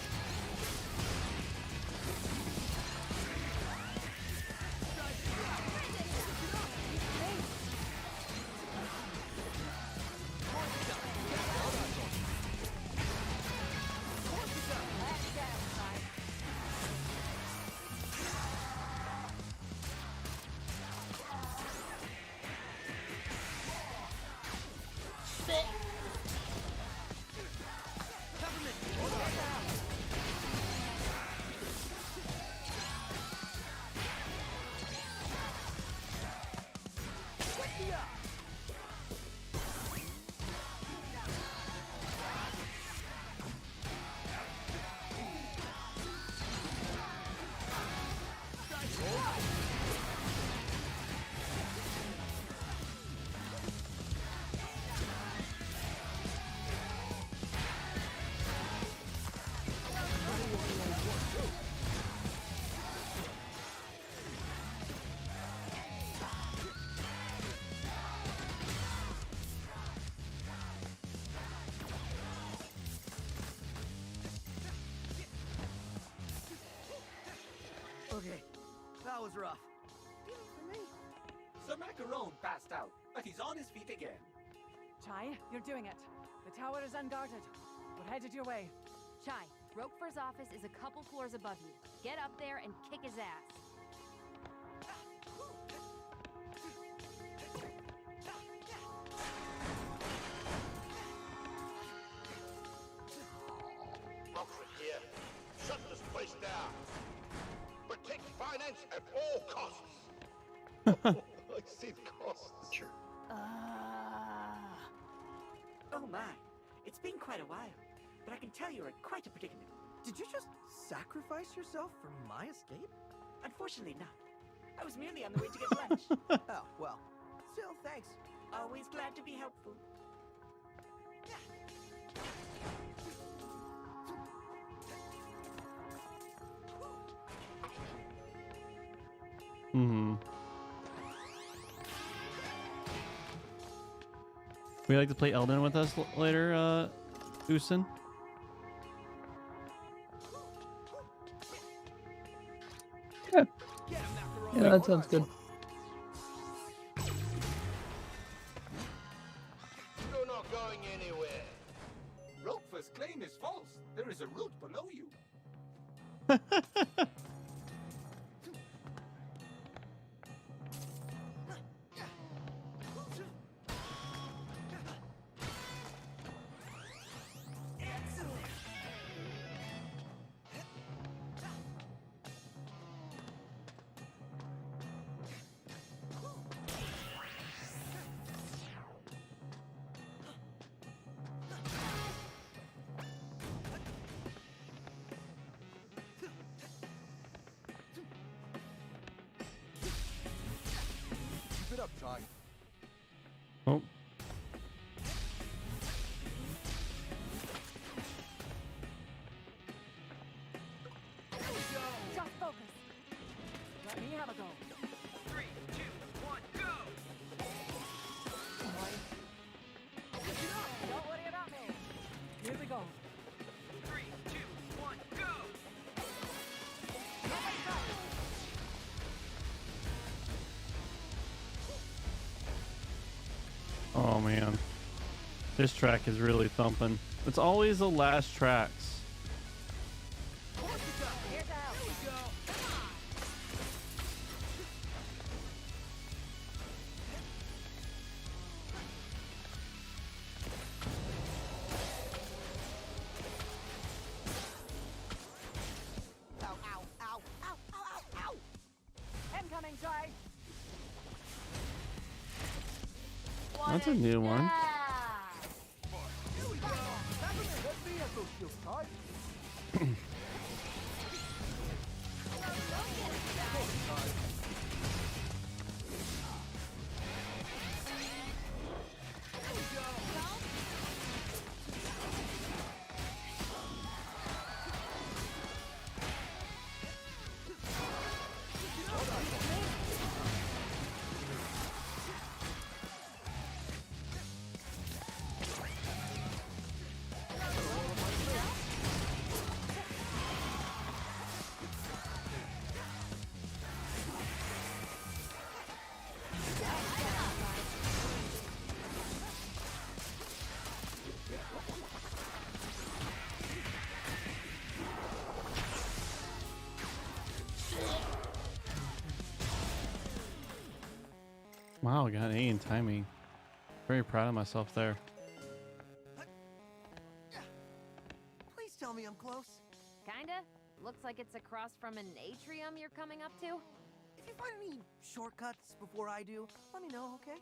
out, but he's on his feet again. Chai, you're doing it. The tower is unguarded. We're headed your way. Chai, Roquefort's office is a couple floors above you. Get up there and kick his ass. Rockford here. Shut this place down. Protect finance at all costs. I see the costs. Sure. Oh my, it's been quite a while, but I can tell you're in quite a predicament. Did you just sacrifice yourself for my escape? Unfortunately not. I was merely on the way to get lunch. Oh, well. Still, thanks. Always glad to be helpful. Mm-hmm. Would you like to play Elden with us later, Usin? Yeah. Yeah, that sounds good. You're not going anywhere. Roquefort's claim is false. There is a route below you. Keep it up, Chai. Oh. Just focus. Let me have a go. 3, 2, 1, go! Don't worry about me. Here we go. 3, 2, 1, go! Oh man, this track is really thumping. It's always the last tracks. Ow, ow, ow, ow, ow, ow, ow! Incoming, Chai! That's a new one. Wow, got A in timing. Very proud of myself there. Please tell me I'm close. Kinda. Looks like it's across from an atrium you're coming up to. If you find any shortcuts before I do, let me know, okay?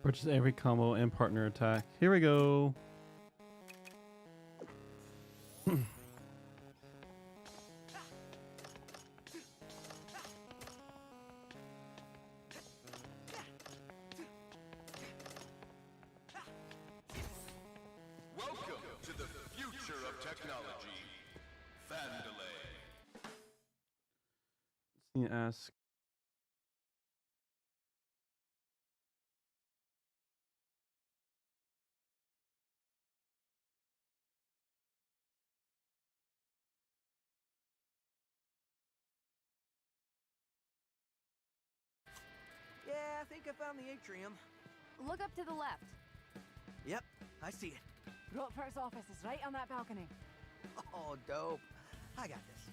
Purchase every combo and partner attack. Here we go. Welcome to the future of technology. Vandalay. You ask. Yeah, I think I found the atrium. Look up to the left. Yep, I see it. Rotfer's office is right on that balcony. Oh, dope. I got this.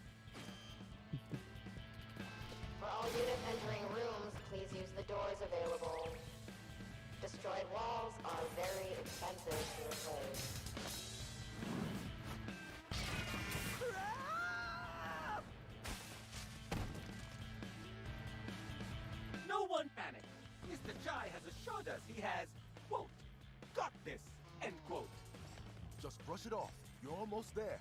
For all units entering rooms, please use the doors available. Destroyed walls are very expensive to replace. No one panic. Mr. Chai has assured us he has, quote, got this, end quote. Just brush it off. You're almost there.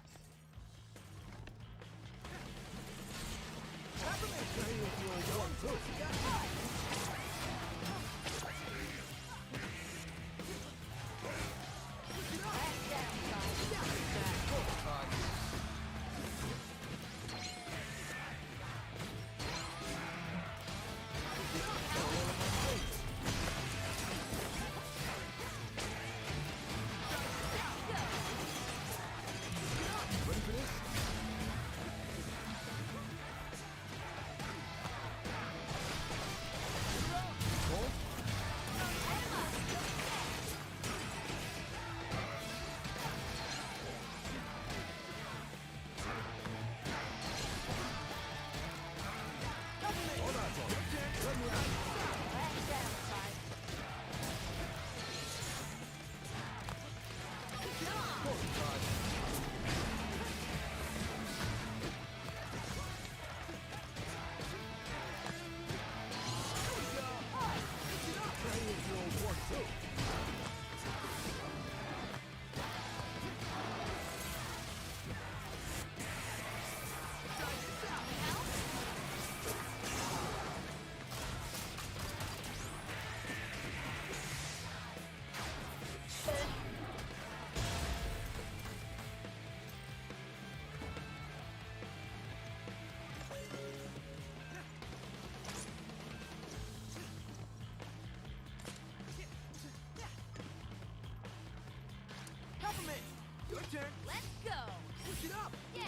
Peppermint! Your turn! Let's go! Push it up! Yeah!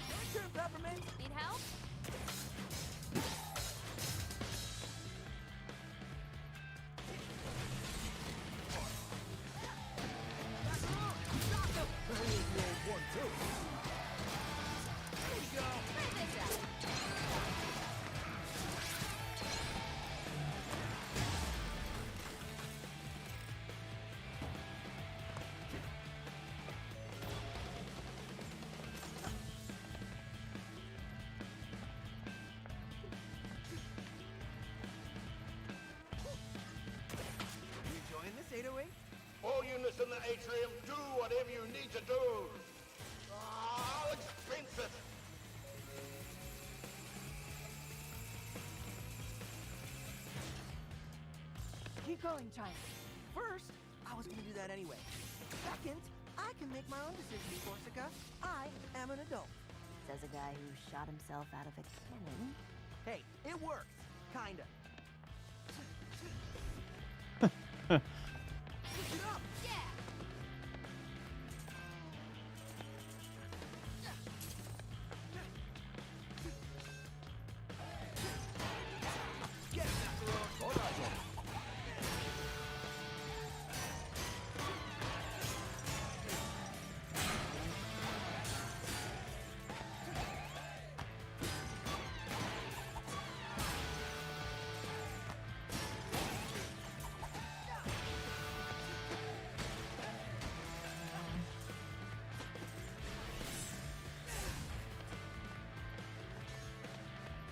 Your turn, Peppermint! Need help? You enjoying this 808? All units in the atrium, do whatever you need to do. I'll expense it. Keep going, Chai. First, I was gonna do that anyway. Second, I can make my own decisions, Corsica. I am an adult. Says a guy who shot himself out of a cannon. Hey, it worked. Kinda. Push it up! Yeah! Get it, Macaron!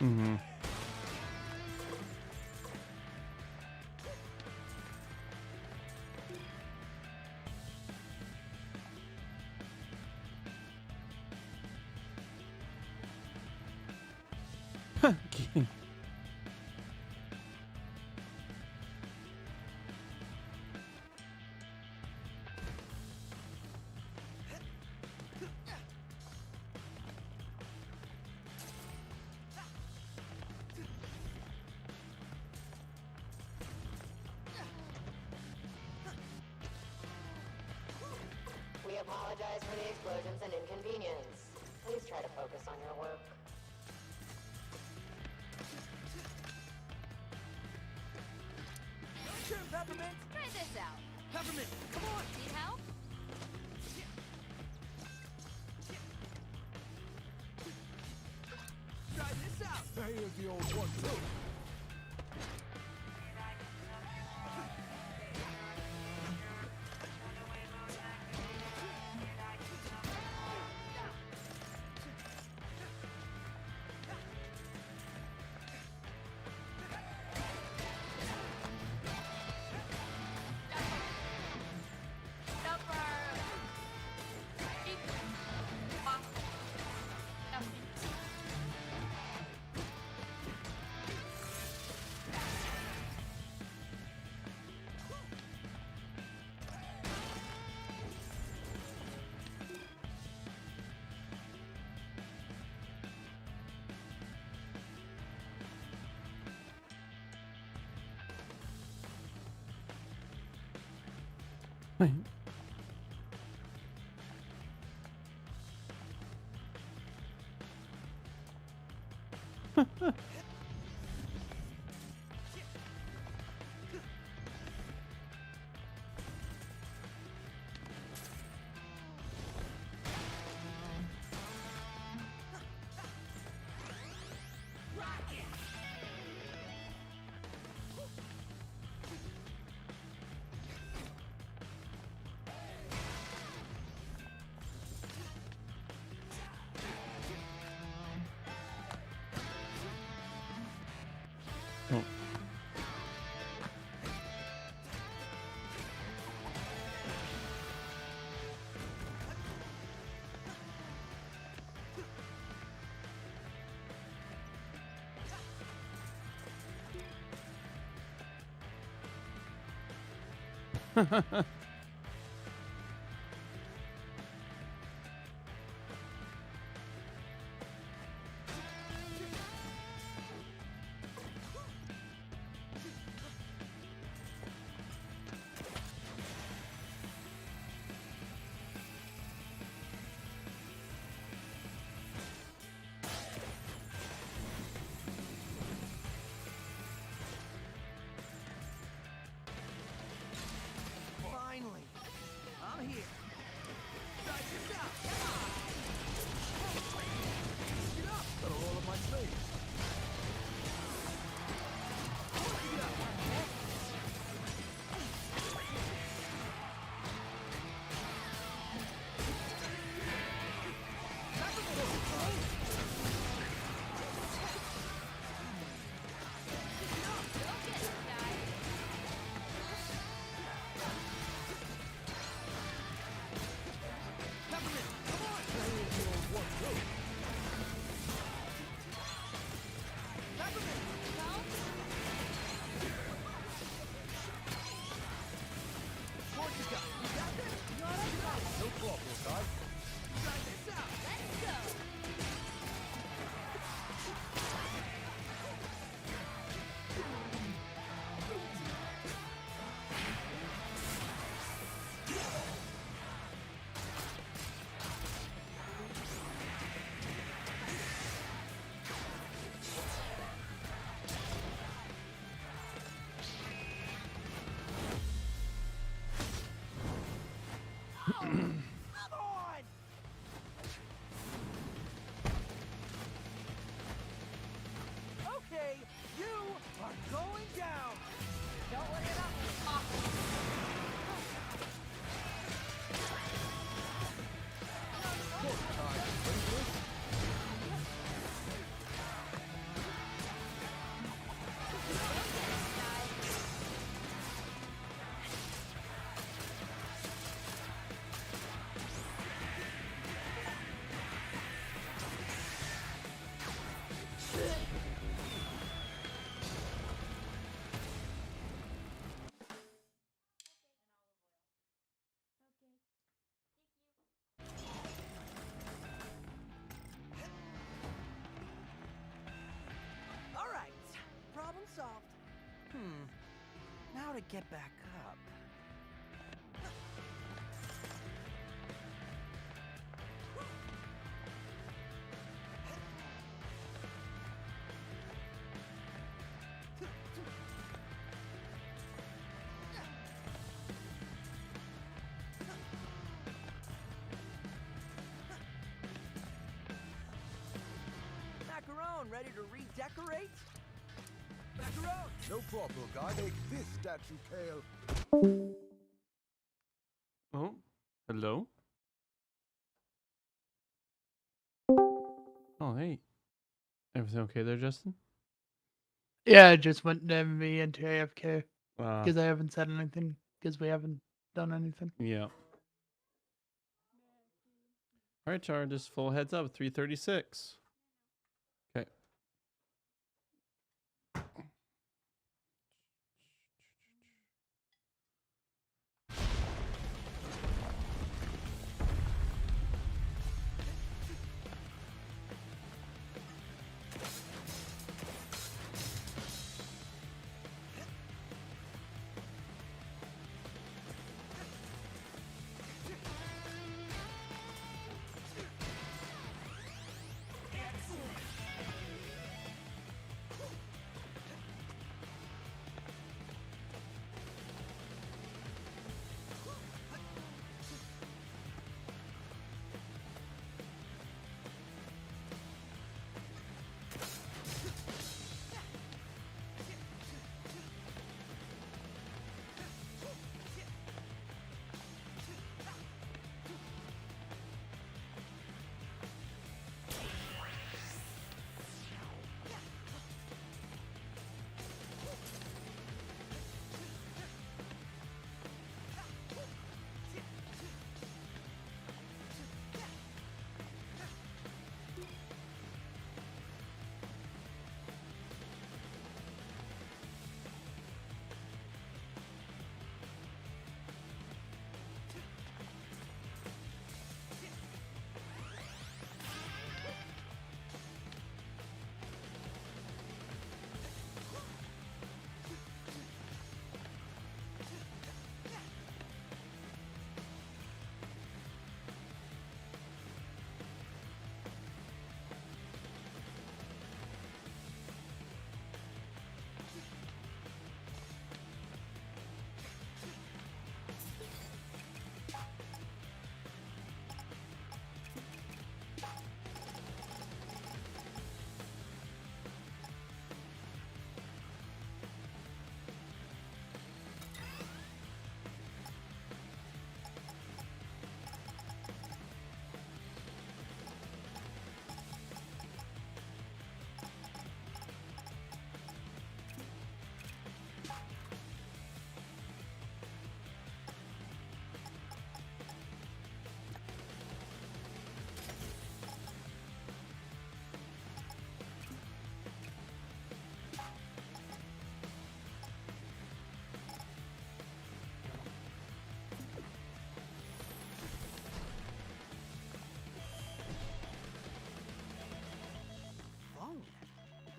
Mm-hmm. We apologize for the explosions and inconvenience. Please try to focus on your work. Sure, Peppermint. Try this out. Peppermint, come on. Need help? Try this out. Here's the old one, too. Finally, I'm here. Try this out. Get up. Got a roll up my sleeves. Peppermint, come on. how to get back up. Macaron, ready to redecorate? Macaron! No problem, guy. Make this statue, Kale. Oh, hello. Oh, hey. Everything okay there, Justin? Yeah, I just went me into AFK Ah. because I haven't said anything because we haven't done anything. Yeah. All right, Char, just full heads up, 3:36. Okay.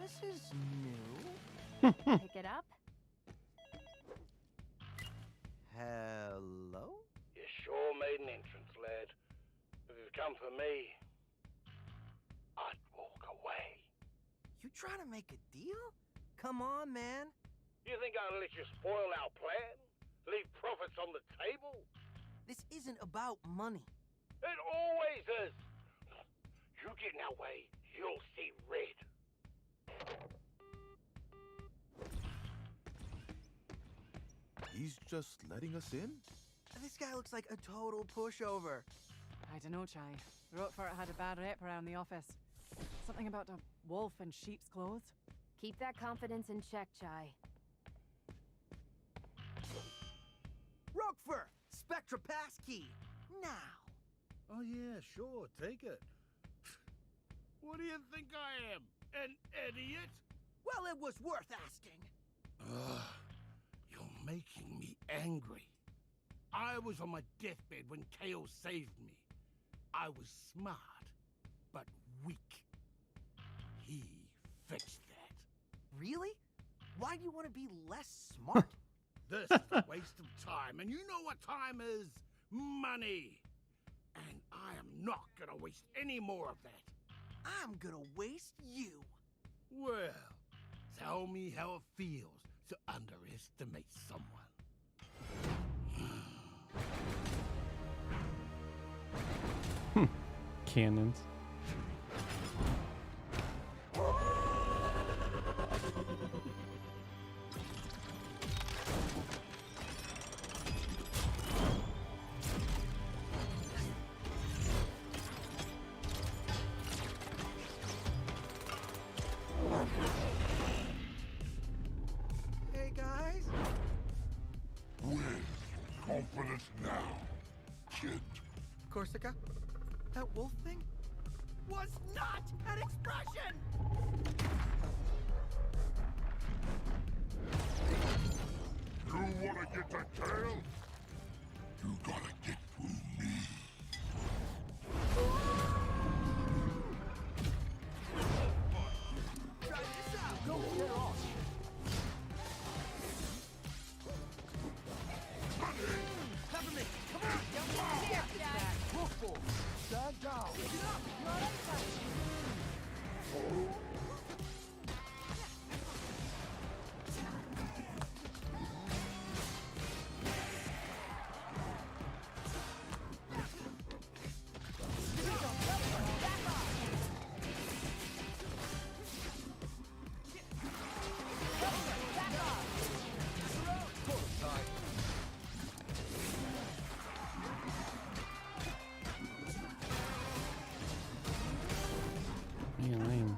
This is new. Pick it up. Hello? You sure made an entrance, lad. If you've come for me, I'd walk away. You trying to make a deal? Come on, man. You think I'd let you spoil our plan? Leave profits on the table? This isn't about money. It always is. You get in our way, you'll see red. He's just letting us in? This guy looks like a total pushover. I dunno, Chai. Roquefort had a bad rep around the office. Something about a wolf in sheep's clothes. Keep that confidence in check, Chai. Roquefort! Spectra passkey! Now! Oh yeah, sure, take it. What do you think I am? An idiot? Well, it was worth asking. Ugh, you're making me angry. I was on my deathbed when Kale saved me. I was smart, but weak. He fixed that. Really? Why do you want to be less smart? This is a waste of time, and you know what time is? Money. And I am not gonna waste any more of that. I'm gonna waste you. Well, tell me how it feels to underestimate someone. Cannons. Hey guys. With confidence now, kid. Corsica? That wolf thing was not an expression! You wanna get to tail? You gotta get through me. Try this out! Go get off! Cover me! Come on! Don't get scared, Dad! Wolf ball! Stand down! Get up! Not outside! Man, lame.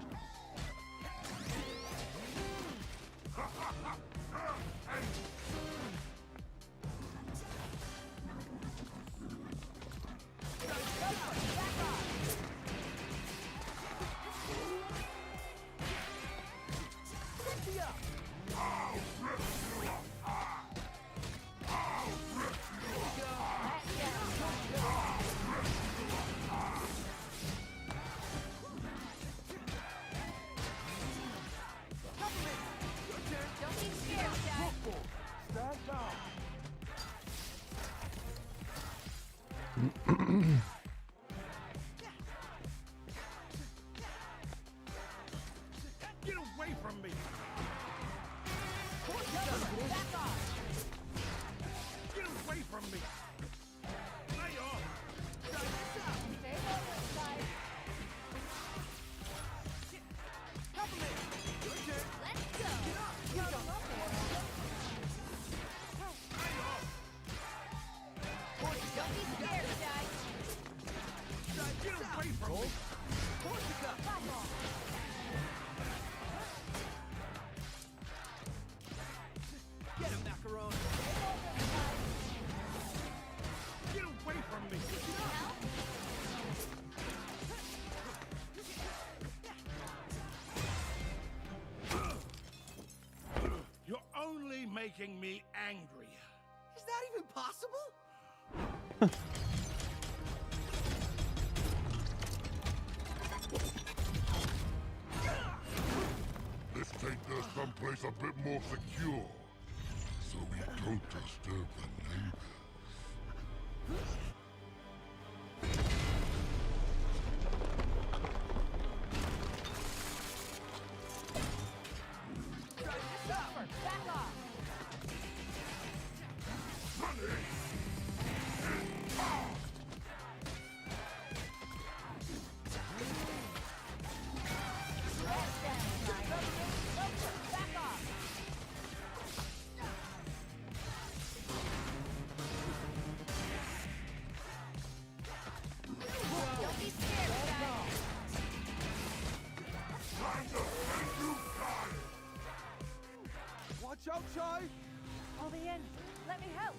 Don't be scared, Dad! Stand down! Get away from me! Back off! Get away from me! Lay off! Try this out! Stay focused, guys! Cover me! Your turn! Let's go! Get up! You don't know Don't be scared, guys! Try Get this out! away from me! Corsica! Back off! Get him, Macaron! Get away from me! You're only making me angry. Is that even possible? Let's take this someplace a bit more secure, so we don't disturb the neighbors. Try this out! Back off! Back off! Don't be scared, guys! Watch out, Chai! I'll be in. Let me help.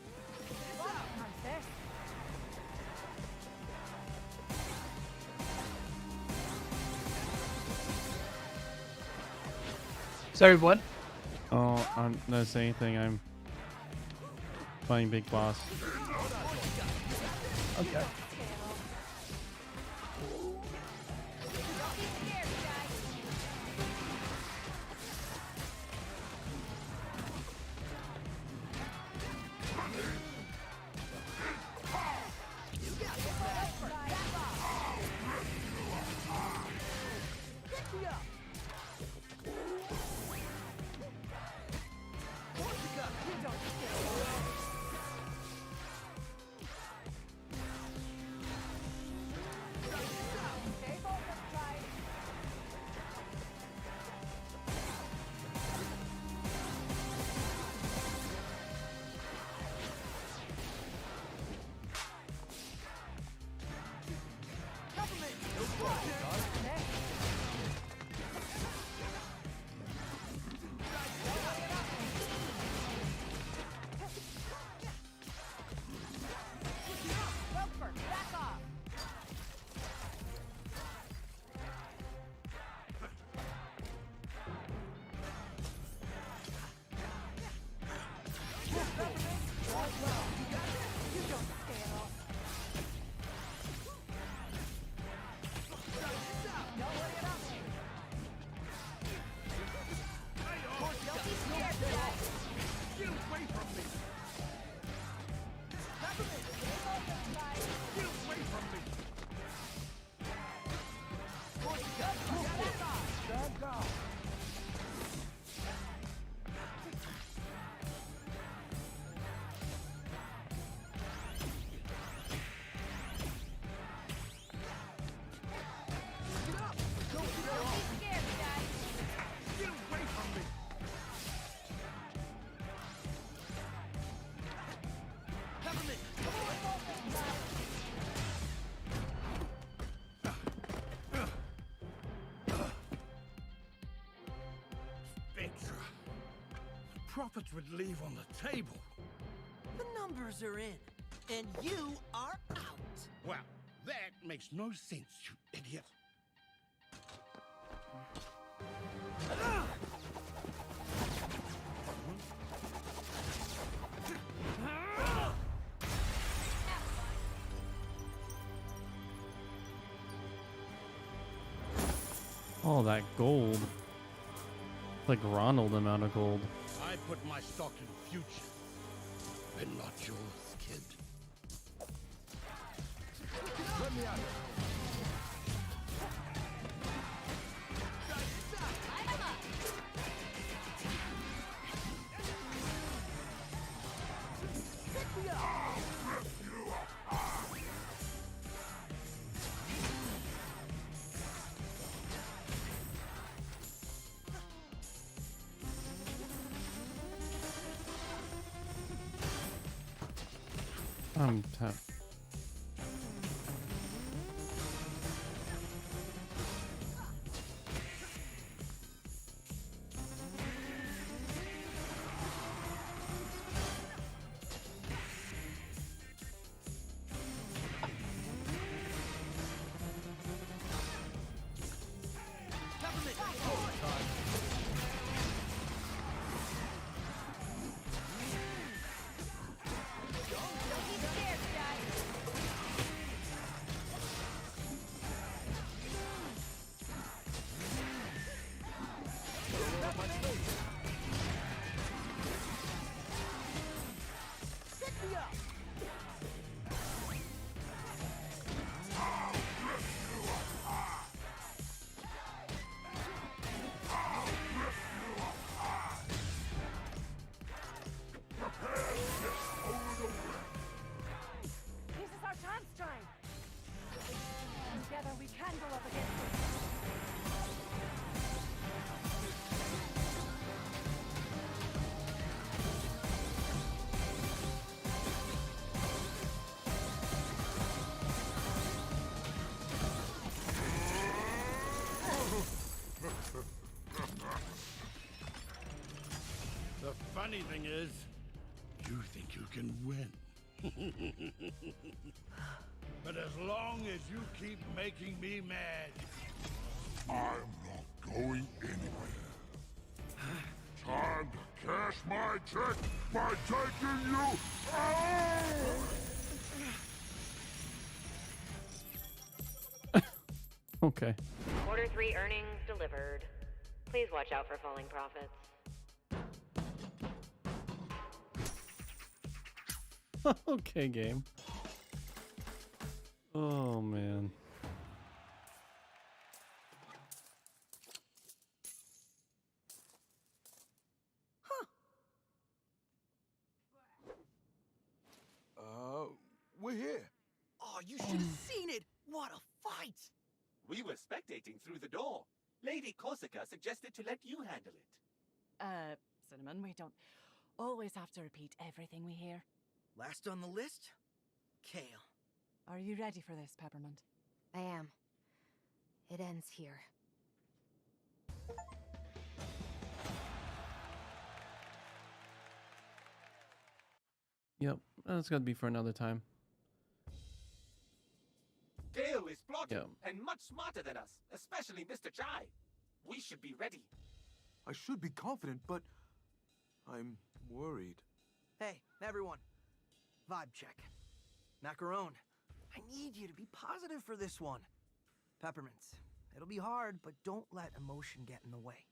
This out! I'm first. Sorry, what? Oh, I'm not saying anything. I'm fighting Big Boss. Okay. Profits would leave on the table. The numbers are in, and you are out. Well, that makes no sense, you idiot. Oh, that gold. Like Ronald amount of gold. I put my stock in the future, but not yours, kid. Let me out. I'm tough. The funny thing is, you think you can win. But as long as you keep making me mad, I'm not going anywhere. Time to cash my check by taking you out! Okay. Quarter 3 earnings delivered. Please watch out for falling profits. Okay, game. Oh, man. We're here. Oh, you should have seen it. What a fight. We were spectating through the door. Lady Corsica suggested to let you handle it. Cinnamon, we don't always have to repeat everything we hear. Last on the list, Kale. Are you ready for this, Peppermint? I am. It ends here. Yep, that's gonna be for another time. Kale is plotting Yeah. and much smarter than us, especially Mr. Chai. We should be ready. I should be confident, but I'm worried. Hey, everyone. Vibe check. Macaron, I need you to be positive for this one. Peppermints, it'll be hard, but don't let emotion get in the way.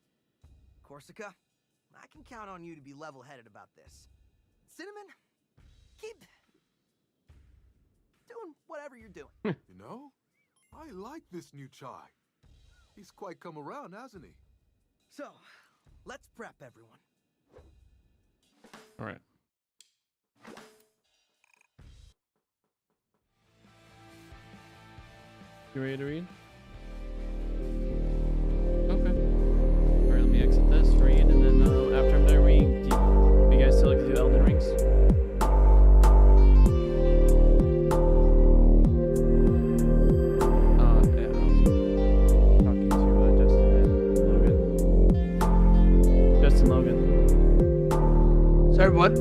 Corsica, I can count on you to be level-headed about this. Cinnamon, you're doing. You know, I like this new chai. He's quite come around, hasn't he? So, let's prep everyone. All right. You ready to read? Okay. All right, let me exit this, read, and then after I'm done reading, you guys still like to do Elden Rings? Yeah, I was talking to Justin and Logan. Justin, Logan. Sorry, what?